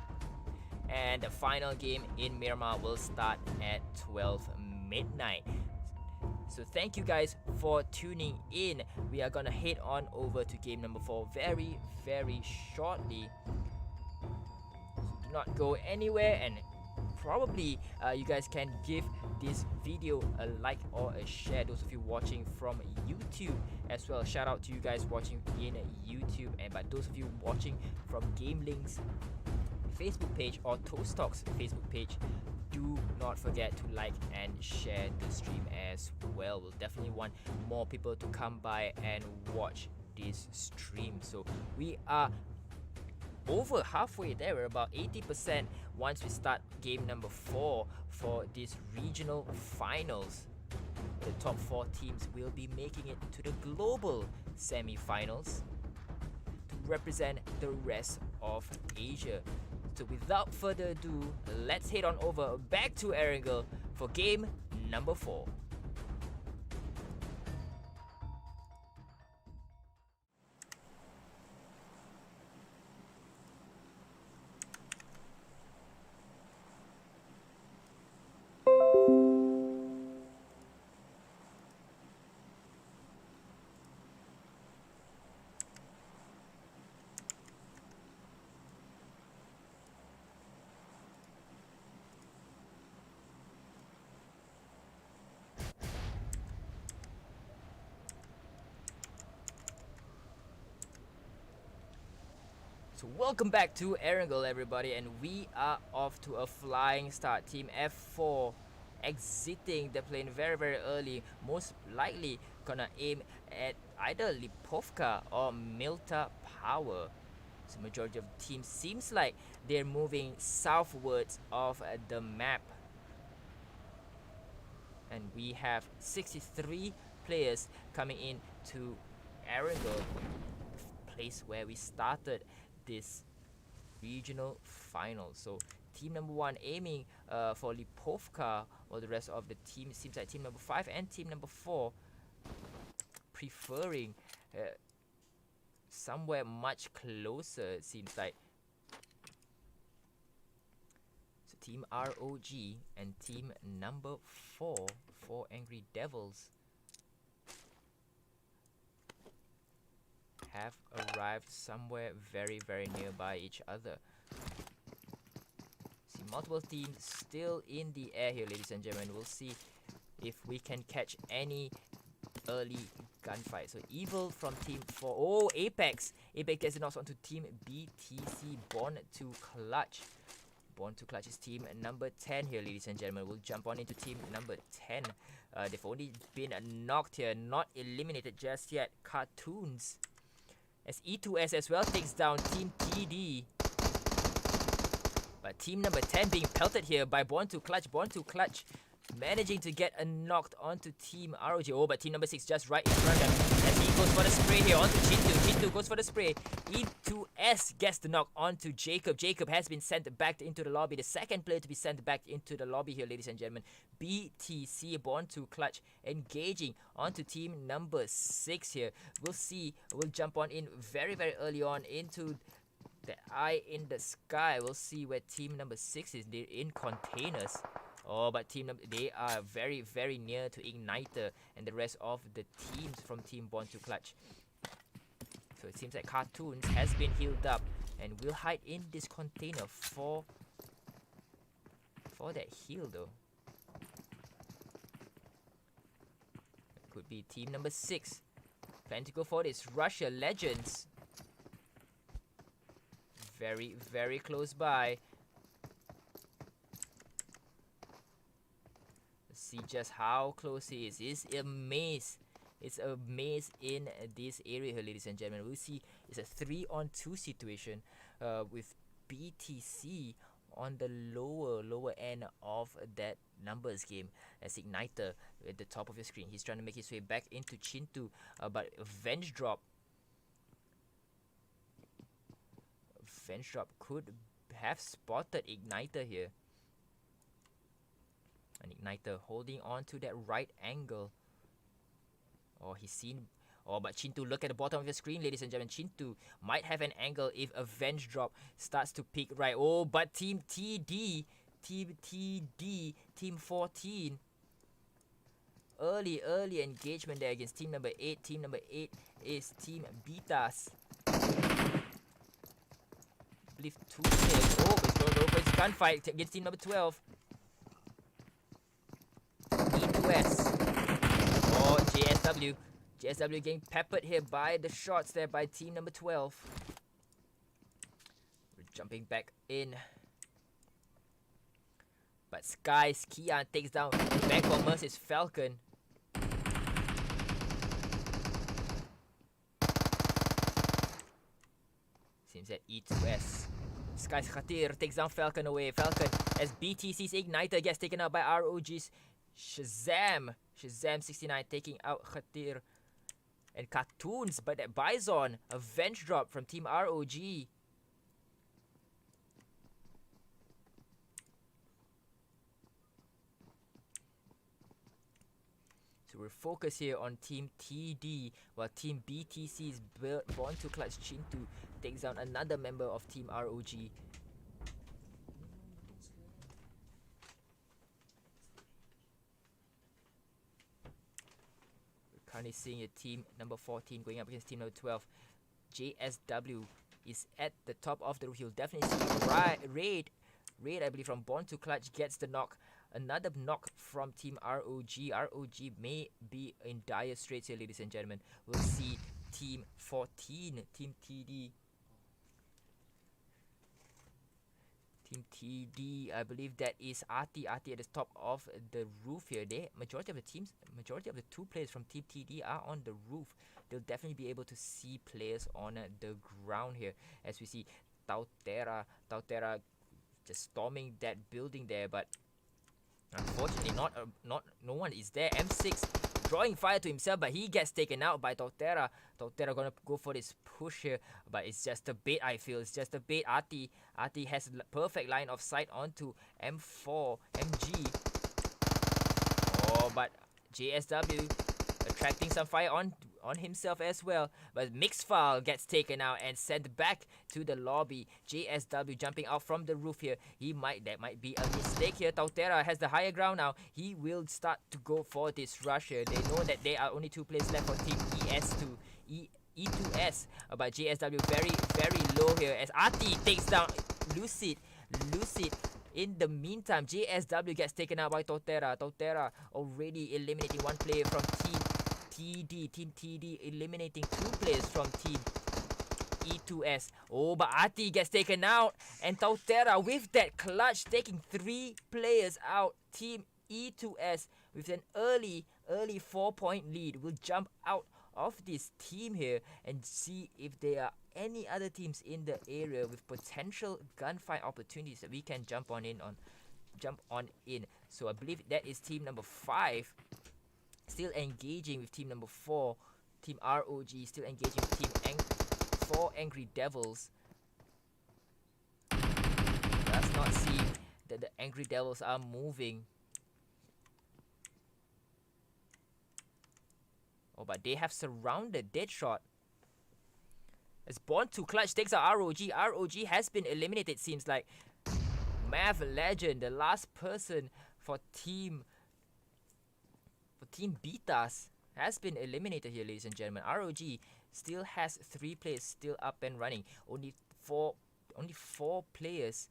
and the final game in Miramar will start at 12 midnight. So thank you guys for tuning in. We are gonna head on over to game number 4 very, very shortly. So do not go anywhere, and probably you guys can give this video a like or a share, those of you watching from YouTube as well. Shout out to you guys watching in YouTube, and by those of you watching from GamelinG's Facebook page or Toast Talks Facebook page, do not forget to like and share the stream as well. We'll definitely want more people to come by and watch this stream. So we are over halfway there. We're about 80% once we start game number 4 for this regional finals. The top 4 teams will be making it to the global semi-finals to represent the rest of Asia. So without further ado, let's head on over back to Erangel for game number 4. So welcome back to Erangel, everybody, and we are off to a flying start. Team F4 exiting the plane very, very early, most likely gonna aim at either Lipovka or Milta Power. So majority of the team seems like they're moving southwards of the map. And we have 63 players coming in to Erangel, the place where we started this regional final. So team number 1 aiming for Lipovka, while the rest of the team, seems like team number 5 and team number 4 preferring somewhere much closer, it seems like. So team ROG and team number 4 for Angry Devils have arrived somewhere very, very nearby each other. See multiple teams still in the air here, ladies and gentlemen. We'll see if we can catch any early gunfight. So Evil from team 4. Oh, Apex gets the knocks onto team BTC, BornToClutch. BornToClutch is team number 10 here, ladies and gentlemen. We'll jump on into team number 10. They've only been knocked here, not eliminated just yet. Cartoons, as E2S as well takes down team TD. But team number 10 being pelted here by BornToClutch. BornToClutch managing to get a knocked onto team ROG. Oh, but team number 6 just right in front of them, as he goes for the spray here onto Chintu. Chintu goes for the spray. E2S gets the knock onto Jacob. Jacob has been sent back into the lobby. The second player to be sent back into the lobby here, ladies and gentlemen. BTC, BornToClutch, engaging onto team number 6 here. We'll see. We'll jump on in very, very early on into the eye in the sky. We'll see where team number 6 is. They're in containers. Oh, but they are very, very near to Igniter and the rest of the teams from team BornToClutch. So it seems like Cartoons has been healed up and will hide in this container for that heal though. It could be team number 6. Plan to go for this. Russia Legends. Very, very close by. See just how close he is. It's a maze. It's a maze in this area here, ladies and gentlemen. We'll see it's a 3-on-2 situation with BTC on the lower end of that numbers game, as Igniter at the top of your screen. He's trying to make his way back into Chintu, but Venge Drop Avenge Drop could have spotted Igniter here. And Igniter holding on to that right angle. Oh, he's seen. Oh, but Chintu, look at the bottom of your screen, ladies and gentlemen. Chintu might have an angle if Avenge Drop starts to peek right. Oh, but Team TD, Team 14. Early engagement there against Team number 8. Team number 8 is Team Beethaas. I believe 2 players. Oh, but it's going over its gunfight against Team number 12. E2S. Oh, JSW. JSW getting peppered here by the shots there by team number 12. We're jumping back in. But Sky's Kian takes down back on Mercy's Falcon. Seems that E2S. Sky's Khatir takes down Falcon away. Falcon as BTC's Igniter gets taken out by ROG's Shazam. Shazam 69 taking out Khatir. And Cartoons, but that Bison, Avenge Drop from Team ROG. So we're focused here on Team TD, while Team BTC's BornToClutch Chintu takes down another member of Team ROG. Currently seeing a team number 14 going up against team number 12. JSW is at the top of the roof. You'll definitely see Raid, I believe, from BornToClutch gets the knock. Another knock from Team ROG. ROG may be in dire straits here, ladies and gentlemen. We'll see Team 14, Team TD. Team TD, I believe that is Arti at the top of the roof here. Majority of the 2 players from Team TD are on the roof. They'll definitely be able to see players on the ground here. As we see Tautera just storming that building there, but unfortunately no one is there. M6 drawing fire to himself, but he gets taken out by Tautera. Tautera gonna go for this push here, but it's just a bait, I feel. It's just a bait. Arti has perfect line of sight onto M4, MG. Oh, but JSW attracting some fire on himself as well, but Mixfile gets taken out and sent back to the lobby. JSW jumping out from the roof here. That might be a mistake here. Tautera has the higher ground now. He will start to go for this rush here. They know that there are only 2 players left for team E2S, but JSW very low here as Arti takes down Lucid. In the meantime, JSW gets taken out by Tautera. Tautera already eliminating 1 player from Team TD. Team TD eliminating 2 players from Team E2S. Oh, but Arti gets taken out. And Tautera with that clutch taking 3 players out. Team E2S with an early 4-point lead will jump out of this team here and see if there are any other teams in the area with potential gunfight opportunities that we can jump on in. So I believe that is team number 5 still engaging with team number 4. Team ROG still engaging with team 4 Angry Devils. Does not see that the Angry Devils are moving. Oh, but they have surrounded Deadshot. As BornToClutch takes out ROG. ROG has been eliminated, seems like. Mav Legend, the last person for Team Beethaas, has been eliminated here, ladies and gentlemen. ROG still has 3 players still up and running. Only 3 players,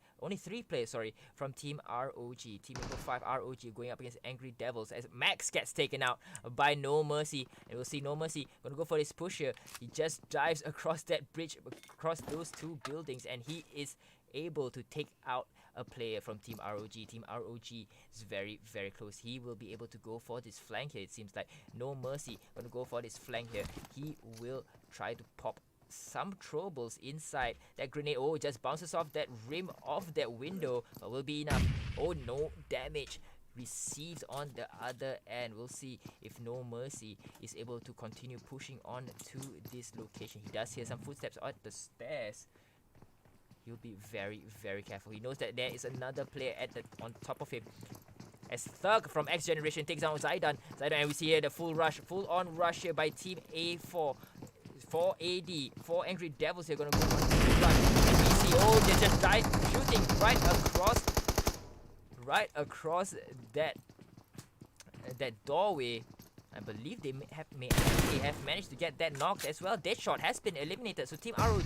from Team ROG. Team number 5, ROG, going up against Angry Devils as Max gets taken out by No Mercy. And we'll see No Mercy gonna go for this push here. He just dives across that bridge, across those 2 buildings, and he is able to take out a player from Team ROG. Team ROG is very close. He will be able to go for this flank here. It seems like No Mercy gonna go for this flank here. He will try to pop some troubles inside that grenade. Oh, just bounces off that rim of that window, but will be enough. Oh, no damage received on the other end. We'll see if No Mercy is able to continue pushing on to this location. He does hear some footsteps at the stairs. he'll be very, very careful. He knows that there is another player on top of him. As Thug from X Generation takes down Zaidan, and we see here the full on rush here by Team A4. 4 AD, 4 Angry Devils here gonna go on to the run. And we see, oh, they just died shooting right across that doorway. I believe they may have managed to get that knocked as well. Deadshot has been eliminated. So Team ROG,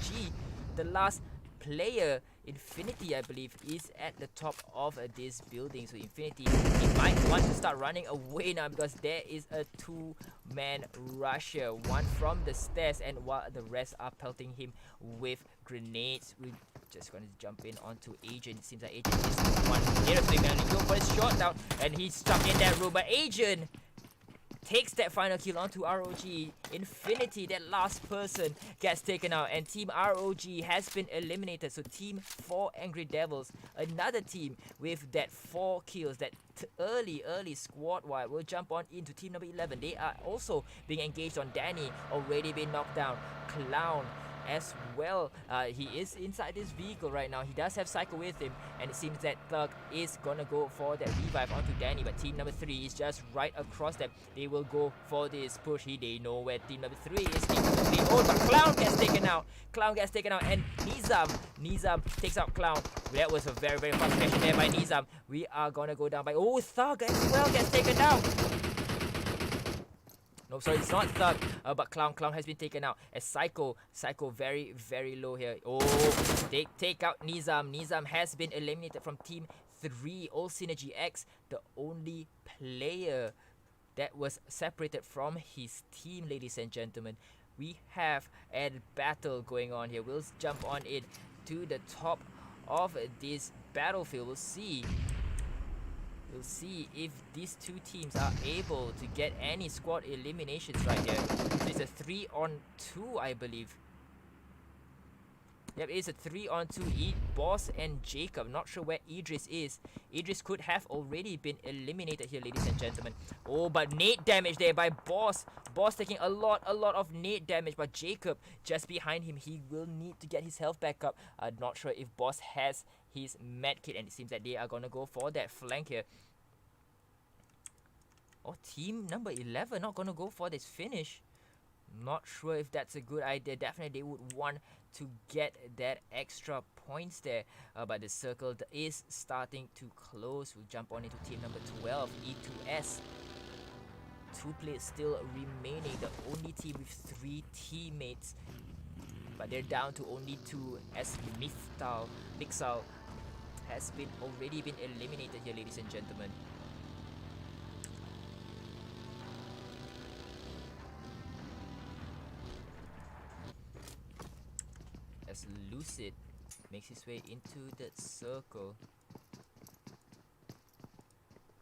the last player, Infinity, I believe, is at the top of this building. So Infinity, he might want to start running away now because there is a 2-man rush here. One from the stairs, and while the rest are pelting him with grenades. We're just going to jump in onto Agent. It seems like Agent is the one here. So he's going to go for his shot down, and he's stuck in that room. But Agent takes that final kill onto ROG. Infinity, that last person, gets taken out, and Team ROG has been eliminated. So Team 4 Angry Devils, another team with that 4 kills, that early squad wipe, will jump on into team number 11. They are also being engaged on Danny, already been knocked down. Clown as well. He is inside this vehicle right now. He does have Psycho with him, and it seems that Thug is gonna go for that revive onto Danny, but team number 3 is just right across them. They will go for this push. They know where team number 3 is. Team number 3, oh, but Clown gets taken out. And Nizam takes out Clown. That was a very, very fast connection there by Nizam. We are gonna go down by, oh, Thug as well gets taken down. No, sorry, it's not Thug, but Clown has been taken out. As Psycho very, very low here. Oh, they take out Nizam. Nizam has been eliminated from team 3. OldSynergyX, the only player that was separated from his team, ladies and gentlemen. We have a battle going on here. We'll jump on it to the top of this battlefield. We'll see if these two teams are able to get any squad eliminations right here. It's a 3-on-2, I believe. Yep, it's a 3-on-2. Boss and Jacob. Not sure where Idris is. Idris could have already been eliminated here, ladies and gentlemen. Oh, but nade damage there by Boss. Boss taking a lot of nade damage, but Jacob just behind him. He will need to get his health back up. Not sure if Boss has his medkit, and it seems that they are gonna go for that flank here. Oh, team number 11 not gonna go for this finish. Not sure if that's a good idea. Definitely they would want to get that extra points there, but the circle is starting to close. We'll jump on into team number 12, E2S. 2 players still remaining, the only team with 3 teammates, but they're down to only 2 as Mixal has already been eliminated here, ladies and gentlemen. As Lucid makes his way into the circle.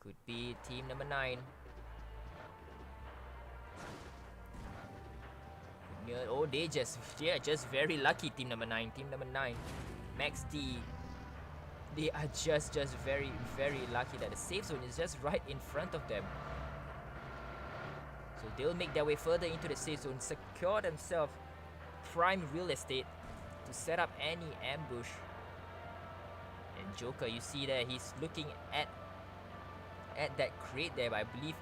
Could be team number 9. Oh, they're just very lucky, team number 9. Team number 9, Max D. They are just very, very lucky that the safe zone is just right in front of them. So they'll make their way further into the safe zone, secure themselves prime real estate to set up any ambush. And Joker, you see there, he's looking at that crate there, but I believe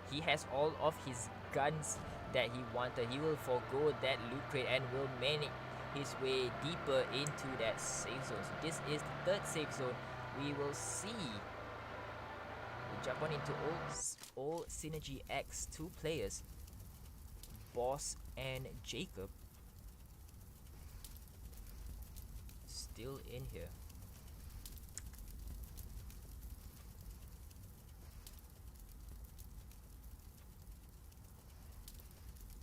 he has all of his guns that he wanted. He will forgo that loot crate and will make his way deeper into that safe zone. So this is the 3rd safe zone. We will see. We'll jump on into OldSynergyX. 2 players, Boss and Jacob, still in here.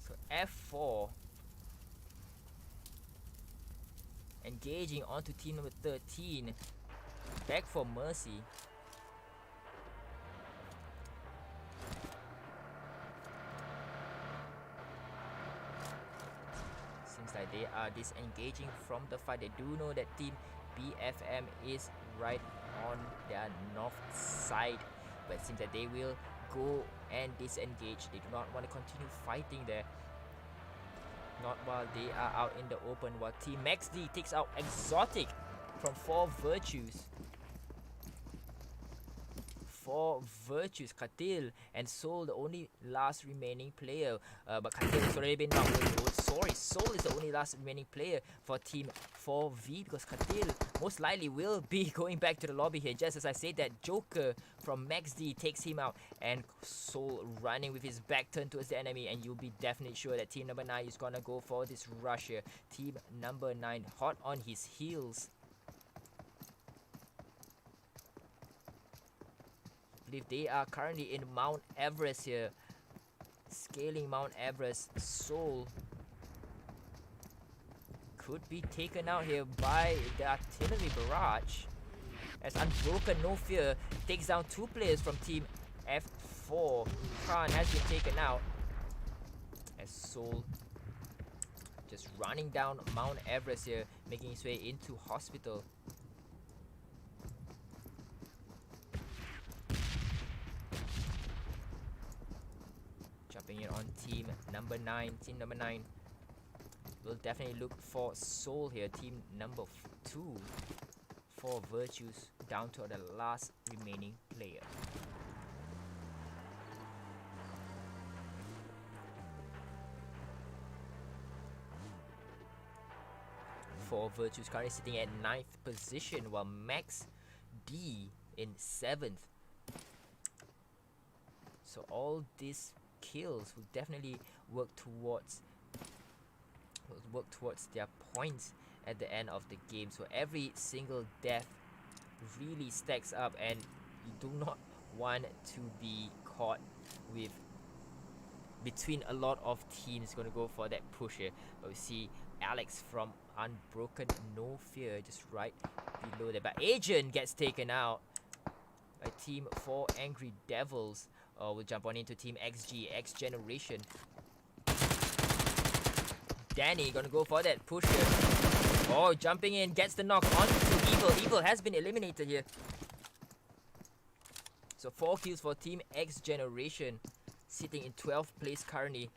So F4 engaging onto team number 13. Back for Mercy. Seems like they are disengaging from the fight. They do know that team BFM is right on their north side, but it seems that they will go and disengage. They do not want to continue fighting there. Not while they are out in the open, while Team Max D takes out Exotic. from 4 Virtues. 4 Virtues, Katil and Soul, the only last remaining player. But Katil has already been knocked. Sorry, Soul is the only last remaining player for Team 4V, because Katil most likely will be going back to the lobby here. Just as I said that, Joker from Max D takes him out, and Soul running with his back turned towards the enemy, and you'll be definitely sure that Team number 9 is gonna go for this rush here. Team number 9 hot on his heels. I believe they are currently in Mount Everest here, scaling Mount Everest. Soul could be taken out here by the artillery barrage, as Unbroken Nofear takes down 2 players from Team F4. Khan has been taken out, as Soul just running down Mount Everest here, making his way into hospital. Jumping in on Team number 9. Team number 9 will definitely look for Soul here. Team number 2 for Virtues, down to the last remaining player. For Virtues currently sitting at 9th position, while Max D in 7th. So all these kills will definitely work towards their points at the end of the game. So every single death really stacks up, and you do not want to be caught with between a lot of teams going to go for that push here. But we see Alex from Unbroken Nofear just right below there, but Agent gets taken out by Team 4 Angry Devils. We'll jump on into Team XG, X Generation. Danny gonna go for that push here. Oh, jumping in, gets the knock onto Evil. Evil has been eliminated here. So 4 kills for Team X Generation, sitting in 12th place currently.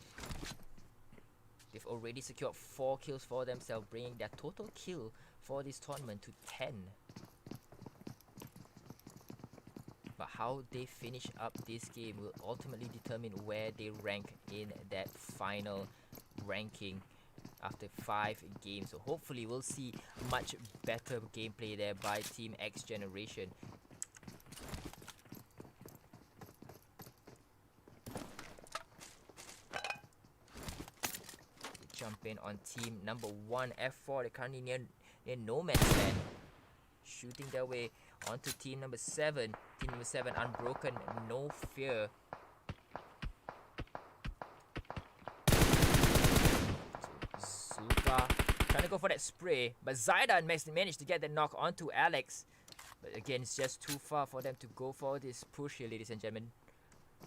They've already secured 4 kills for themselves, bringing their total kill for this tournament to 10. But how they finish up this game will ultimately determine where they rank in that final ranking after 5 games. So hopefully we'll see much better gameplay there by Team X Generation. Jump in on Team number 1 F4. They're currently near no man's land, shooting their way onto Team number 7. Team number 7 Unbroken Nofear. So Zuka trying to go for that spray, but Zaidan managed to get the knock onto Alex. But again, it's just too far for them to go for this push here, ladies and gentlemen.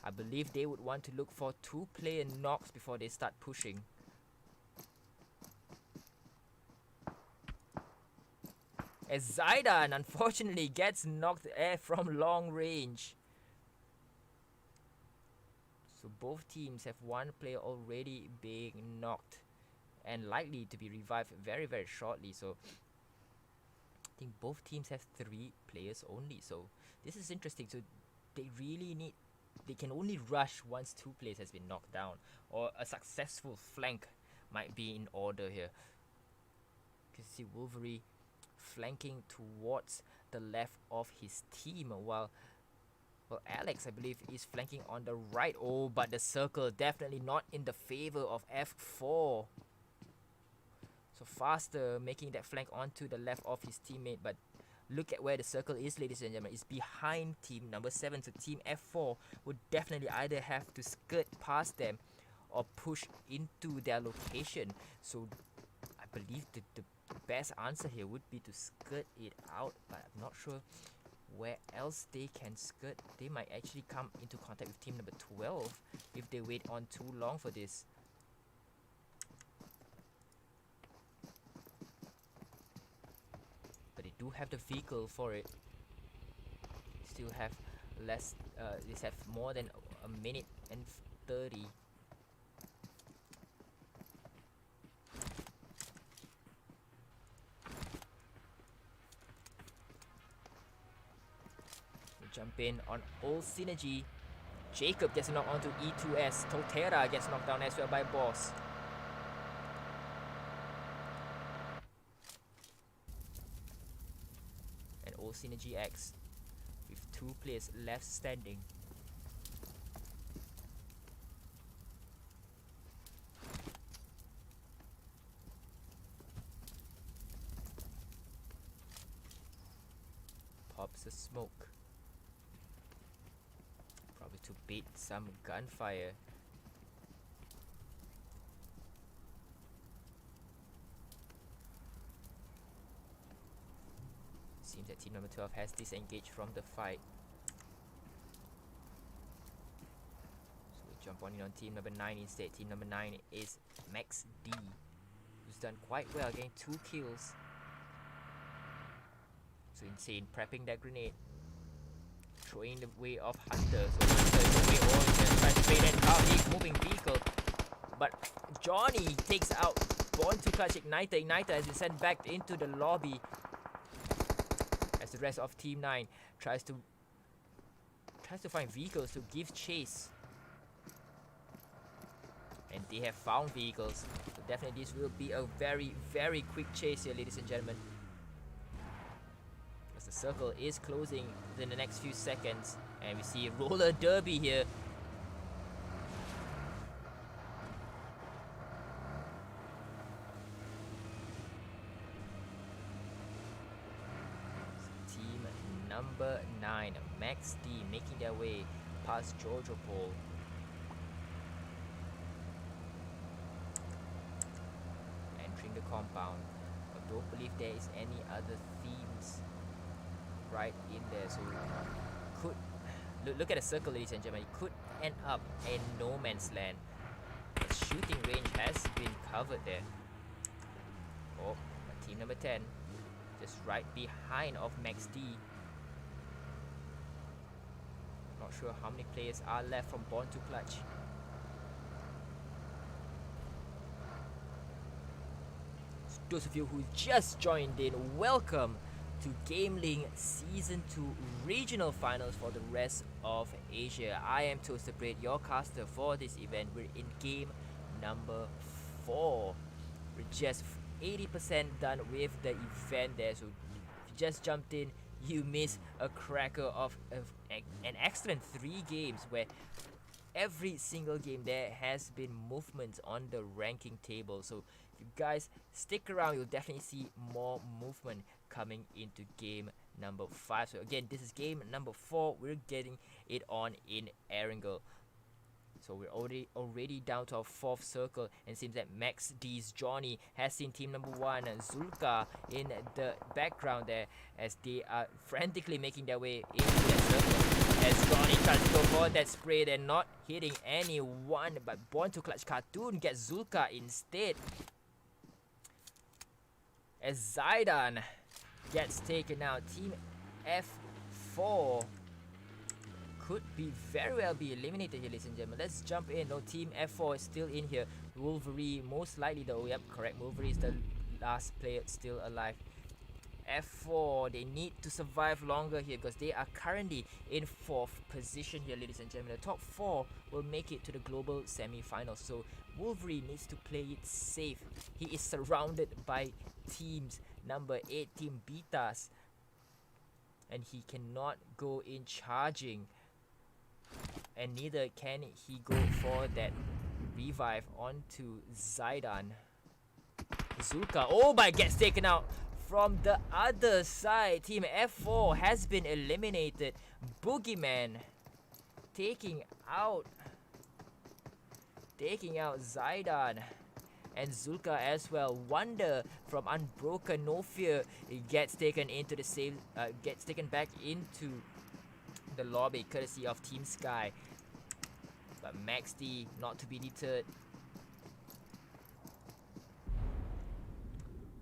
I believe they would want to look for 2-player knocks before they start pushing. As Zaidan unfortunately gets knocked from long range. So both teams have 1 player already being knocked and likely to be revived very, very shortly. So I think both teams have 3 players only. So this is interesting. So they can only rush once 2 players has been knocked down, or a successful flank might be in order here. You can see Wolverine flanking towards the left of his team, while Alex, I believe, is flanking on the right. Oh, but the circle definitely not in the favor of F4. So Faster making that flank onto the left of his teammate, but look at where the circle is, ladies and gentlemen. It's behind Team number 7. So Team F4 would definitely either have to skirt past them or push into their location. So I believe the best answer here would be to skirt it out, but I'm not sure where else they can skirt. They might actually come into contact with Team number 12 if they wait on too long for this. But they do have the vehicle for it. Still have less. They have more than a minute and 30. Jump in on OldSynergy. Jacob gets knocked onto E2S. Totera gets knocked down as well by Boss. And OldSynergyX with 2 players left standing. Pops a smoke. Probably to bait some gunfire. Seems that team number 12 has disengaged from the fight. So we jump on in on team number 9 instead. Team number 9 is Max D, who's done quite well, getting 2 kills. So Insane prepping that grenade. Throwing the way of Hunter. So Hunter is the way on, just trying to bait that out. Big moving vehicle. But Johnny takes out BornToClutch Igniter. Igniter has been sent back into the lobby. As the rest of Team 9 tries to find vehicles to give chase. And they have found vehicles. So definitely this will be a very, very quick chase here, ladies and gentlemen. As the circle is closing within the next few seconds. And we see a roller derby here. Team number 9, Max D, making their way past Jojo Pole. Entering the compound. I don't believe there is any other themes right in there, so could look at the circle, ladies and gentlemen. It could end up in no man's land. The shooting range has been covered there. Oh, but team number 10 just right behind of Max D. Not sure how many players are left from BornToClutch. Those of you who just joined in, welcome to GamelinG Season 2 Regional Finals for the rest of Asia. I am Toasted Bread, your caster for this event. We're in game number 4. We're just 80% done with the event there. So if you just jumped in, you missed a cracker of an excellent 3 games where every single game there has been movement on the ranking table. So if you guys stick around, you'll definitely see more movement coming into game number 5. So again, this is game number 4. We're getting it on in Erangel. So we're already down to our 4th circle, and it seems that Max D's Johnny has seen team number 1 Zulka in the background there as they are frantically making their way into that circle. As Johnny tries to go for that spray, they're not hitting anyone, but BornToClutch Cartoon gets Zulka instead. As Zaidan gets taken out, team F4 could be very well be eliminated here, ladies and gentlemen. Let's jump in. No, team F4 is still in here. Wolverine most likely though. Yep, correct. Wolverine is the last player still alive. F4, they need to survive longer here because they are currently in 4th position here, ladies and gentlemen. The top 4 will make it to the global semi-finals. So Wolverine needs to play it safe. He is surrounded by teams number 8, team Beethaas, and he cannot go in charging. And neither can he go for that revive onto Zaidan. Zulka, oh my, gets taken out from the other side. Team F4 has been eliminated. Boogeyman taking out Zaidan and Zulka as well. Wonder from Unbroken Nofear gets taken into the same gets taken back into the lobby courtesy of Team Sky. But Max D not to be deterred.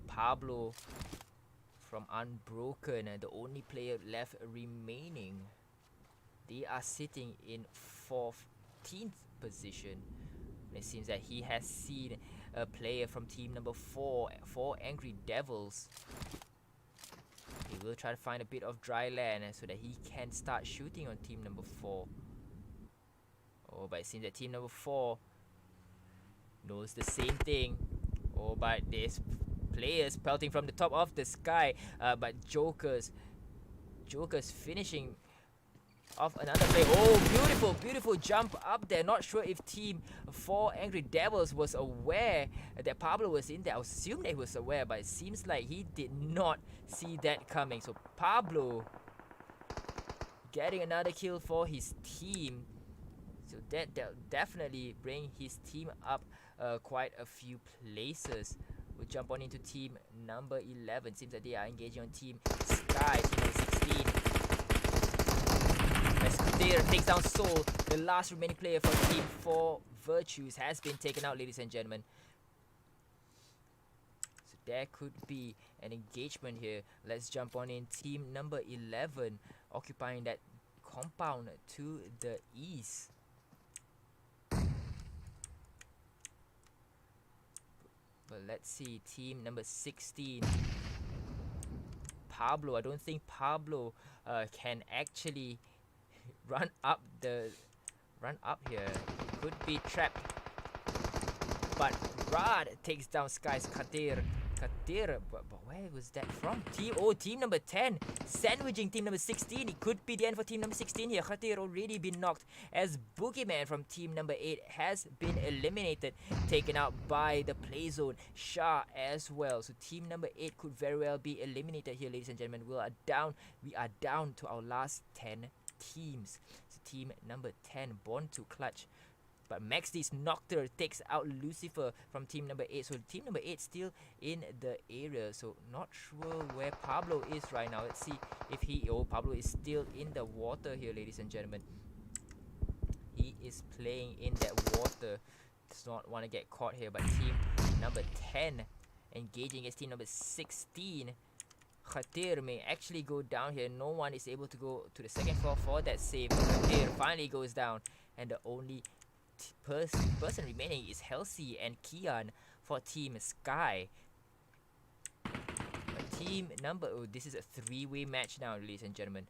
Pablo from Unbroken, the only player left remaining. They are sitting in 14th position. It seems that he has seen a player from team number 4 Angry Devils. He will try to find a bit of dry land so that he can start shooting on team number 4. Oh, but it seems that team number 4 knows the same thing. Oh, but there's players pelting from the top of the sky. But Joker's finishing off another play. Oh, beautiful jump up there. Not sure if team 4 Angry Devils was aware that Pablo was in there. I assume that he was aware, but it seems like he did not see that coming. So Pablo getting another kill for his team. So that'll definitely bring his team up quite a few places. We'll jump on into team number 11. Seems that they are engaging on team Sky, team number 16. As Kadir takes down Soul, the last remaining player for team 4 Virtues has been taken out, ladies and gentlemen. So there could be an engagement here. Let's jump on in. Team number 11 occupying that compound to the east. But let's see, team number 16. Pablo, I don't think Pablo can actually run up here. Could be trapped. But Rad takes down Sky's Kadir, but where was that from? Team number 10 sandwiching team number 16. It could be the end for team number 16 here. Kadir already been knocked as Boogeyman from team number 8 has been eliminated, taken out by the play zone. Shah as well. So team number 8 could very well be eliminated here, ladies and gentlemen. We are down to our last 10 teams. So team number 10, BornToClutch. But Max D's Noctur takes out Lucifer from team number 8. So team number 8 still in the area. So not sure where Pablo is right now. Let's see if Pablo is still in the water here, ladies and gentlemen. He is playing in that water. Does not want to get caught here. But team number 10 engaging against team number 16. Khatir may actually go down here. No one is able to go to the second floor for that save. Khatir finally goes down. And the only person remaining is Halsey and Kian for team Sky. Team number this is a 3-way match now, ladies and gentlemen.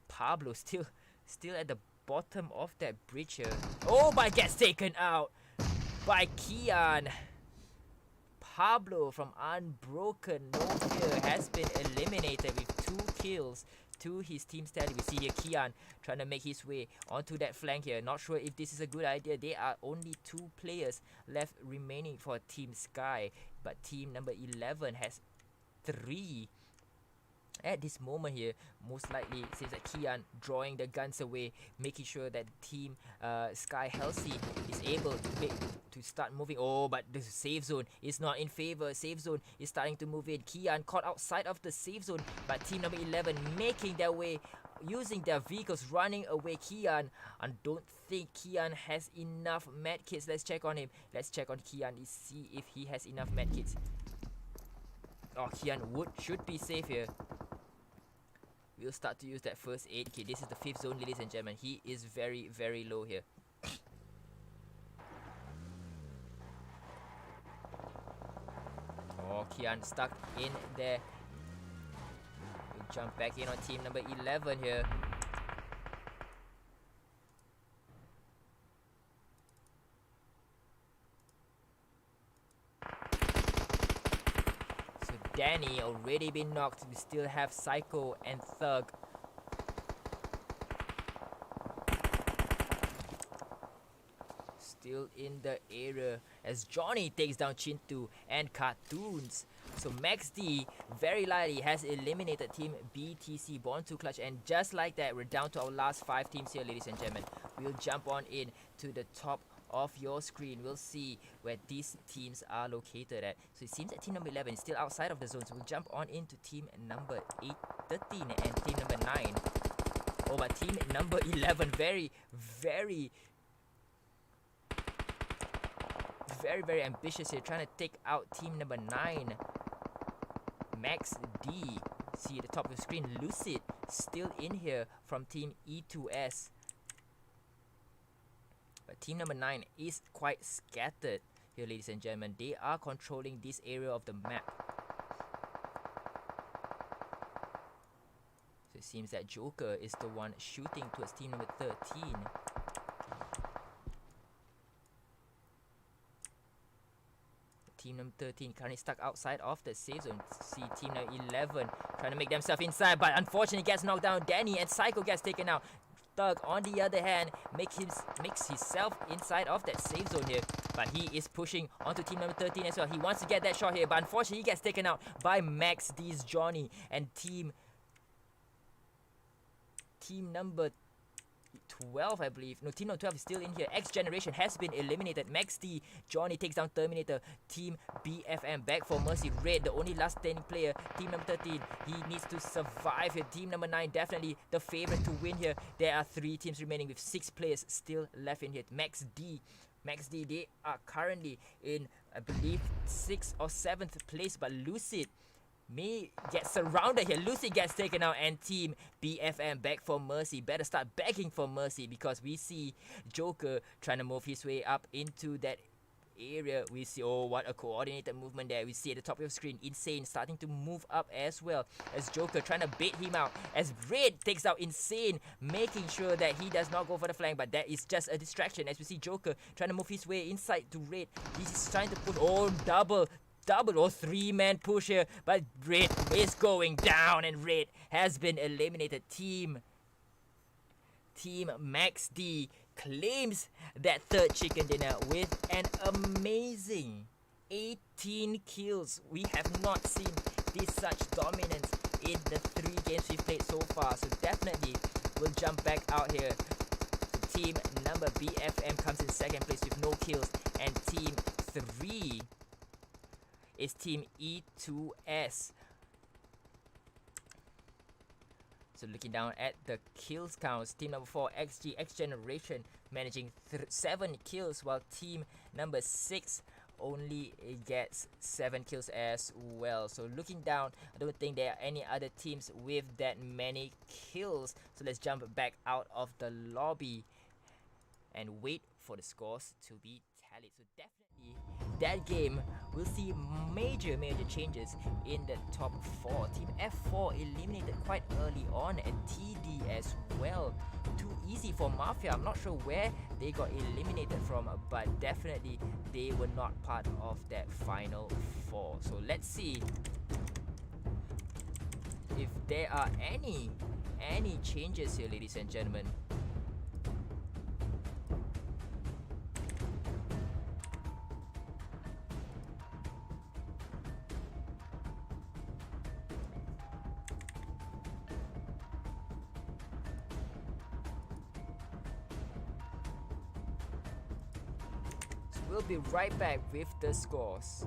Pablo still at the bottom of that bridge here. Oh, but gets taken out by Kian. Pablo from Unbroken Nofear has been eliminated with 2 kills to his team's tally. We see here Kian trying to make his way onto that flank here. Not sure if this is a good idea. There are only 2 players left remaining for team Sky, but team number 11 has 3 at this moment here. Most likely seems like Kian drawing the guns away, making sure that team Sky Halsey is able to start moving. Oh, but the safe zone is not in favor. Safe zone is starting to move in. Kian caught outside of the safe zone, but team number 11 making their way, using their vehicles, running away. Kian, I don't think Kian has enough medkits. Let's check on him. Let's check on Kian to see if he has enough medkits. Oh, Kian should be safe here. We'll start to use that first aid kit. This is the 5th zone, ladies and gentlemen. He is very, very low here. Oh, Kian stuck in there. We'll jump back in on team number 11 here. Danny already been knocked. We still have Psycho and Thug. Still in the area as Johnny takes down Chintu and Cartoons. So Max D very likely has eliminated team BTC, BornToClutch, and just like that, we're down to our last 5 teams here, ladies and gentlemen. We'll jump on in to the top of your screen. We'll see where these teams are located at. So it seems that team number 11 is still outside of the zone. So we'll jump on into team number 13 and team number 9. Oh, but team number 11 very ambitious here, trying to take out team number 9. Max D. See at the top of the screen, Lucid still in here from team E2S. But team number 9 is quite scattered here, ladies and gentlemen. They are controlling this area of the map. It seems that Joker is the one shooting towards team number 13. Team number 13 currently stuck outside of the safe zone. See team number 11 trying to make themselves inside, but unfortunately gets knocked down. Danny and Psycho gets taken out. Thug, on the other hand, makes himself inside of that safe zone here, but he is pushing onto team number 13 as well. He wants to get that shot here, but unfortunately he gets taken out by Max D's Johnny, and team number 12, I believe. No, team number 12 is still in here. X Generation has been eliminated. Max D, Johnny takes down Terminator. Team BFM back for Mercy. Red, the only last standing player. Team number 13, he needs to survive here. Team number 9, definitely the favorite to win here. There are 3 teams remaining with 6 players still left in here. Max D, they are currently in, I believe, 6th or 7th place, but Lucid may get surrounded here. Lucy gets taken out, and team BFM back for Mercy. Better start begging for Mercy, because we see Joker trying to move his way up into that area. We see, oh, what a coordinated movement there. We see at the top of the screen, Insane starting to move up as well, as Joker trying to bait him out, as Red takes out Insane, making sure that he does not go for the flank, but that is just a distraction, as we see Joker trying to move his way inside to Red. He's trying to put, oh, double or 3-man push here, but Red is going down, and Red has been eliminated. Team Max D claims that 3rd chicken dinner with an amazing 18 kills. We have not seen this such dominance in the 3 games we've played so far, so definitely we'll jump back out here. Team number BFM comes in 2nd place with no kills, and team 3 is team E2S. So looking down at the kills counts, team number 4, XG, X Generation, managing 7 kills, while team number 6 only gets 7 kills as well. So looking down, I don't think there are any other teams with that many kills. So let's jump back out of the lobby and wait for the scores to be tallied. So definitely that game will see major changes in the top 4. Team F4 eliminated quite early on, and TD as well. Too easy for Mafia. I'm not sure where they got eliminated from, but definitely they were not part of that final 4. So let's see if there are any changes here, ladies and gentlemen. We'll be right back with the scores.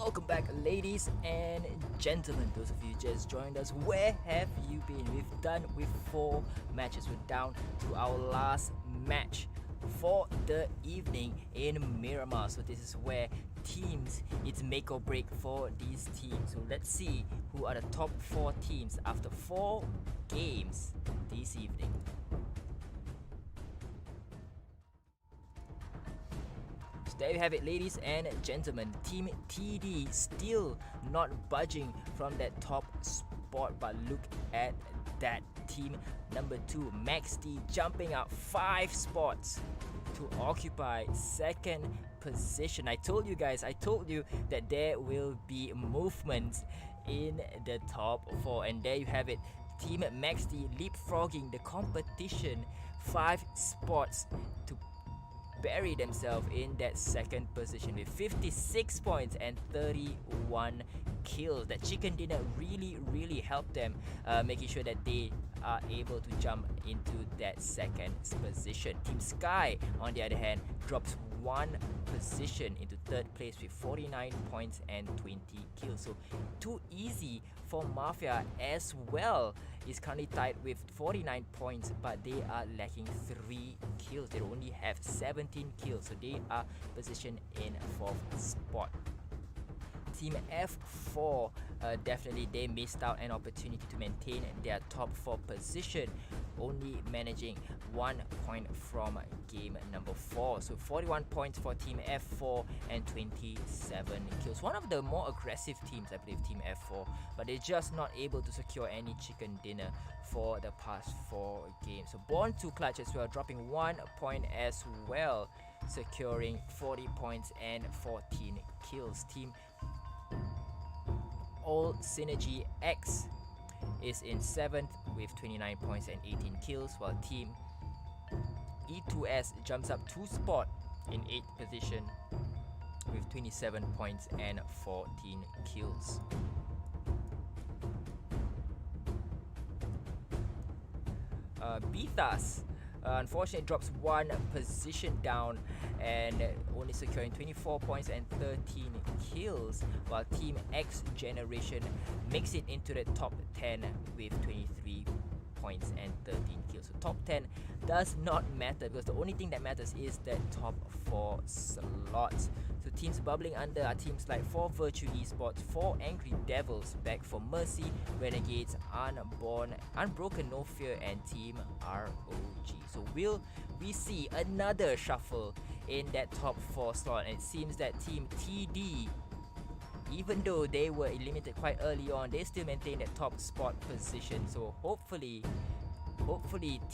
Welcome back, ladies and gentlemen. Those of you just joined us, where have you been? We've done with 4 matches. We're down to our last match for the evening in Miramar. So this is where teams, it's make or break for these teams. So let's see who are the top 4 teams after 4 games this evening. There you have it, ladies and gentlemen. Team TD still not budging from that top spot, but look at that. Team number 2, Max D, jumping up 5 spots to occupy 2nd position. I told you guys, that there will be movements in the top 4, and there you have it. Team Max D leapfrogging the competition 5 spots to bury themselves in that 2nd position with 56 points and 31 kills. That chicken dinner really helped them, making sure that they are able to jump into that 2nd position. Team Sky, on the other hand, drops 1 position into 3rd place with 49 points and 20 kills. So too easy for Mafia as well. Is currently tied with 49 points, but they are lacking 3 kills. They only have 17 kills, so they are positioned in 4th spot. Team F4, definitely they missed out an opportunity to maintain their top 4 position, only managing 1 point from game number 4. So 41 points for Team F4 and 27 kills. One of the more aggressive teams, I believe, Team F4, but they're just not able to secure any chicken dinner for the past 4 games. So BornToClutch as well, dropping 1 point as well, securing 40 points and 14 kills. Team OldSynergyX is in 7th with 29 points and 18 kills, while Team E2S jumps up 2 spots in 8th position with 27 points and 14 kills. Beethaas unfortunately drops 1 position down and only securing 24 points and 13 kills, while Team X Generation makes it into the top 10 with 23 points and 13 kills. So top 10 does not matter, because the only thing that matters is the top 4 slots. So teams bubbling under are teams like 4 Virtues Esports, 4 Angry Devils, back for Mercy, Renegades, Unbroken Nofear, and Team ROG. So will we see another shuffle in that top 4 slot? And it seems that Team TD, even though they were eliminated quite early on, they still maintain that top spot position. So hopefully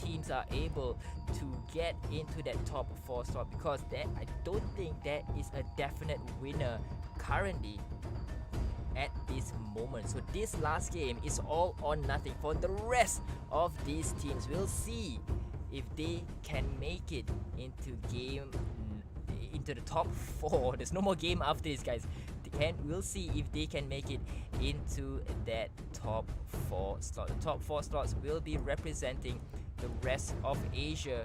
teams are able to get into that top 4 slot, because I don't think there is a definite winner currently at this moment. So this last game is all or nothing for the rest of these teams. We'll see if they can make it into the top 4. There's no more game after this, guys. We'll see if they can make it into that top 4 slot. The top 4 slots will be representing the rest of Asia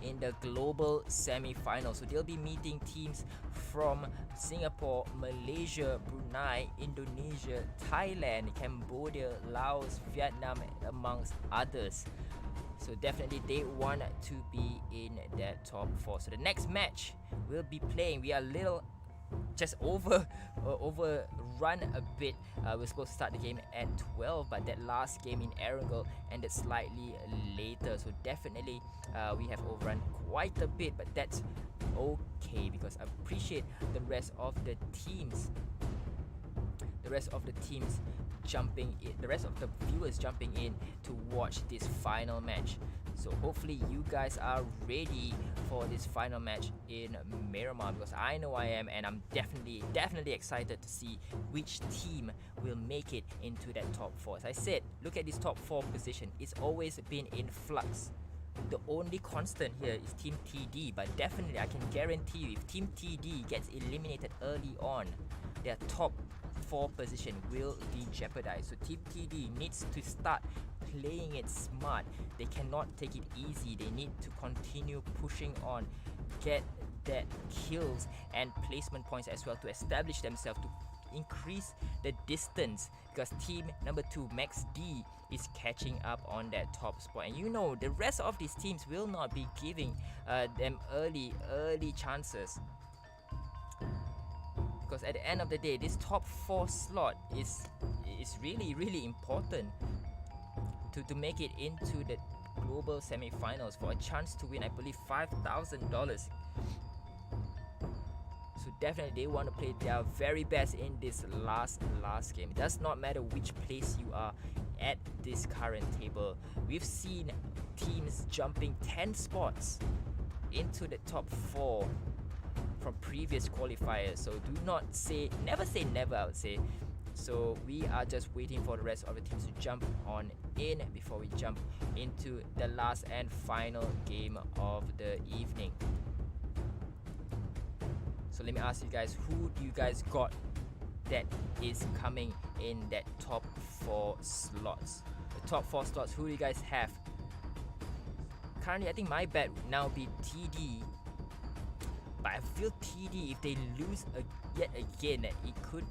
in the global semi-final. So they'll be meeting teams from Singapore, Malaysia, Brunei, Indonesia, Thailand, Cambodia, Laos, Vietnam, amongst others. So definitely they want to be in that top 4. So the next match we'll be playing, we are just overrun a bit. We're supposed to start the game at 12, but that last game in Erangel ended slightly later. So definitely we have overrun quite a bit, but that's okay, because I appreciate the rest of the teams jumping in, the rest of the viewers jumping in to watch this final match. So hopefully you guys are ready for this final match in Miramar, because I know I am, and I'm definitely excited to see which team will make it into that top 4. As I said, look at this top 4 position. It's always been in flux. The only constant here is Team TD, but definitely I can guarantee you, if Team TD gets eliminated early on, their top 4 position will be jeopardized. So Team TD needs to start playing it smart. They cannot take it easy. They need to continue pushing on get that kills and placement points as well to establish themselves, to increase the distance, because team number 2 Max D is catching up on that top spot. And you know, the rest of these teams will not be giving them early chances, because at the end of the day, this top 4 slot is really important to make it into the global semi-finals for a chance to win, I believe, $5,000. So definitely they want to play their very best in this last game. It does not matter which place you are at this current table. We've seen teams jumping 10 spots into the top 4 from previous qualifiers. So never say never, I would say. So we are just waiting for the rest of the teams to jump on in before we jump into the last and final game of the evening. So let me ask you guys, who do you guys got that is coming in that top 4 slots? The top 4 slots, who do you guys have? Currently, I think my bet would now be TD. But I feel TD, if they lose yet again, it could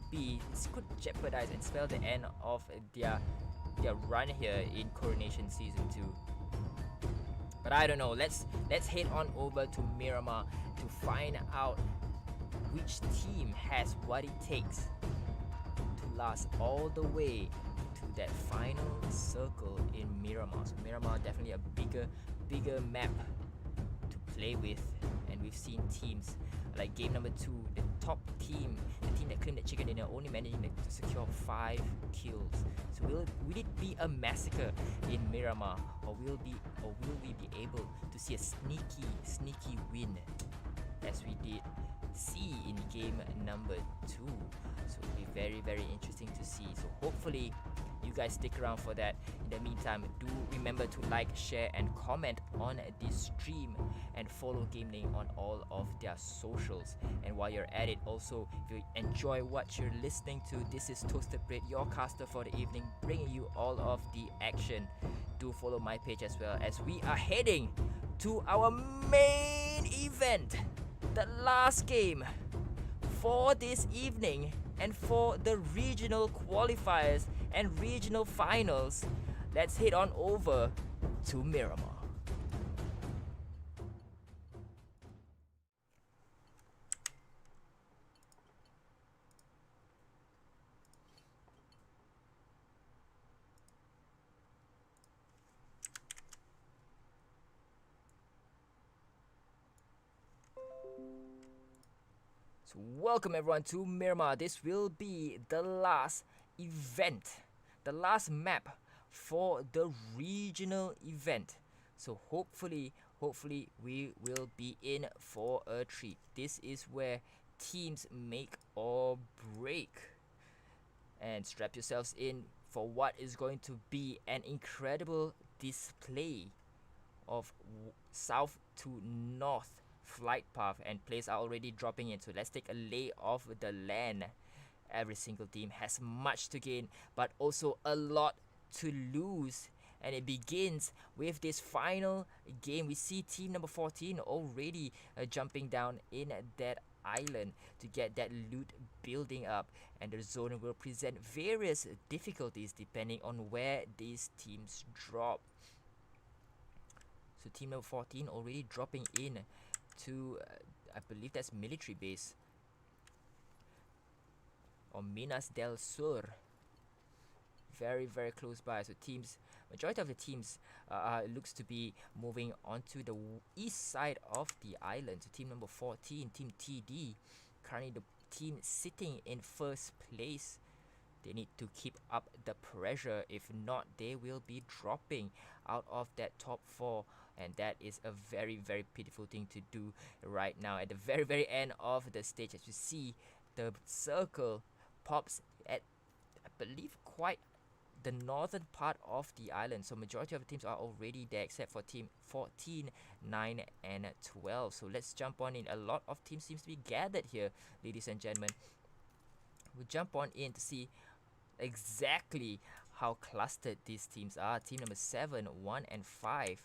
jeopardize and spell the end of their run here in Coronation Season 2. But I don't know. Let's head on over to Miramar to find out which team has what it takes to last all the way to that final circle in Miramar. So Miramar definitely a bigger map to play with, and we've seen teams like game number 2, the top team, the team that claimed that chicken dinner, only managing to secure 5 kills. So will it be a massacre in Miramar, or will we be able to see a sneaky win as we did see in game number 2? So it'll be very interesting to see. So hopefully you guys stick around for that. In the meantime, do remember to like, share and comment on this stream, and follow GamelinG on all of their socials. And while you're at it, also, if you enjoy what you're listening to, this is Toasted Bread, your caster for the evening, bringing you all of the action. Do follow my page as well, as we are heading to our main event, the last game for this evening and for the regional qualifiers and regional finals. Let's head on over to Miramar. So welcome everyone to Miramar. This will be the last event, the last map for the regional event. So hopefully we will be in for a treat. This is where teams make or break. And strap yourselves in for what is going to be an incredible display of south to north flight path, and players are already dropping in. So let's take a lay of the land. Every single team has much to gain, but also a lot to lose. And it begins with this final game. We see team number 14 already jumping down in that island to get that loot building up, and the zone will present various difficulties depending on where these teams drop. So team number 14 already dropping in to I believe that's military base or Minas del Sur, very close by. So majority of the teams looks to be moving onto the east side of the island. So team number 14, team TD, currently the team sitting in first place. They need to keep up the pressure, if not they will be dropping out of that top 4, and that is a very pitiful thing to do right now at the very end of the stage. As you see, the circle pops at, I believe, quite the northern part of the island. So majority of the teams are already there except for team 14, 9 and 12. So let's jump on in. A lot of teams seems to be gathered here, ladies and gentlemen. We'll jump on in to see exactly how clustered these teams are. Team number 7, 1 and 5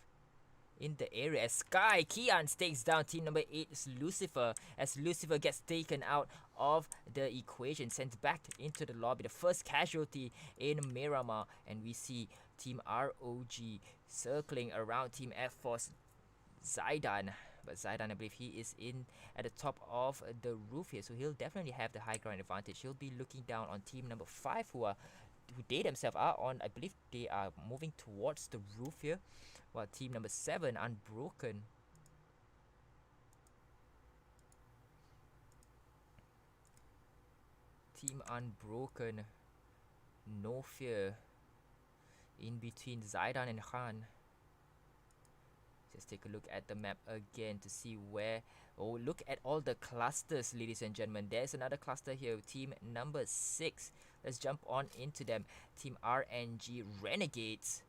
in the area as Sky Kian takes down team number 8 is Lucifer, as Lucifer gets taken out of the equation, sent back into the lobby, the first casualty in Miramar, and we see team ROG circling around team F-Force Zaidan. But Zaidan, I believe he is in at the top of the roof here, so he'll definitely have the high ground advantage. He'll be looking down on team number 5 who they themselves are on, I believe they are moving towards the roof here, while team number 7, Unbroken, team Unbroken Nofear in between Zaidan and Khan. Just take a look at the map again to see where. Oh, look at all the clusters, ladies and gentlemen. There's another cluster here, team number 6. Let's jump on into them. Team RNG Renegades.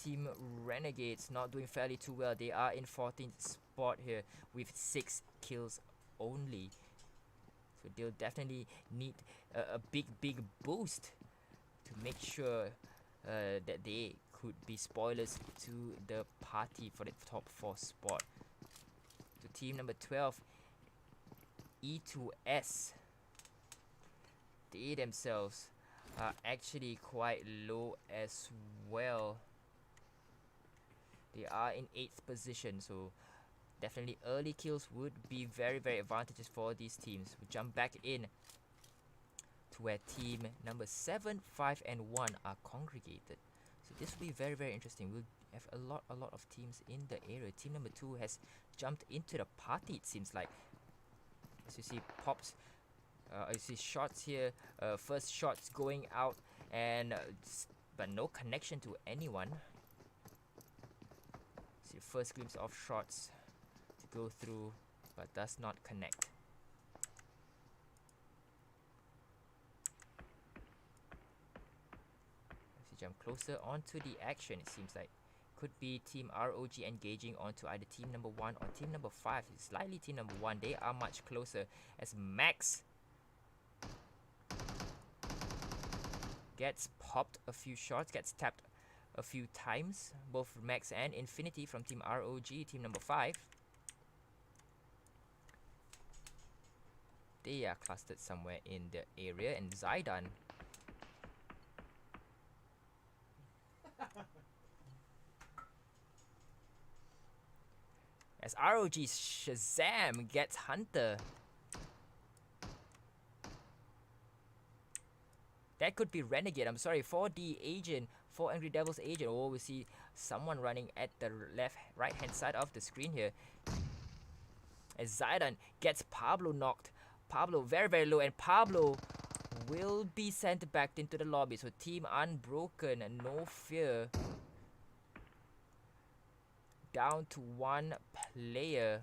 Team Renegades not doing fairly too well. They are in 14th spot here with 6 kills only. So they'll definitely need a big boost to make sure that they could be spoilers to the party for the top 4 spot. So team number 12, E2S, they themselves are actually quite low as well. They are in 8th position, so definitely early kills would be very advantageous for these teams. We jump back in to where team number 7, 5 and 1 are congregated. So this will be very interesting. We'll have a lot of teams in the area. Team number 2 has jumped into the party, it seems like. As you see pops, you see shots here, first shots going out, and but no connection to anyone. See the first glimpse of shots to go through, but does not connect. Jump closer onto the action. It seems like could be team ROG engaging onto either team number 1 or team number 5. It's slightly team number 1. They are much closer as Max gets popped a few shots, gets tapped a few times. Both Max and Infinity from team ROG, team number 5. They are clustered somewhere in the area, and Zaidan as ROG Shazam gets Hunter. That could be Renegade. I'm sorry, for the agent, for Angry Devil's agent. Oh, we see someone running at the right hand side of the screen here. As Zaidan gets Pablo knocked. Pablo very low, and Pablo will be sent back into the lobby. So team Unbroken and Nofear down to 1 player,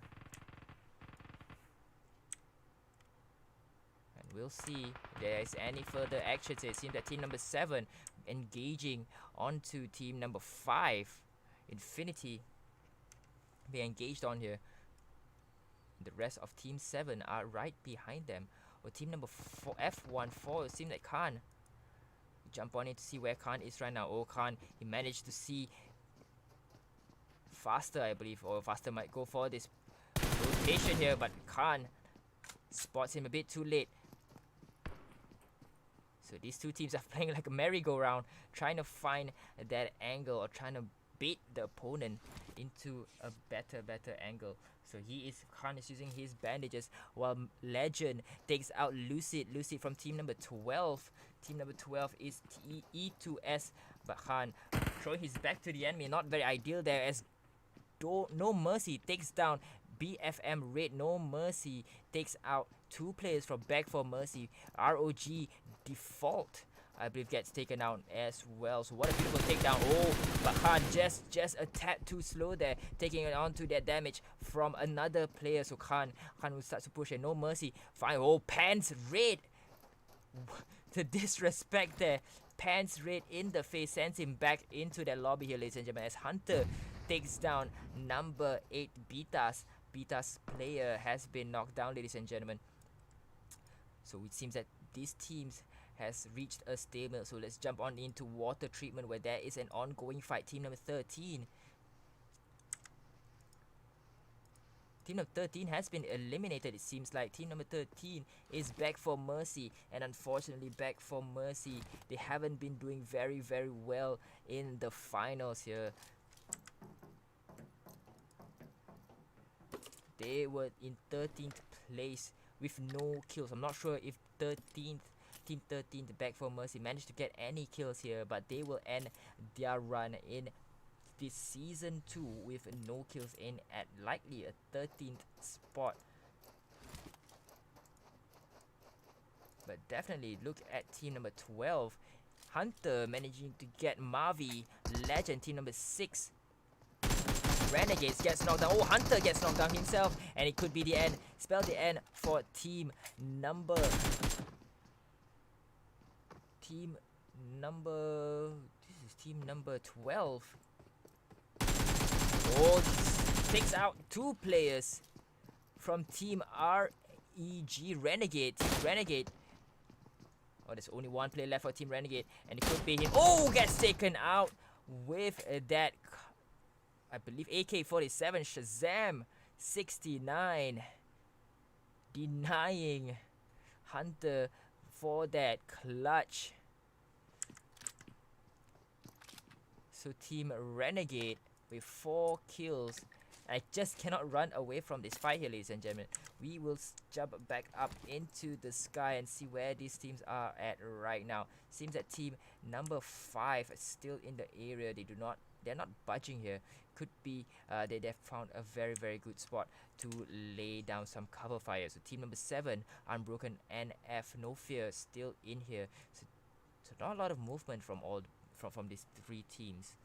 and we'll see if there is any further action. So it seems that team number 7 engaging onto team number 5, Infinity. They engaged on here. The rest of team 7 are right behind them. Or team number 4, F14, it seems like Khan. Jump on in to see where Khan is right now. Oh, Khan, he managed to see Faster, I believe, or Faster might go for this rotation here, but Khan spots him a bit too late. So these two teams are playing like a merry-go-round, trying to find that angle or trying to bait the opponent into a better angle. So Khan is using his bandages while Legend takes out Lucid from team number 12. Team number 12 is E2S, but Khan throwing his back to the enemy, not very ideal there, as No Mercy takes down BFM Red. No Mercy takes out 2 players from Back for Mercy. ROG Default, I believe, gets taken out as well. So what a beautiful takedown. Oh, but Khan just a tad too slow there, taking it on to that damage from another player. So Khan will start to push, and No Mercy fine. Oh, Pants Red, the disrespect there. Pants Red in the face sends him back into that lobby here, ladies and gentlemen, as Hunter takes down number 8 Beethaas. Beethaas player has been knocked down, ladies and gentlemen. So it seems that these teams has reached a stalemate. So let's jump on into water treatment, where there is an ongoing fight. Team number 13. Team number 13 has been eliminated, it seems like. Team number 13 is back for mercy, and unfortunately back for mercy, they haven't been doing very well in the finals here. They were in 13th place with no kills. I'm not sure if Team 13, back for mercy, managed to get any kills here, but they will end their run in this season 2 with no kills in at likely a 13th spot. But definitely look at team number 12. Hunter managing to get Mavi. Legend, team number 6. Renegades gets knocked down. Oh, Hunter gets knocked down himself, and it could be the end. Spell the end for team number... This is team number 12. Oh, takes out 2 players from team REG Renegade. Renegade. Oh, there's only 1 player left for team Renegade, and it could be him. Oh, gets taken out with that, I believe, AK-47 Shazam 69, denying Hunter for that clutch. So team Renegade with 4 kills. I just cannot run away from this fight here, ladies and gentlemen. We will jump back up into the sky and see where these teams are at right now. Seems that team number 5 is still in the area. They're not budging here. Could be they've found a very good spot to lay down some cover fire. So team number 7, Unbroken Nofear, still in here. So not a lot of movement from these 3 teams.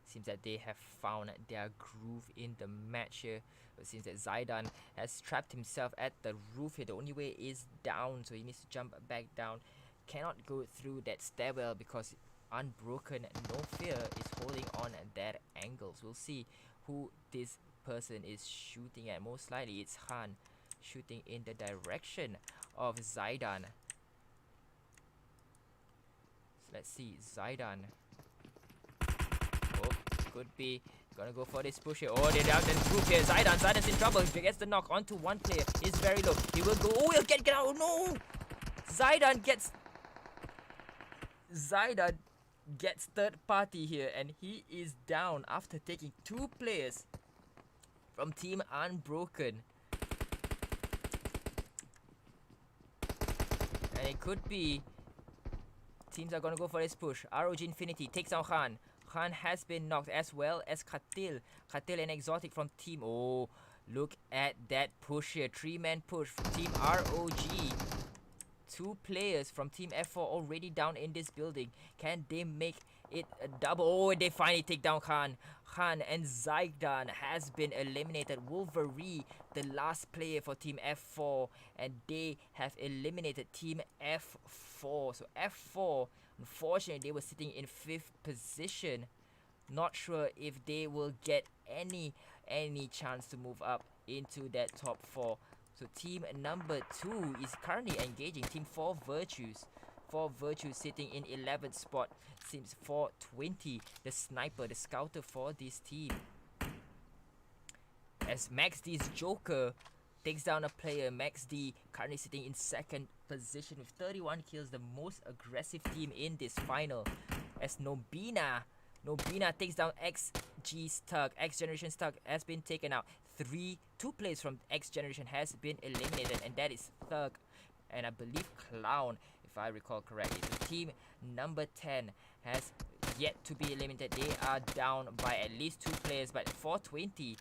Seems that they have found their groove in the match here. It seems that Zaidan has trapped himself at the roof here. The only way is down, so he needs to jump back down. Cannot go through that stairwell because Unbroken Nofear is holding on at that angle. So we'll see who this person is shooting at. Most likely it's Khan shooting in the direction of Zaidan. So let's see, Zaidan. Oh, could be gonna go for this push here. Oh, they're down the group here. Zaidan's in trouble. He gets the knock onto 1 player. He's very low. He will go. Oh, he'll get out. Oh, no! Zaidan gets third party here, and he is down after taking 2 players from team Unbroken. And it could be teams are gonna go for this push. ROG Infinity takes out Khan. Khan has been knocked, as well as Katil. Katil and Exotic from team... Oh, look at that push here. 3-man push from team ROG. 2 players from team F4 already down in this building. Can they make it a double? Oh, they finally take down Khan. Khan and Zaidan has been eliminated. Wolverine, the last player for team F4, and they have eliminated team F4. So F4, unfortunately, they were sitting in 5th position. Not sure if they will get any chance to move up into that top 4. So team number 2 is currently engaging team 4 Virtues. 4 Virtues sitting in 11th spot. Seems 420, the sniper, the scouter for this team. As Max D's Joker takes down a player. Max D currently sitting in 2nd position with 31 kills, the most aggressive team in this final. As Nobina takes down XG's Tug. X Generation Tug has been taken out. 2 players from X Generation has been eliminated, and that is Thug and I believe Clown, if I recall correctly. So team number 10 has yet to be eliminated. They are down by at least 2 players, but 420,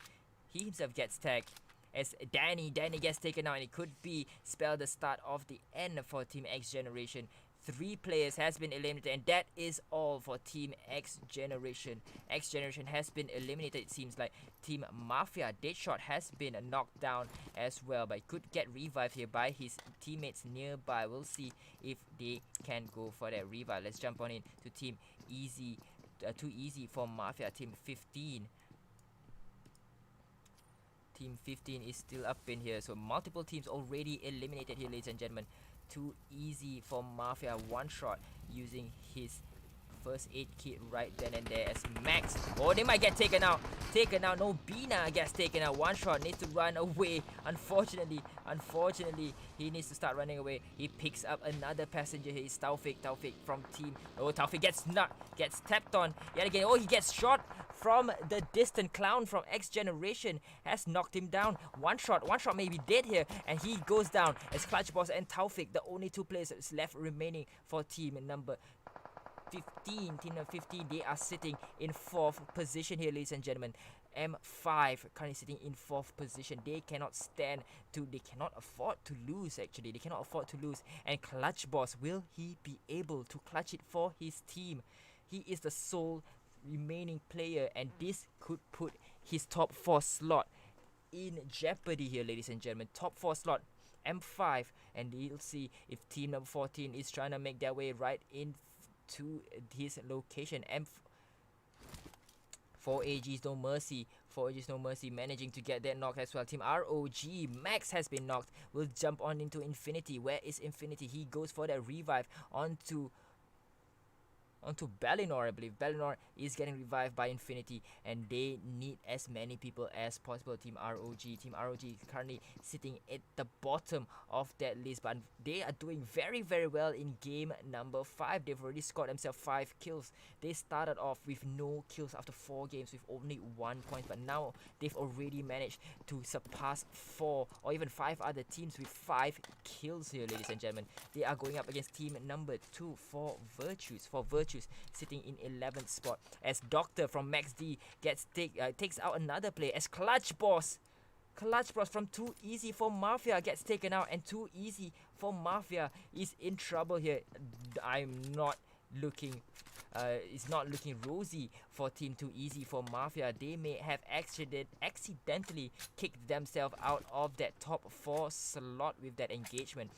he himself gets tagged. As Danny gets taken out, and it could be spell the start of the end for Team X Generation. 3 players has been eliminated, and that is all for Team X Generation. X Generation has been eliminated, it seems like. Team Mafia, Deadshot has been knocked down as well, but could get revived here by his teammates nearby. We'll see if they can go for that revive. Let's jump on in to Team Easy. Too easy for Mafia. Team 15. Team 15 is still up in here, so multiple teams already eliminated here, ladies and gentlemen. Too easy for Mafia. One shot using his first aid kit right then and there as Max. Oh, they might get taken out. No, Bina gets taken out. One shot, needs to run away. Unfortunately, he needs to start running away. He picks up another passenger here. It's Taufik from team. Oh, Taufik gets tapped on yet again. Oh, he gets shot from the distant. Clown from X Generation has knocked him down. One shot may be dead here, and he goes down as Clutch Boss and Taufik, the only two players left remaining for team number 15. Team number 15, they are sitting in 4th position here, ladies and gentlemen. M5 currently sitting in 4th position. They cannot afford to lose, actually. They cannot afford to lose. And Clutch Boss, will he be able to clutch it for his team? He is the sole remaining player, and this could put his top 4 slot in jeopardy here, ladies and gentlemen. Top 4 slot, M5, and you'll see if team number 14 is trying to make their way right in to his location. For AG's no mercy. Managing to get that knock as well. Team ROG, Max has been knocked. Will jump on into Infinity. Where is Infinity? He goes for that revive onto Bellinor. I believe Bellinor is getting revived by Infinity, and they need as many people as possible. Team ROG currently sitting at the bottom of that list, but they are doing very, very well in game number 5. They've already scored themselves 5 kills. They started off with no kills after 4 games with only 1 point, but now they've already managed to surpass 4 or even 5 other teams with 5 kills here, ladies and gentlemen. They are going up against team number 2 for Virtues. Sitting in 11th spot as Doctor from Max D takes out another player as Clutch Boss from Too Easy for Mafia gets taken out, and Too Easy for Mafia is in trouble here. It's not looking rosy for team Too Easy for Mafia. They may have accidentally kicked themselves out of that top 4 slot with that engagement.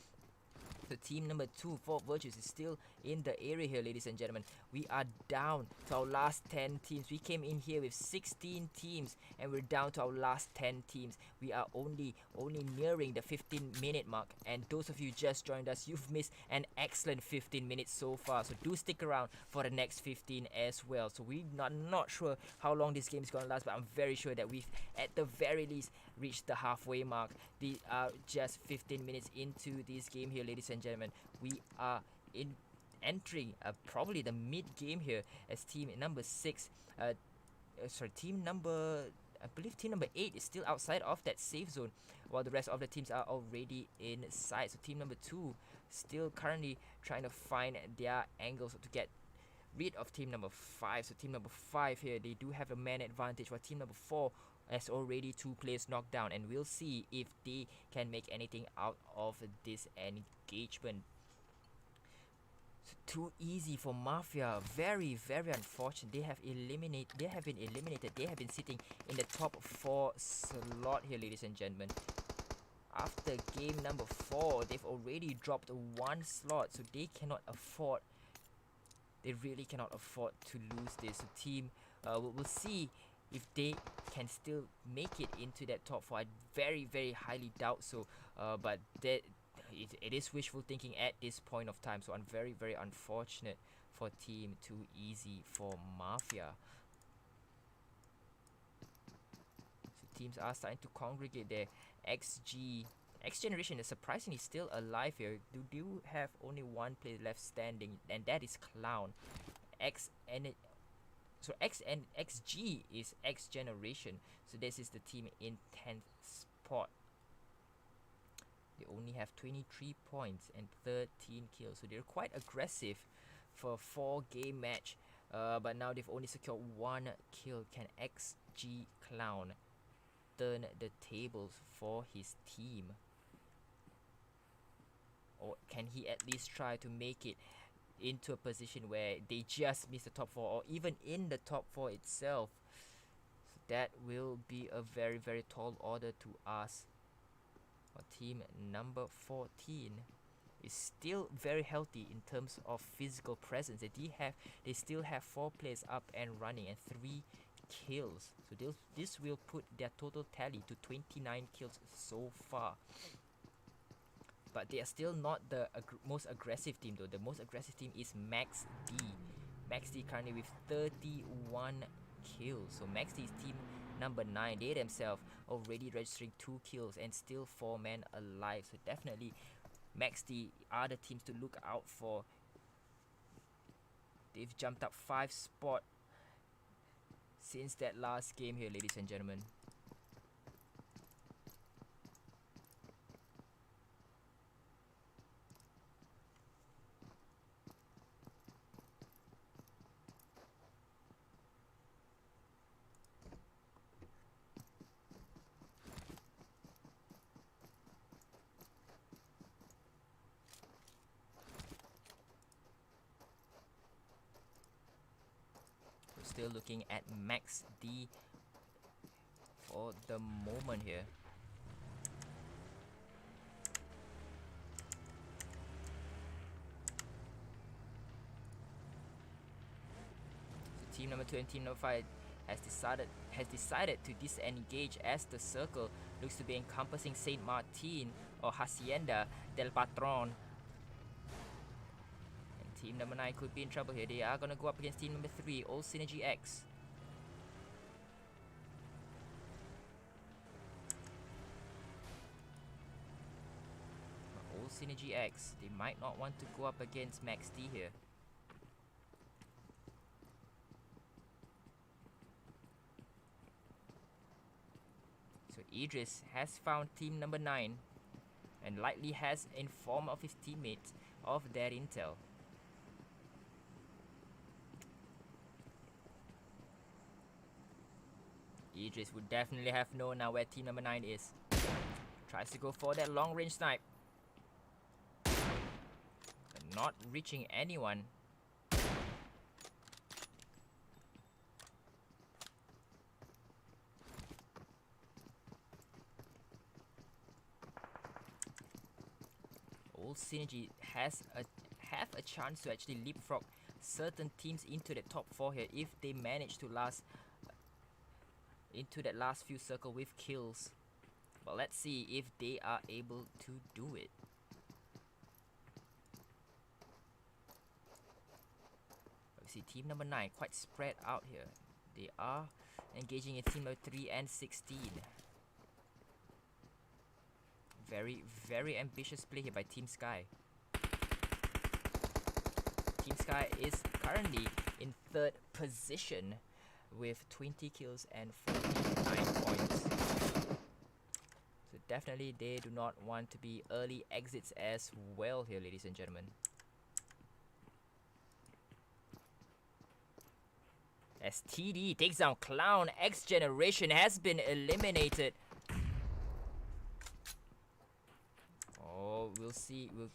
So team number 2 for Virtues is still in the area here, ladies and gentlemen. We are down to our last 10 teams. We came in here with 16 teams, and we're down to our last 10 teams. We are only nearing the 15-minute mark, and those of you just joined us, you've missed an excellent 15 minutes so far. So do stick around for the next 15 as well. So we're not sure how long this game is going to last, but I'm very sure that we've at the very least reached the halfway mark. They are just 15 minutes into this game here, ladies and gentlemen. We are entering probably the mid game here as team number 6 I believe team number 8 is still outside of that safe zone, while the rest of the teams are already inside. So team number 2 still currently trying to find their angles to get rid of team number 5. So team number 5 here, they do have a man advantage, while team number 4 has already 2 players knocked down, and we'll see if they can make anything out of this engagement. So Too Easy for Mafia, very, very unfortunate. They have been eliminated. They have been sitting in the top 4 slot here, ladies and gentlemen. After game number 4, they've already dropped 1 slot, so they really cannot afford to lose this. So team, we'll see if they can still make it into that top 4. I very, very highly doubt so, but it is wishful thinking at this point of time. So I'm very, very unfortunate for team Too Easy for Mafia. So teams are starting to congregate there. X Generation is surprisingly still alive here. They do have only 1 player left standing, and that is Clown. XG is X Generation. So this is the team in 10th spot. They only have 23 points and 13 kills. So they're quite aggressive for a 4-game match. But now they've only secured 1 kill. Can XG Clown turn the tables for his team? Or can he at least try to make it into a position where they just miss the top 4, or even in the top 4 itself? So that will be a very, very tall order to ask. Team number 14 is still very healthy in terms of physical presence. They still have 4 players up and running and 3 kills. So this will put their total tally to 29 kills so far. But they are still not the most aggressive team though. The most aggressive team is Max D. Max D currently with 31 kills. So Max D is team number 9. They themselves already registering 2 kills and still 4 men alive. So definitely Max D are the teams to look out for. They've jumped up 5 spots since that last game here, ladies and gentlemen. We're still looking at Max D for the moment here. So team number 2 and team number 5 has decided to disengage as the circle looks to be encompassing Saint Martin or Hacienda del Patron. And team number 9 could be in trouble here. They are gonna go up against team number 3, OldSynergyX. OldSynergyX, they might not want to go up against Max D here. So Idris has found team number 9 and likely has informed of his teammates of their intel. Idris would definitely have known now where team number 9 is. Tries to go for that long range snipe, but not reaching anyone. OldSynergy have a chance to actually leapfrog certain teams into the top 4 here if they manage to last into that last few circle with kills. But let's see if they are able to do it. We see team number 9 quite spread out here. They are engaging in team number 3 and 16. Very ambitious play here by Team Sky. Team Sky is currently in 3rd position with 20 kills and 49 points. So definitely they do not want to be early exits as well here, ladies and gentlemen. As TD takes down Clown, X Generation has been eliminated. Oh, we'll see. We'll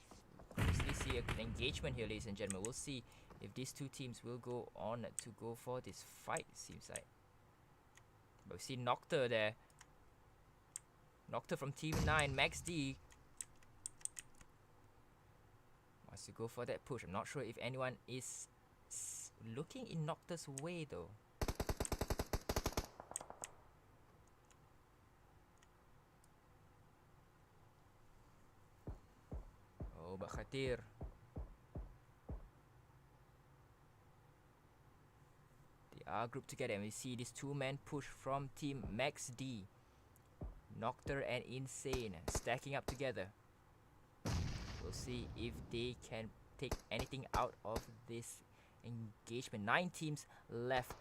see an engagement here, ladies and gentlemen. We'll see if these two teams will go on to go for this fight, seems like. But we see Nocta there. Nocta from Team 9, Max D. Wants to go for that push. I'm not sure if anyone is looking in Nocta's way though. Oh, but Khatir. They are grouped together and we see this 2-man push from Team Max D. Nocta and Insane stacking up together. We'll see if they can take anything out of this engagement. 9 teams left.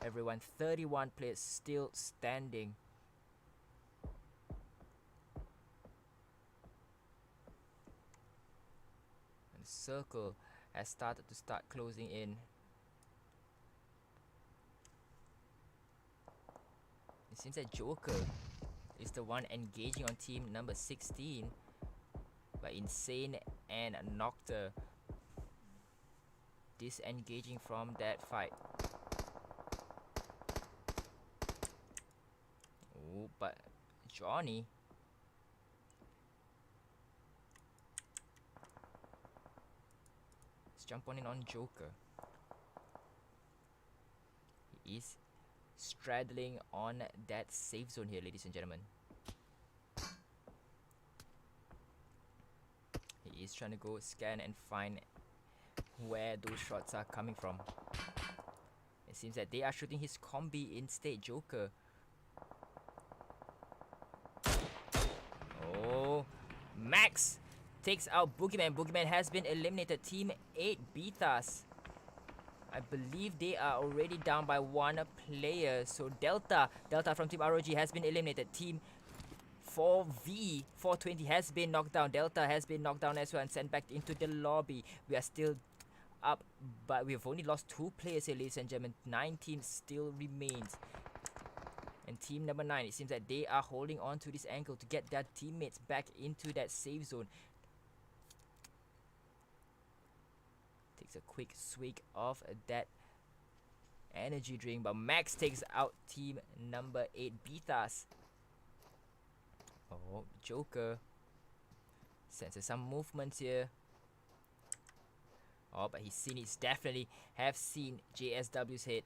Everyone, 31 players still standing. And the circle has started to closing in. It seems that Joker is the one engaging on team number 16. But Insane and Nocta disengaging from that fight. Oh, but Johnny let's jump on Joker. He is straddling on that safe zone here, ladies and gentlemen. is trying to go scan and find where those shots are coming from. It seems that they are shooting his combi instead. Joker. Oh, Max takes out Boogeyman. Boogeyman has been eliminated. Team 8 Beethaas. I believe they are already down by 1 player. So Delta from Team ROG has been eliminated. Team 4V 420 has been knocked down. Delta has been knocked down as well and sent back into the lobby. We are still up, but we've only lost 2 players here, ladies and gentlemen. 9 teams still remains. And team number 9, it seems that they are holding on to this angle to get their teammates back into that safe zone. Takes a quick swig of that energy drink, but Max takes out team number 8 Beethaas. Oh, Joker senses some movements here. Oh, but he's definitely have seen JSW's hit.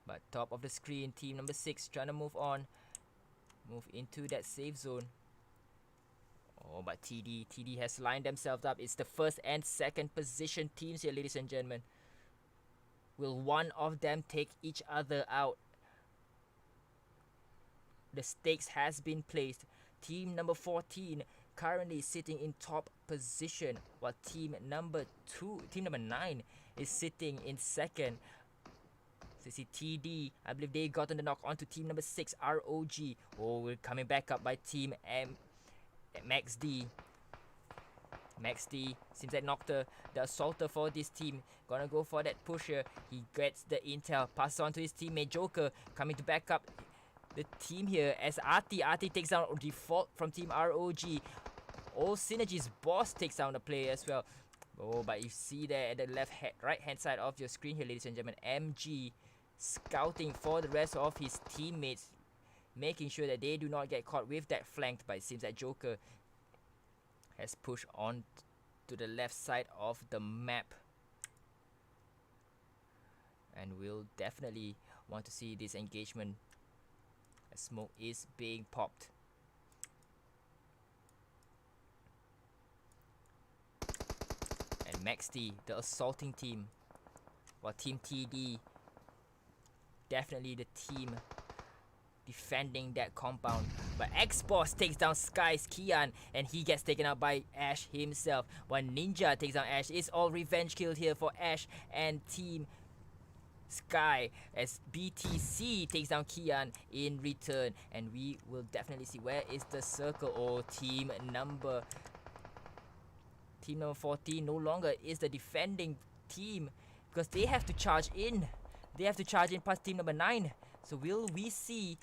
But top of the screen, team number 6 trying to move on. Move into that safe zone. Oh, but TD has lined themselves up. It's the first and second position teams here, ladies and gentlemen. Will one of them take each other out? The stakes has been placed. Team number 14 currently sitting in top position, while team number 9 is sitting in second. So you see TD, I believe they got on the knock onto team number 6, ROG. Oh, we're coming back up by team Max D. Max D seems like knocked the assaulter for this team. Gonna go for that pusher. He gets the intel, passes on to his teammate Joker, coming to back up the team here as Arti takes down Default from team ROG. OldSynergy's boss takes down the player as well. Oh, but you see there at the right hand side of your screen here, ladies and gentlemen, MG scouting for the rest of his teammates, making sure that they do not get caught with that flanked. But it seems that Joker has pushed on to the left side of the map, and we'll definitely want to see this engagement as smoke is being popped. And Max D, the assaulting team, while team TD, definitely the team defending that compound. But X-Boss takes down Sky's Kian, and he gets taken out by Ash himself. While Ninja takes down Ash. It's all revenge kill here for Ash and team Sky, as BTC takes down Kian in return. And we will definitely see where is the circle. Or team number 14 no longer is the defending team, because they have to charge in. They have to charge in past team number 9. So will we see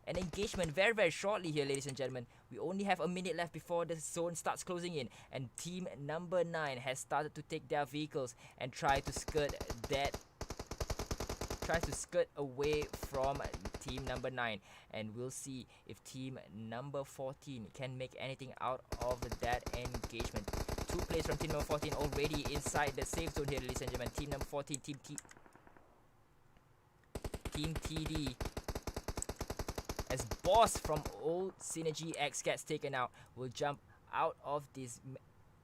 an engagement very, very shortly here, ladies and gentlemen? We only have a minute left before the zone starts closing in, and team number 9 has started to take their vehicles and try to skirt away from team number 9. And we'll see if team number 14 can make anything out of that engagement. 2 players from team number 14 already inside the safe zone here, ladies and gentlemen. Team number 14, Team TD, as Boss from OldSynergyX gets taken out, will jump out of this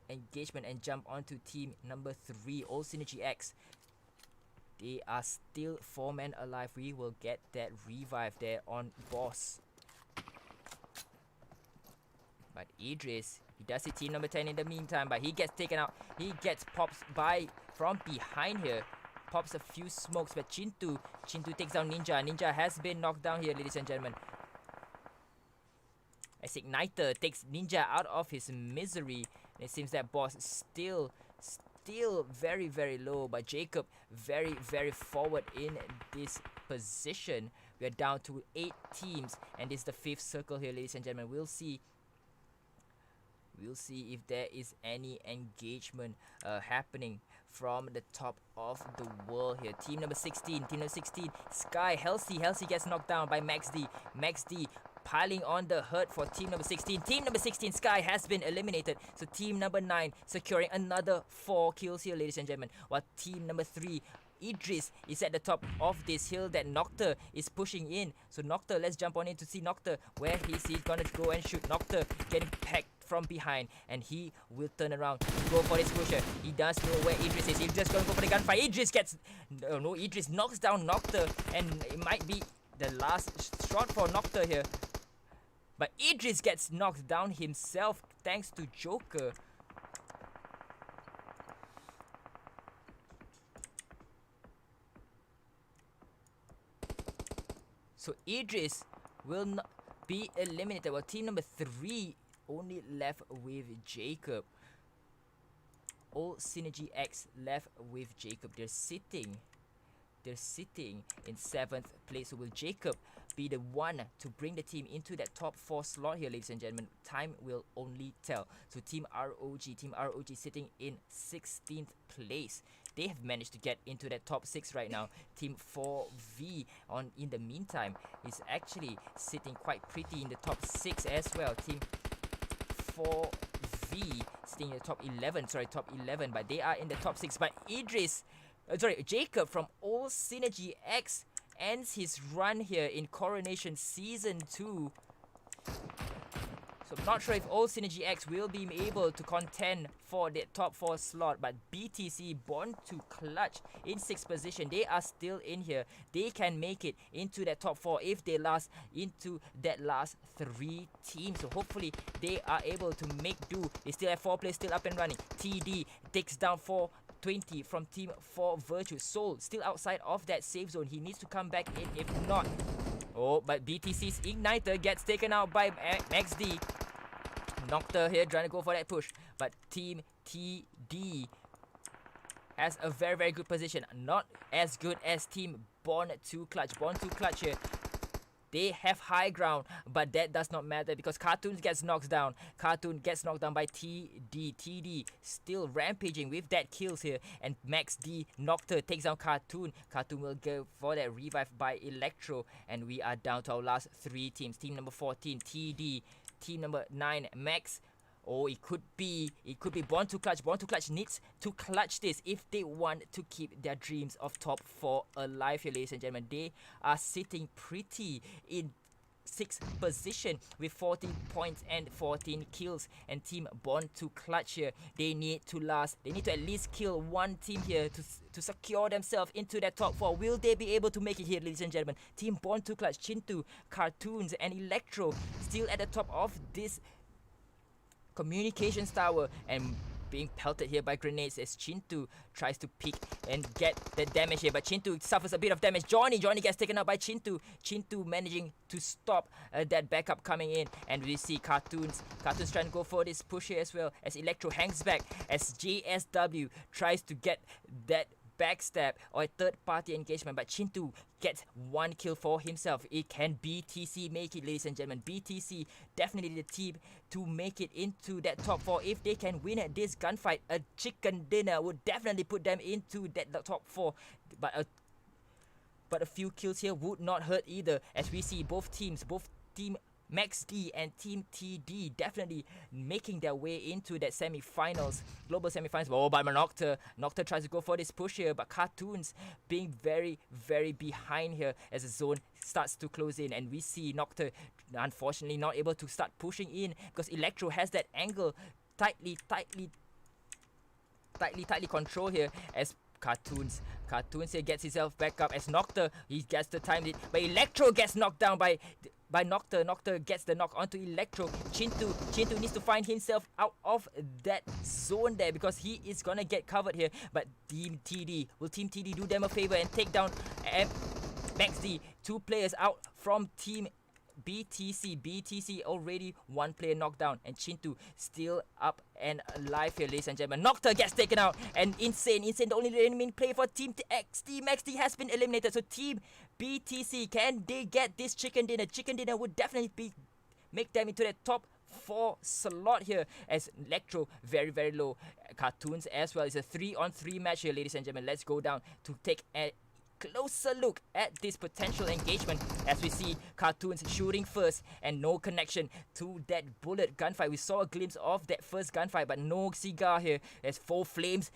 engagement and jump onto team number 3, OldSynergyX. They are still 4 men alive. We will get that revive there on Boss. But Idris, he does see team number 10 in the meantime, but he gets taken out. He gets popped from behind here. Pops a few smokes, but Chintu takes down Ninja. Ninja has been knocked down here, ladies and gentlemen, as Igniter takes Ninja out of his misery. And it seems that Boss is still very, very low, but Jacob very, very forward in this position. We are down to 8 teams, and this is the 5th circle here, ladies and gentlemen. We'll see if there is any engagement happening from the top of the world here. Team number 16, Sky, Halsey gets knocked down by Max D. Max D piling on the hurt for team number 16. Team number 16, Sky, has been eliminated. So team number 9 securing another 4 kills here, ladies and gentlemen. While team number 3, Idris is at the top of this hill that Noctur is pushing in. So Noctur, let's jump on in to see Noctur. Where is he gonna go and shoot? Noctur getting packed from behind, and he will turn around to go for this pusher. He does know where Idris is. He's just gonna go for the gunfight. Idris gets no. Idris knocks down Noctur, and it might be the last shot for Noctur here. But Idris gets knocked down himself thanks to Joker. So Idris will not be eliminated. Well, team number 3 only left with Jacob. OldSynergyX left with Jacob. They're sitting in 7th place. So will Jacob be the one to bring the team into that top 4 slot here, ladies and gentlemen? Time will only tell. So Team ROG sitting in 16th place. They have managed to get into that top 6 right now. Team 4V in the meantime is actually sitting quite pretty in the top 6 as well. Team 4V sitting in the top 11, but they are in the top 6. But Jacob from OldSynergyX ends his run here in Coronation Season 2. So I'm not sure if OldSynergyX will be able to contend for the top 4 slot, but BTC BornToClutch in 6th position. They are still in here. They can make it into that top 4 if they last into that last 3 teams. So hopefully they are able to make do. They still have 4 players still up and running. TD takes down 420 from Team 4 Virtues. Soul still outside of that safe zone. He needs to come back in if not. Oh, but BTC's Igniter gets taken out by XD. Noctur here trying to go for that push, but Team TD has a very, very good position. Not as good as Team BornToClutch. BornToClutch here, they have high ground, but that does not matter because Cartoons gets knocked down. Cartoon gets knocked down by TD. TD still rampaging with that kills here, and Max D Noctur takes down Cartoon. Cartoon will go for that revive by Electro, and we are down to our last 3 teams. Team number 14 TD. Team number 9 Max. Oh, it could be BornToClutch. BornToClutch needs to clutch this if they want to keep their dreams of top 4 alive here, ladies and gentlemen. They are sitting pretty in 6th position with 14 points and 14 kills. And Team BornToClutch here, they need to at least kill 1 team here to secure themselves into that top 4. Will they be able to make it here, ladies and gentlemen? Team BornToClutch, Chintu, Cartoons, and Electro still at the top of this communications tower and being pelted here by grenades as Chintu tries to pick and get the damage here, but Chintu suffers a bit of damage. Johnny gets taken out by Chintu. Chintu managing to stop that backup coming in, and we see Cartoons trying to go for this push here as well as Electro hangs back as JSW tries to get that backstab or a third party engagement, but Chintu gets 1 kill for himself. It can BTC make it, ladies and gentlemen. BTC definitely the team to make it into that top 4 if they can win at this gunfight. A chicken dinner would definitely put them into that top 4, but a few kills here would not hurt either, as we see both Team Max D and Team TD definitely making their way into that semi-finals, global semi-finals. Oh, but Noctur tries to go for this push here, but Cartoons being very, very behind here as the zone starts to close in, and we see Noctur unfortunately not able to start pushing in because Electro has that angle tightly controlled here as Cartoons here gets himself back up as Noctur, he gets the time it, but Electro gets knocked down by Noctur. Noctur gets the knock onto Electro. Chintu needs to find himself out of that zone there because he is gonna get covered here. But Team TD, will Team TD do them a favor and take down Max D? 2 players out from Team BTC already 1 player knocked down, and Chintu still up and alive here, ladies and gentlemen. Noctur gets taken out, and Insane the only remaining player for Team XD. Max D has been eliminated, so Team BTC, can they get this chicken dinner? Chicken dinner would definitely make them into the top 4 slot here, as Electro very, very low. Cartoons as well. It's a 3-on-3 match here, ladies and gentlemen. Let's go down to take closer look at this potential engagement as we see Cartoons shooting first and no connection to that bullet gunfight. We saw a glimpse of that first gunfight, but no cigar here. There's 4 flames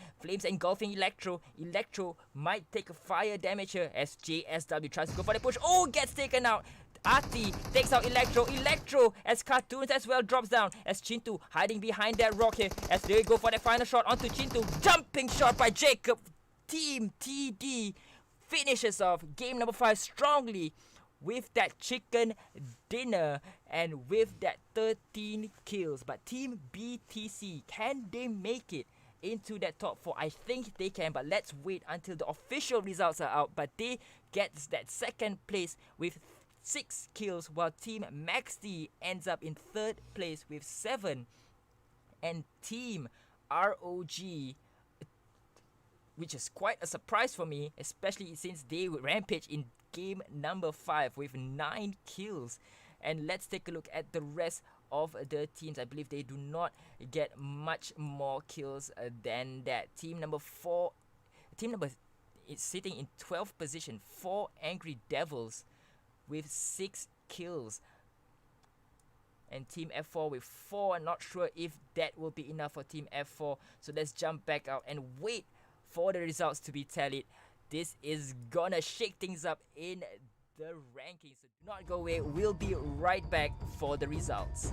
engulfing Electro. Electro might take a fire damage here as JSW tries to go for the push. Oh, gets taken out. Arti takes out Electro as Cartoons as well drops down as Chintu hiding behind that rock here as they go for the final shot onto Chintu. Jumping shot by Jacob. Team TD finishes off game number 5 strongly with that chicken dinner and with that 13 kills. But Team BTC, can they make it into that top 4? I think they can, but let's wait until the official results are out. But they get that second place with 6 kills, while Team MaxD ends up in 3rd place with 7. And Team ROG, which is quite a surprise for me, especially since they rampage in game number 5 with 9 kills. And let's take a look at the rest of the teams. I believe they do not get much more kills than that. Team number is sitting in 12th position, 4 Angry Devils with 6 kills. And Team F4 with 4. Not sure if that will be enough for Team F4. So let's jump back out and wait for the results to be tallied. This is gonna shake things up in the rankings. So do not go away. We'll be right back for the results.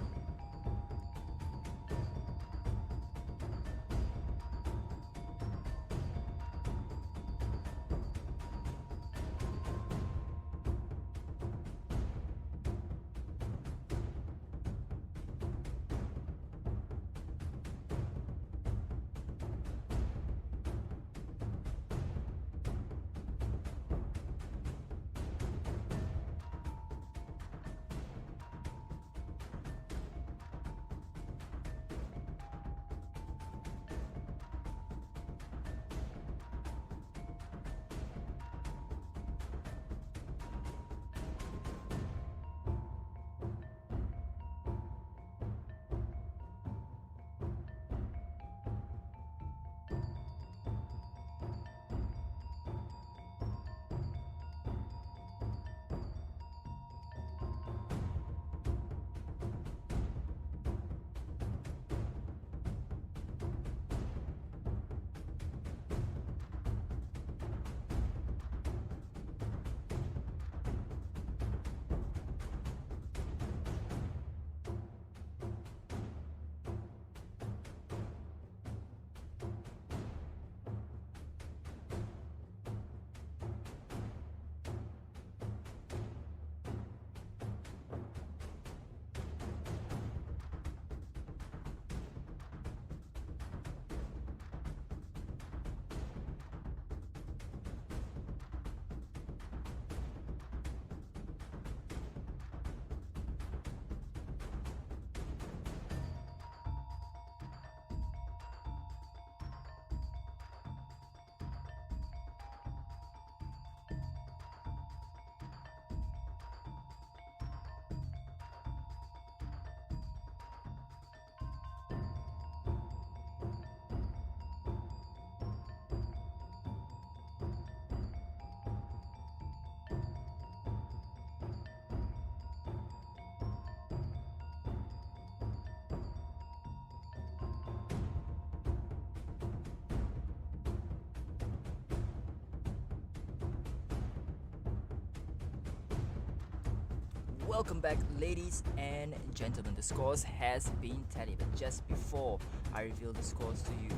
Welcome back, ladies and gentlemen. The scores has been tallied, but just before I reveal the scores to you,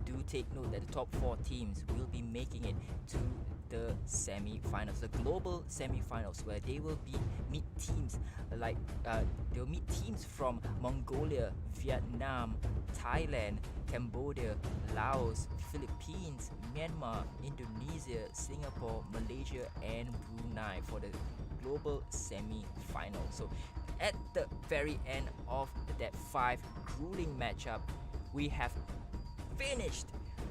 do take note that the top 4 teams will be making it to the semi-finals, the global semi-finals, where they will meet teams like they'll meet teams from Mongolia, Vietnam, Thailand, Cambodia, Laos, Philippines, Myanmar, Indonesia, Singapore, Malaysia, and Brunei for the global semi-final. So at the very end of that 5 grueling matchup, we have finished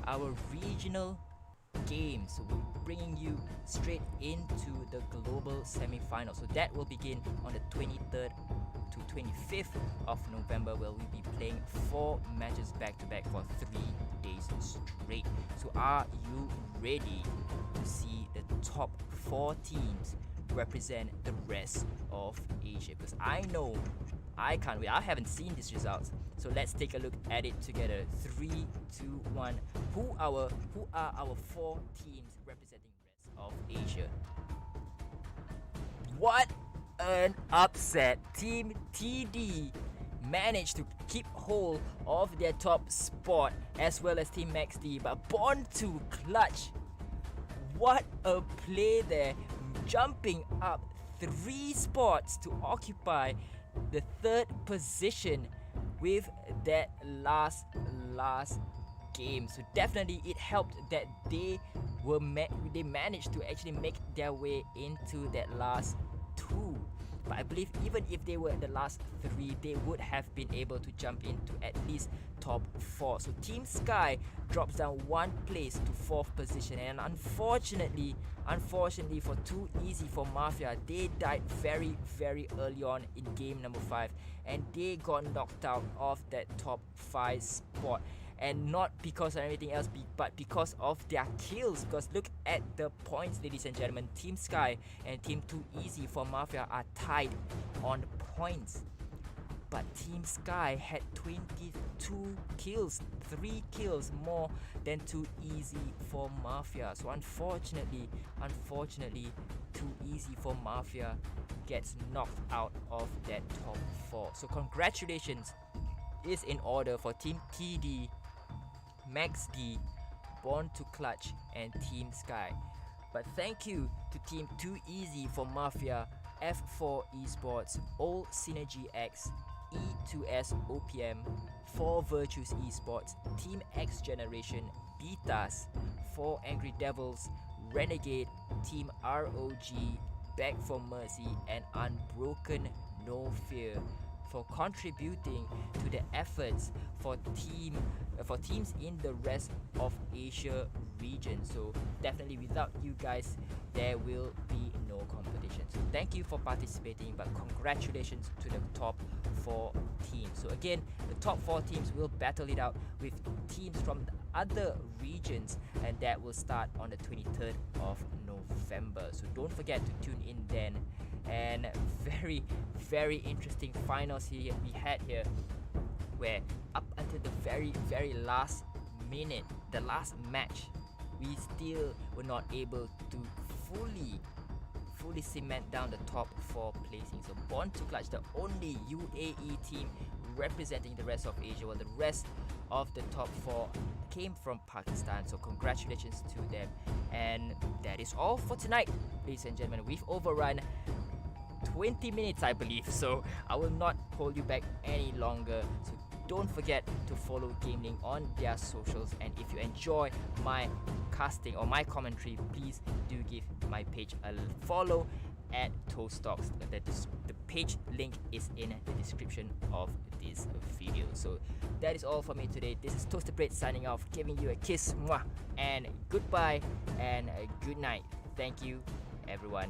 our regional games. So we're bringing you straight into the global semi-final. So that will begin on the 23rd to 25th of November, where we'll be playing 4 matches back to back for 3 days straight. So are you ready to see the top 4 teams represent the rest of Asia? Because I know I can't wait. I haven't seen these results. So let's take a look at it together. 3, 2, 1. Who are our 4 teams representing the rest of Asia? What an upset. Team TD managed to keep hold of their top spot, as well as Team MaxD, but BornToClutch, what a play there, jumping up 3 spots to occupy the 3rd position with that last game. So definitely it helped that they managed to actually make their way into that last 2. But I believe even if they were in the last 3, they would have been able to jump into at least top 4. So Team Sky drops down 1 place to 4th position, and unfortunately for Too Easy for Mafia, they died very early on in game number 5, and they got knocked out of that top 5 spot. And not because of anything else, but because of their kills. Because look at the points, ladies and gentlemen. Team Sky and Team Too Easy for Mafia are tied on points, but Team Sky had 22 kills, 3 kills more than Too Easy for Mafia. So unfortunately, Too Easy for Mafia gets knocked out of that top 4. So congratulations is in order for Team TD, MaxD, BornToClutch, and Team Sky. But thank you to Team Too Easy for Mafia, F4 Esports, OldSynergyX, E2S OPM, 4 Virtues Esports, Team X Generation, Beethaas, 4 Angry Devils, Renegade, Team ROG, Beg for Mercy, and Unbroken Nofear for contributing to the efforts for teams in the rest of Asia region. So definitely without you guys, there will be no competition. So thank you for participating, but congratulations to the top 4 teams. So again, the top 4 teams will battle it out with teams from the other regions, and that will start on the 23rd of November. So don't forget to tune in then. And very interesting finals here we had here, where up until the very last minute, the last match, we still were not able to fully cement down the top 4 placings. So BornToClutch, the only UAE team representing the rest of Asia, while the rest of the top 4 came from Pakistan. So congratulations to them. And that is all for tonight, ladies and gentlemen. We've overrun 20 minutes, I believe, so I will not hold you back any longer. So don't forget to follow GamelinG on their socials, and if you enjoy my casting or my commentary, please do give my page a follow at Toast Talks. The page link is in the description of this video. So that is all for me today. This is Toasted Bread signing off, giving you a kiss, mwah, and goodbye and a good night. Thank you, everyone.